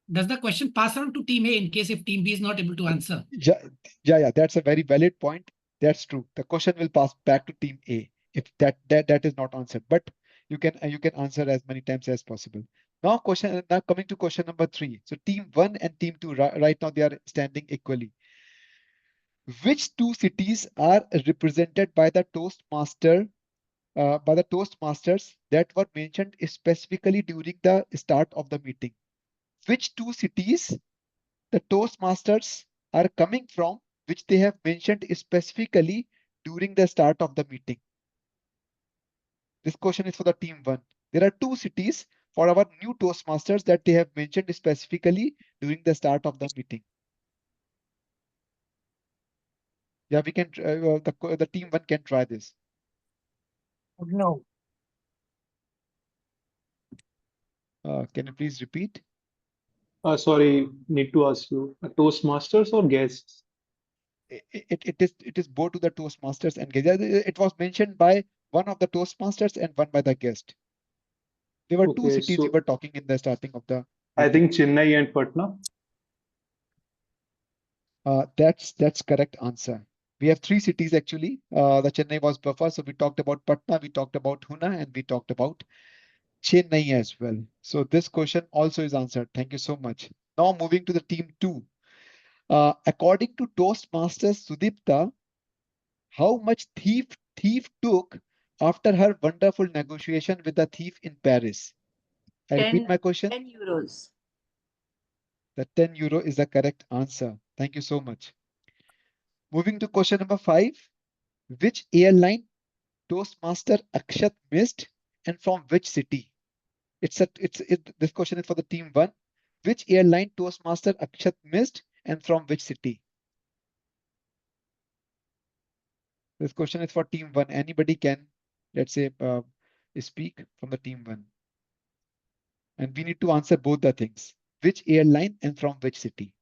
does the question pass on to team A in case if team B is not able to answer? Yeah, that's a very valid point. That's true. The question will pass back to team A if that is not answered. But you can answer as many times as possible. Now coming to question number 3. So team 1 and team 2 right now they are standing equally. Which two cities are represented by the Toastmasters that were mentioned specifically during the start of the meeting? Which two cities the Toastmasters are coming from, which they have mentioned specifically during the start of the meeting? This question is for the team 1. There are two cities for our new Toastmasters that they have mentioned specifically during the start of the meeting. Yeah, we can. The team 1 can try this. No. Can you please repeat? Sorry, need to ask you, Toastmasters or guests? It is both to the Toastmasters and guests. It was mentioned by one of the Toastmasters and one by the guest. There were two Okay, cities we so were talking in the starting of the I meeting. think Chennai and Patna. That's correct answer. We have three cities actually. The Chennai was buffer, so we talked about Patna, we talked about Huna, and we talked about Chennai as well. So this question also is answered. Thank you so much. Now moving to the team 2. According to Toastmasters Sudipta, how much thief took after her wonderful negotiation with the thief in Paris? I repeat my question. 10 euros. The 10 euro is the correct answer. Thank you so much. Moving to question number 5. Which airline Toastmaster Akshat missed and from which city? This question is for the team 1. Which airline Toastmaster Akshat missed and from which city? This question is for team one. Anybody can, let's say, speak from the team one. And we need to answer both the things. Which airline and from which city?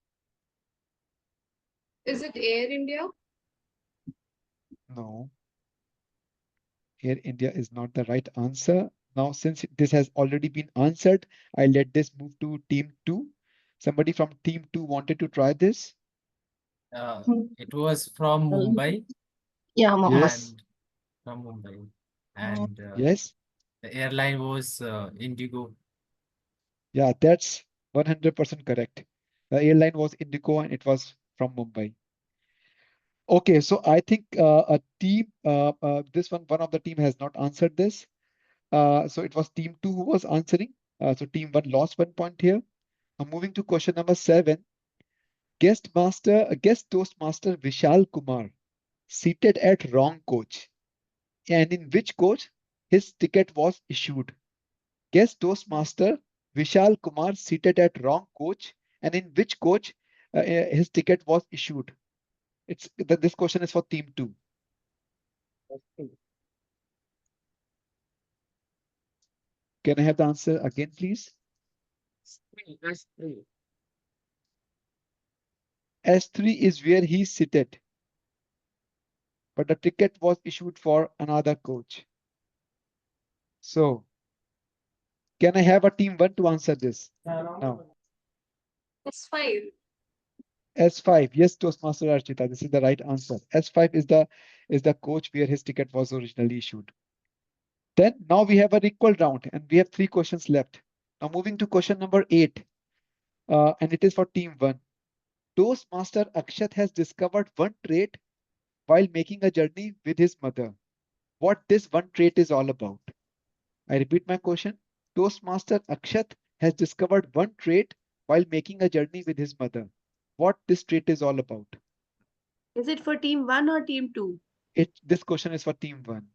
Is it Air India? No. Air India is not the right answer. Now, since this has already been answered, I let this move to team two. Somebody from team two wanted to try this? It was from Mumbai. Yeah, Mumbai. Yes. And from Mumbai. And Yes. the airline was Indigo. Yeah, that's 100% correct. The airline was Indigo and it was from Mumbai. Okay, so I think a team, one of the team has not answered this. So it was team two who was answering. So team one lost 1 point here. Now moving to question number 7. Guest Toastmaster Vishal Kumar seated at wrong coach. And in which coach his ticket was issued? Guest Toastmaster Vishal Kumar seated at wrong coach. And in which coach his ticket was issued? This question is for team two. Can I have the answer again, please? S3. S3 is where he seated, but the ticket was issued for another coach. So, can I have a team one to answer this? Now, S5. S5. Yes, Toastmaster Archita, this is the right answer. S5 is the coach where his ticket was originally issued. Then now we have an equal round and we have 3 questions left. Now moving to question number 8, and it is for team one. Toastmaster Akshat has discovered one trait while making a journey with his mother. What this one trait is all about? I repeat my question. Toastmaster Akshat has discovered one trait while making a journey with his mother. What this trait is all about? Is it for team one or team two? This question is for team one.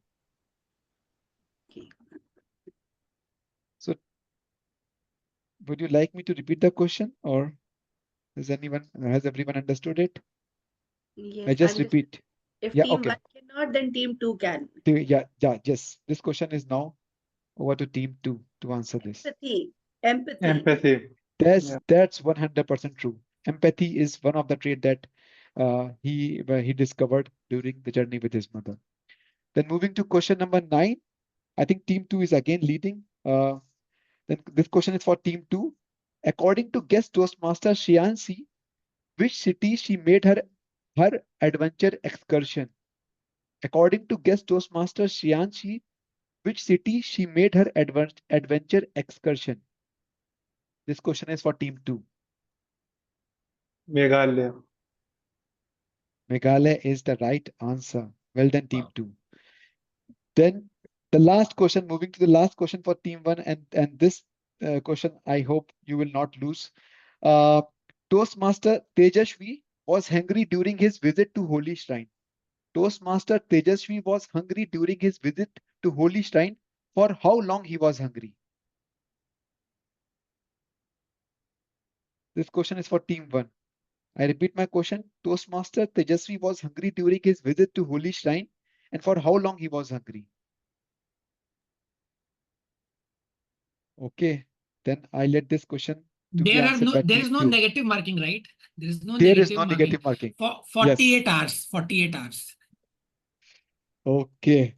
Okay. So would you like me to repeat the question or has everyone understood it? Yes, I just understood. repeat. If Yeah, team okay. one cannot, then team two can. Yeah, yes. This question is now over to team two to answer this. Empathy. Empathy. That's 100% true. Empathy is one of the trait that he discovered during the journey with his mother. Then moving to question number 9, I think team 2 is again leading. Then this question is for team 2. According to guest Toastmaster Shiansi, which city she made her adventure excursion? According to guest Toastmaster Shiansi, which city she made her adventure excursion? This question is for team 2. Meghalaya. Meghalaya is the right answer. Well done, team 2. Then the last question, moving to the last question for team 1, and this question I hope you will not lose. Toastmaster Tejashvi was hungry during his visit to Holy Shrine. Toastmaster Tejashvi was hungry during his visit to Holy Shrine. For how long he was hungry? This question is for team 1. I repeat my question. Toastmaster Tejasvi was hungry during his visit to Holy Shrine. And for how long he was hungry? Okay, then I let this question to be answered by There team is no 2. negative marking, right? There is no There is negative no marking. negative marking. For Yes. 48 hours. 48 hours. Okay.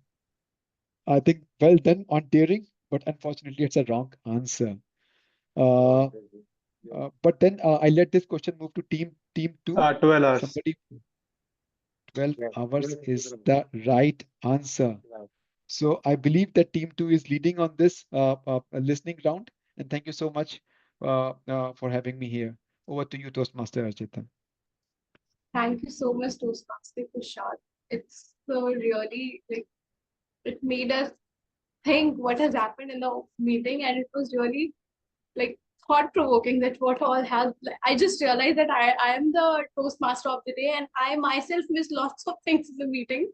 I think well done on daring, but unfortunately it's a wrong answer. But then I let this question move to team 2. 12 hours. Somebody 12 hours is the right answer. So I believe that team 2 is leading on this listening round. And thank you so much for having me here. Over to you, Toastmaster Archita. Thank you so much, Toastmaster Kushal. It's so really like it made us think what has happened in the meeting, and it was really like thought provoking that what all has. Like, I just realized that I am the Toastmaster of the day, and I myself missed lots of things in the meeting,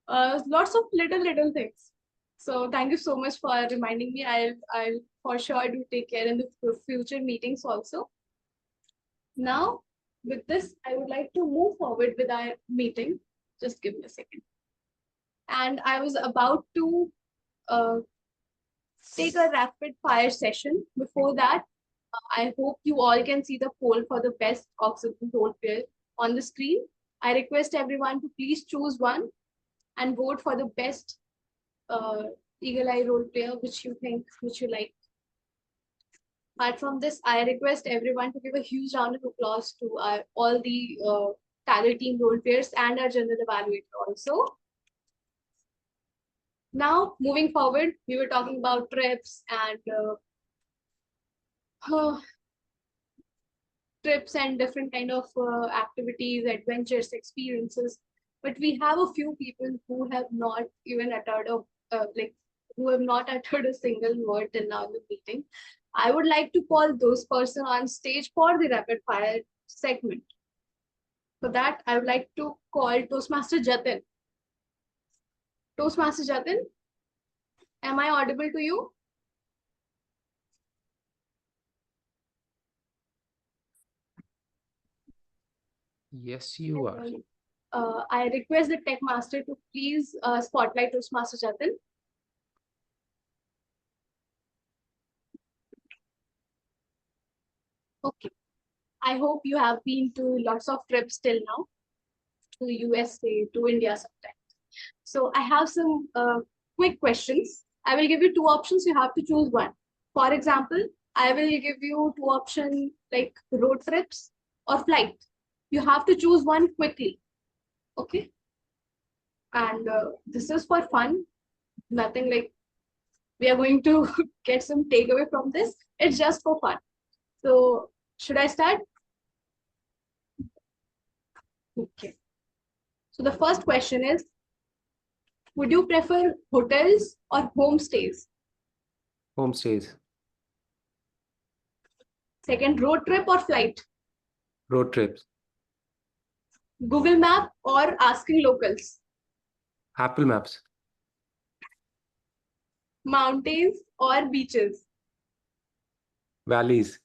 lots of little things. So thank you so much for reminding me. I'll for sure do take care in the future meetings also. Now, with this, I would like to move forward with our meeting. Just give me a second. and I was about to take a rapid fire session. Before that, I hope you all can see the poll for the best oxygen role player on the screen. I request everyone to please choose one and vote for the best eagle eye role player which you like. Apart from this, I request everyone to give a huge round of applause to all the talent team role players and our general evaluator also. Now, moving forward, we were talking about trips and different kind of activities, adventures, experiences. But we have a few people who have not even uttered who have not uttered a single word till now in the meeting. I would like to call those person on stage for the rapid fire segment. For that, I would like to call Toastmaster Jatin. Toastmaster Jatin, am I audible to you? Yes, you are. I request the tech master to please spotlight Toastmaster Jatin. Okay. I hope you have been to lots of trips till now, to USA, to India sometimes. So I have some quick questions. I will give you two options. You have to choose one. For example, I will give you two options like road trips or flight. You have to choose one quickly. Okay. And this is for fun. Nothing like we are going to get some takeaway from this. It's just for fun. So should I start? Okay. So the first question is, would you prefer hotels or homestays? Homestays. Second, road trip or flight? Road trips. Google Map or asking locals? Apple Maps. Mountains or beaches? Valleys.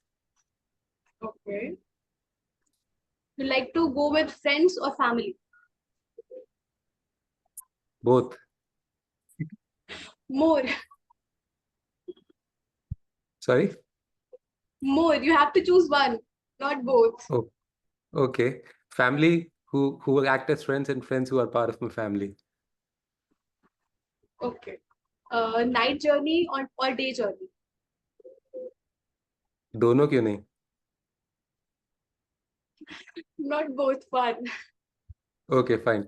Okay. You like to go with friends or family? Both. More. Sorry? More. You have to choose one, not both. Oh, okay. Family who act as friends and friends who are part of my family. Okay. Night journey or day journey? दोनों क्यों नहीं? Not both fun. Okay, fine.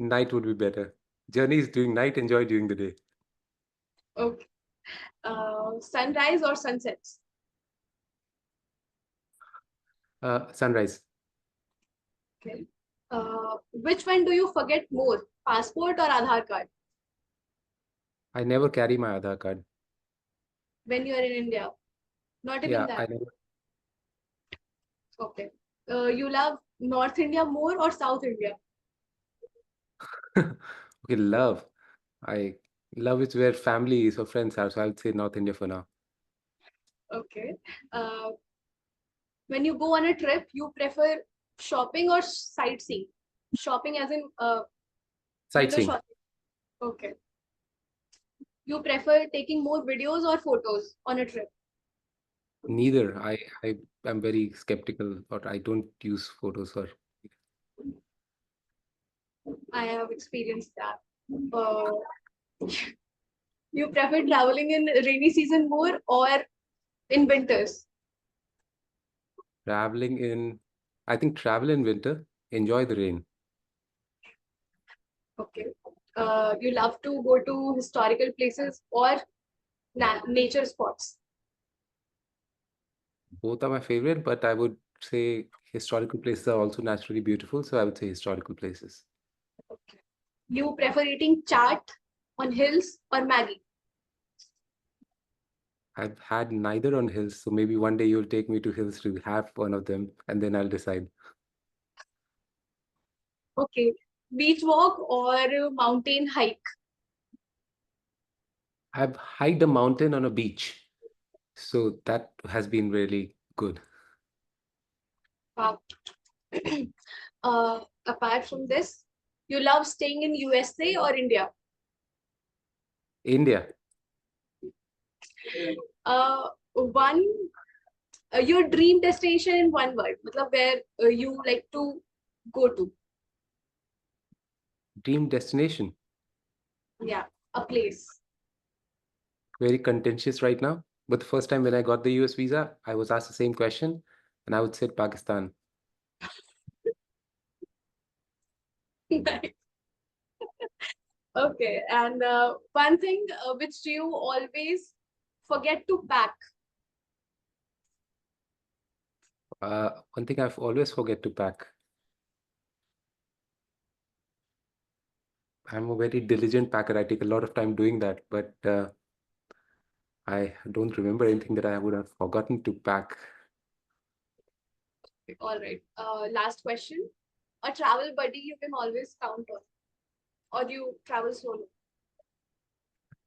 Night would be better. Journeys during night, enjoy during the day. Okay. Sunrise or sunsets? Sunrise. Okay. Which one do you forget more, passport or Aadhaar card? I never carry my Aadhaar card. When you are in India? Not even Yeah, I that. never. Okay. You love North India more or South India? Okay, love. Love is where family is or friends are, so I would say North India for now. Okay. When you go on a trip, you prefer shopping or sightseeing? Shopping as in window Sightseeing. shopping. Okay. You prefer taking more videos or photos on a trip? Neither. I am very skeptical, or I don't use photos or. I have experienced that. You prefer traveling in rainy season more or in winters? I think travel in winter, enjoy the rain. Okay. You love to go to historical places or nature spots? Both are my favorite, but I would say historical places are also naturally beautiful, so I would say historical places. Okay. You prefer eating chaat on hills or Maggie? I've had neither on hills, so maybe one day you'll take me to hills to have one of them, and then I'll decide. Okay. Beach walk or mountain hike? I've hiked a mountain on a beach, so that has been really good. Wow. Apart from this, You love staying in USA or India? India. One your dream destination in one word, matlab where you like to go to. Dream destination. Yeah, a place. Very contentious right now. But the first time when I got the US visa, I was asked the same question, and I would say Pakistan. Nice. Okay, and one thing which you always forget to pack. One thing I've always forget to pack. I'm a very diligent packer. I take a lot of time doing that, but I don't remember anything that I would have forgotten to pack. All right. Last question. A travel buddy you can always count on, or do you travel solo?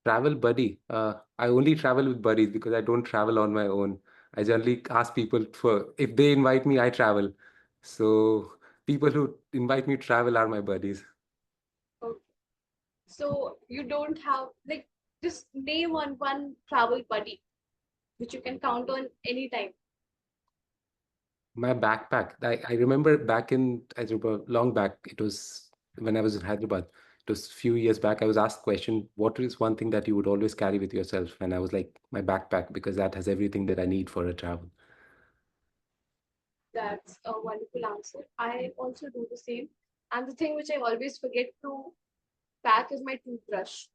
Travel buddy. I only travel with buddies because I don't travel on my own. I generally ask people for if they invite me, I travel. So people who invite me to travel are my buddies. Okay. So you don't have like just name one travel buddy which you can count on anytime. My backpack. I remember back in, I remember long back, it was when I was in Hyderabad. It was a few years back. I was asked question, what is one thing that you would always carry with yourself? And I was like, my backpack, because that has everything that I need for a travel. That's a wonderful answer. I also do the same. And the thing which I always forget to pack is my toothbrush.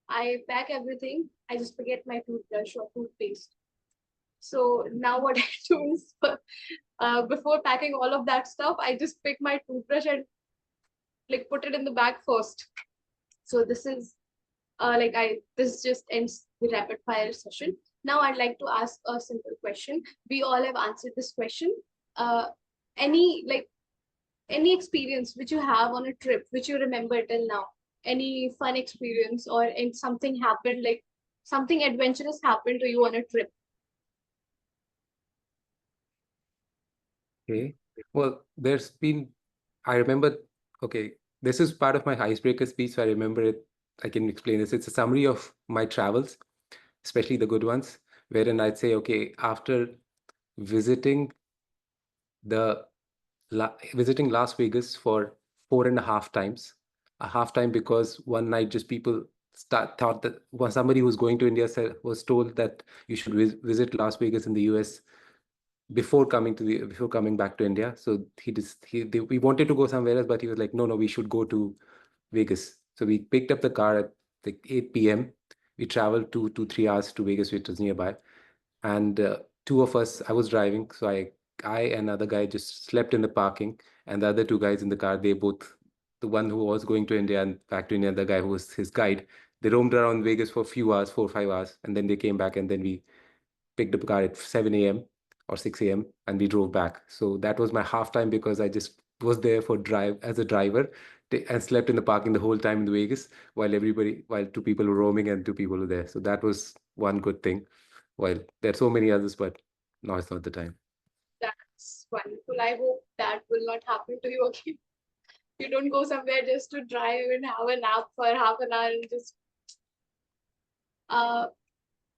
I pack everything. I just forget my toothbrush or toothpaste. So now what I do is before packing all of that stuff, I just pick my toothbrush and like put it in the bag first. So this is this just ends the rapid fire session. Now I'd like to ask a simple question. We all have answered this question. Any experience which you have on a trip which you remember till now? Any fun experience or something happened, like something adventurous happened to you on a trip? Okay. Well, I remember, okay, this is part of my icebreaker speech, so I remember it. I can explain this. It's a summary of my travels, especially the good ones, wherein I'd say, okay, after visiting the visiting Las Vegas for 4.5 times, a half time because one night just people thought that somebody who's going to India was told that you should visit Las Vegas in the US before coming back to India. So we wanted to go somewhere else, but he was like, no, we should go to Vegas. So we picked up the car at like 8 p.m. We traveled 2 to 3 hours to Vegas, which was nearby. And two of us, I was driving, so I and another guy just slept in the parking, and the other two guys in the car, the one who was going to India and back to India, the guy who was his guide, they roamed around Vegas for a few hours, 4 or 5 hours, and then they came back, and then we picked up a car at 7 a.m. or 6 a.m. and we drove back. So that was my half time because I just was there for as a driver and slept in the parking the whole time in Vegas while two people were roaming and two people were there. So that was one good thing. Well, there are so many others, but now it's not the time. That's wonderful. I hope that will not happen to you again. You don't go somewhere just to drive and have a nap for half an hour and just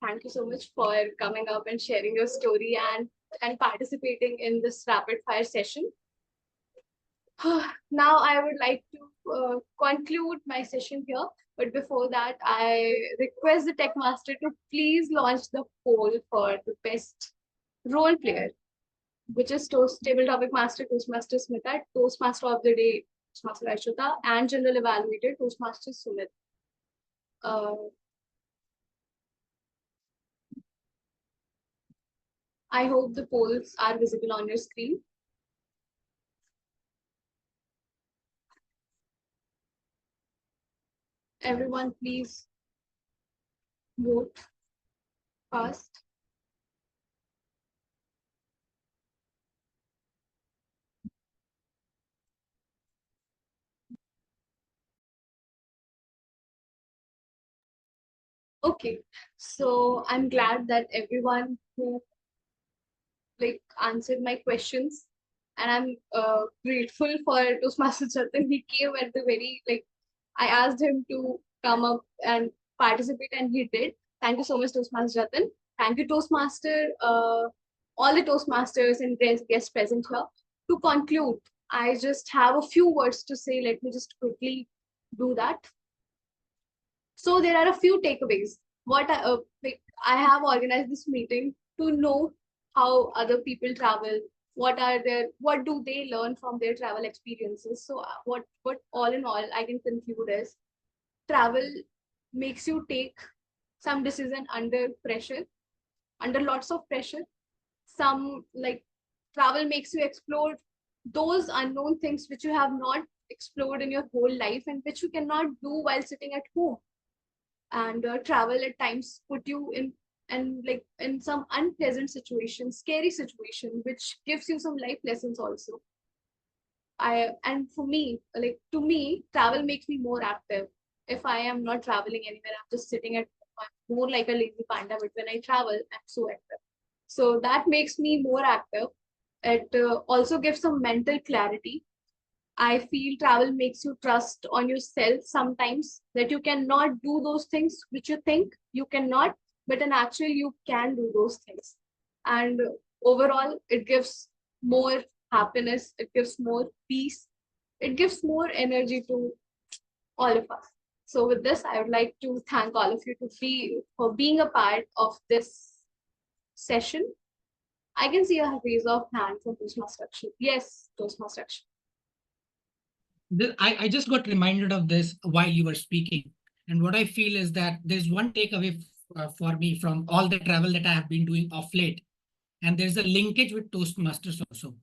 thank you so much for coming up and sharing your story and participating in this rapid fire session. Now I would like to conclude my session here. But before that, I request the Tech Master to please launch the poll for the best role player, which is Table Topic Master, Toastmaster Smita, Toastmaster of the Day, Toastmaster Archita, and General Evaluator, Toastmaster Sumit. I hope the polls are visible on your screen. Everyone, please vote fast. Okay, so I'm glad that everyone who answered my questions and I'm grateful for Toastmaster Jatin. He came at the very, like, I asked him to come up and participate, and he did. Thank you so much, Toastmaster Jatin. Thank you, Toastmaster, all the Toastmasters and guests present here. To conclude, I just have a few words to say. Let me just quickly do that. So there are a few takeaways. I have organized this meeting to know how other people travel. What do they learn from their travel experiences? So what all in all I can conclude is travel makes you take some decision under pressure, under lots of pressure. Some, like, travel makes you explore those unknown things which you have not explored in your whole life and which you cannot do while sitting at home. And travel at times put you in, and like in some unpleasant situation, scary situation, which gives you some life lessons also. And for me, like, to me, travel makes me more active. If I am not traveling anywhere, I'm just sitting at home, I'm more like a lazy panda, but when I travel, I'm so active. So that makes me more active. It also gives some mental clarity. I feel travel makes you trust on yourself sometimes, that you cannot do those things which you think you cannot, but in actual you can do those things. And overall, it gives more happiness, it gives more peace, it gives more energy to all of us. So with this, I would like to thank all of you for being a part of this session. I can see a raise of hand from Toastmaster. Yes, Toastmaster. I just got reminded of this while you were speaking. And what I feel is that there's one takeaway for me from all the travel that I have been doing of late. And there's a linkage with Toastmasters also.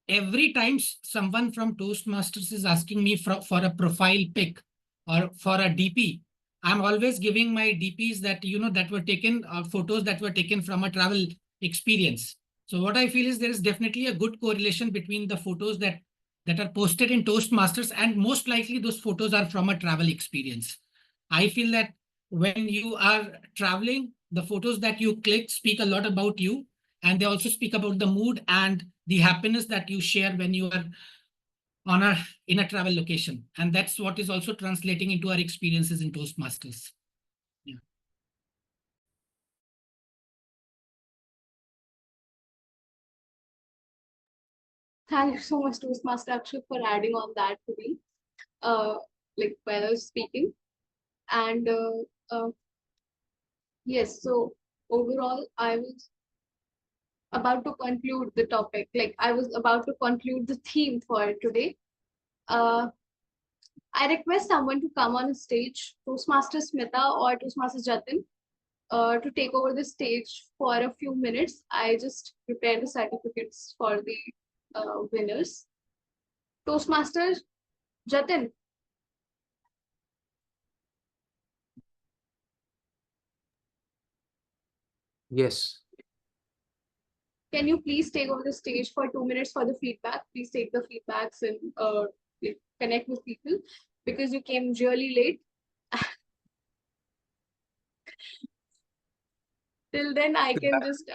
Every time someone from Toastmasters is asking me for a profile pic or for a DP, I'm always giving my DPs that, that were taken, photos that were taken from a travel experience. So what I feel is there is definitely a good correlation between the photos that are posted in Toastmasters, and most likely those photos are from a travel experience. I feel that when you are traveling, the photos that you click speak a lot about you, and they also speak about the mood and the happiness that you share when you are in a travel location. And that's what is also translating into our experiences in Toastmasters. Yeah. Thank you so much, Toastmaster Akshay, for adding on that to me, like while I was speaking. And yes, so overall, I was about to conclude the topic. Like, I was about to conclude the theme for today. I request someone to come on stage, Toastmaster Smita or Toastmaster Jatin, to take over the stage for a few minutes. I just prepared the certificates for the winners. Toastmaster Jatin. Yes. Can you please take over the stage for 2 minutes for the feedback? Please take the feedbacks and connect with people, because you came really late. Till then, I can just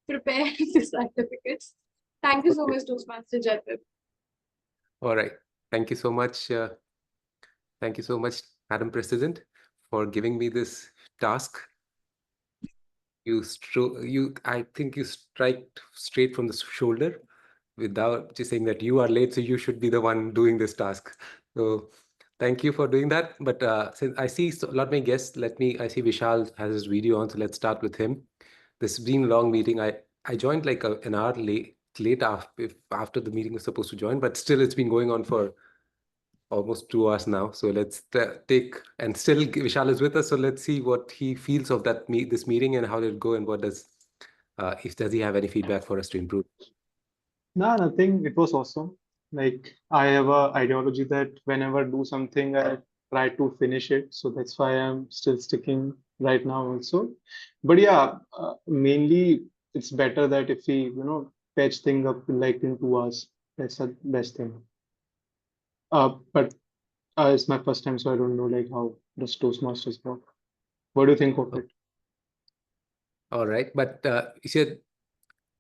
prepare the certificates. Thank you so much, Toastmaster Jatin. All right. Thank you so much. Thank you so much, Madam President, for giving me this task. I think you strike straight from the shoulder without just saying that you are late, so you should be the one doing this task. So thank you for doing that. But since I see a lot of my guests, I see Vishal has his video on, so let's start with him. This has been a long meeting. I joined like an hour late after the meeting was supposed to join, but still it's been going on for almost 2 hours now. So let's take, and still Vishal is with us. So let's see what he feels of this meeting and how did it go, and what does he have any feedback for us to improve? No, nothing. It was awesome. Like, I have a ideology that whenever I do something, I try to finish it. So that's why I'm still sticking right now also. But yeah, mainly it's better that if we, patch thing up like in 2 hours. That's the best thing. But it's my first time, so I don't know like how does Toastmasters work. What do you think of it? All right, but you said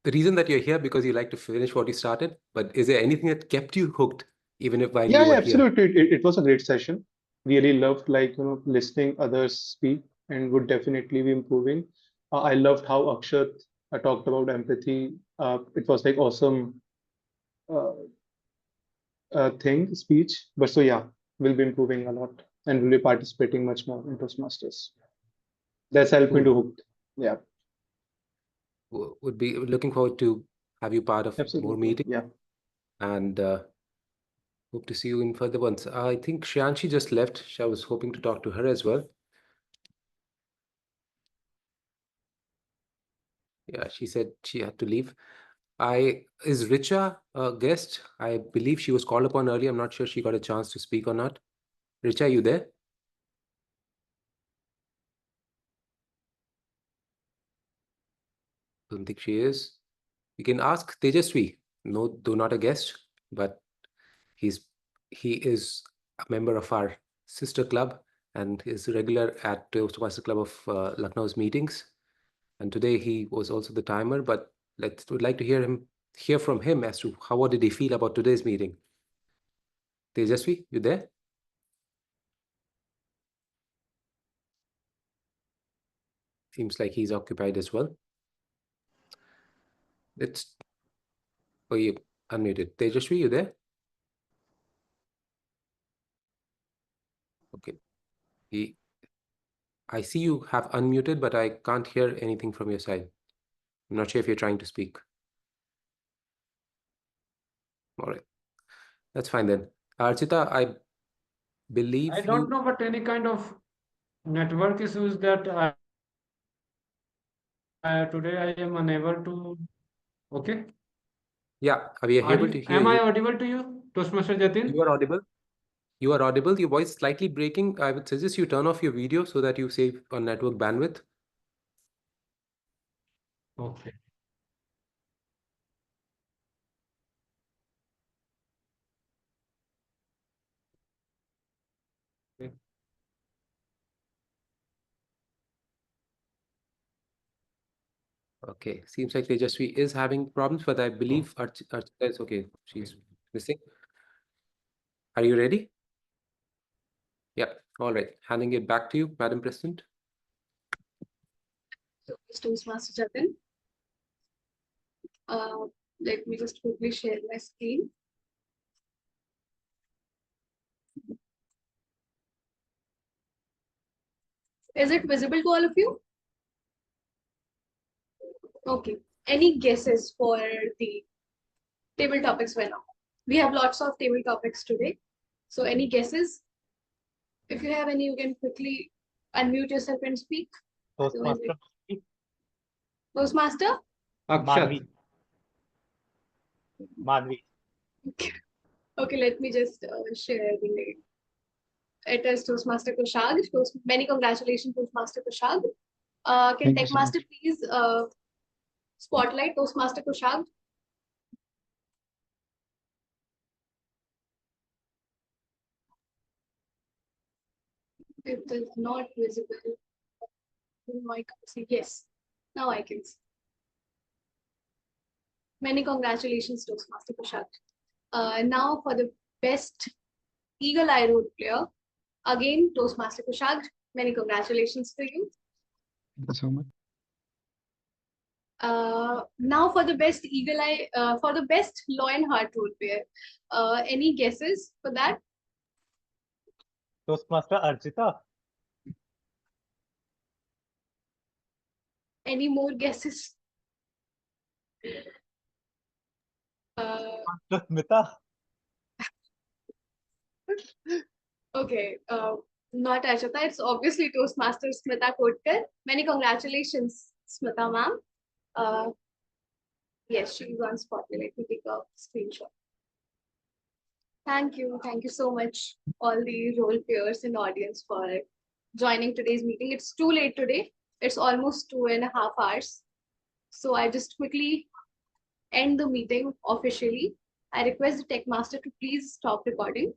the reason that you're here because you like to finish what you started, but is there anything that kept you hooked, even if while you Yeah, were absolutely. It was a great session. Really loved listening others speak and would definitely be improving. I loved how Akshat talked about empathy. It was like awesome uh, speech. But so yeah, we'll be improving a lot and we'll be participating much more in Toastmasters. That's helped me here? to hooked. Yeah, Would be looking forward to have you part of more absolutely. meetings. Yeah. And hope to see you in further ones. I think Shriyanshi just left. I was hoping to talk to her as well. Yeah, she said she had to leave. Is Richa a guest? I believe she was called upon earlier. I'm not sure she got a chance to speak or not. Richa, are you there? Don't think she is. You can ask Tejaswi. No, though not a guest, but he is a member of our sister club and is regular at Toastmaster Club of Lucknow's meetings. And today he was also the timer, but would like to hear from him as to what did he feel about today's meeting. Tejasvi, you there? Seems like he's occupied as well. Oh, you unmuted. Tejasvi, you there? Okay. I see you have unmuted, but I can't hear anything from your side. I'm not sure if you're trying to speak. All right. That's fine then. Archita, I believe I don't know, but any kind of network issues that today I am unable to. Okay. Yeah, we are able to hear Am I you. audible to you, Toastmaster Jatin? You are audible. You are audible. Your voice slightly breaking. I would suggest you turn off your video so that you save on network bandwidth. Okay. Okay, seems like Tejasvi is having problems, but I believe Archita is okay. She's missing. Are you ready? Yeah. All right. Handing it back to you, Madam President. So, Toastmaster Jatin. Let me just quickly share my screen. Is it visible to all of you? Okay. Any guesses for the table topics for now? We have lots of table topics today. So any guesses? If you have any, you can quickly unmute yourself and speak. Toastmaster. Toastmaster? Akshat. Manvi. Okay, let me just share the name. It is Toastmaster Kushag. Many congratulations, Toastmaster Kushag. Can Thank you so Techmaster much. please spotlight Toastmaster Kushag? It is not visible. I can't see. Yes, now I can see. Many congratulations, Toastmaster Kushag. Now for the best Eagle Eye role player, again Toastmaster Kushag. Many congratulations to you. Thank you so much. Now for the best Eagle Eye, for the best Lionheart role player. Any guesses for that? Toastmaster Archita. Any more guesses? Smita. Okay, not Archita. It's obviously Toastmaster Smita Kotkar. Many congratulations, Smita ma'am. Yes, she's on spotlight. Let me take a screenshot. Thank you so much, all the role players in the audience for joining today's meeting. It's too late today. It's almost 2.5 hours. So I just quickly end the meeting officially. I request the Techmaster to please stop recording.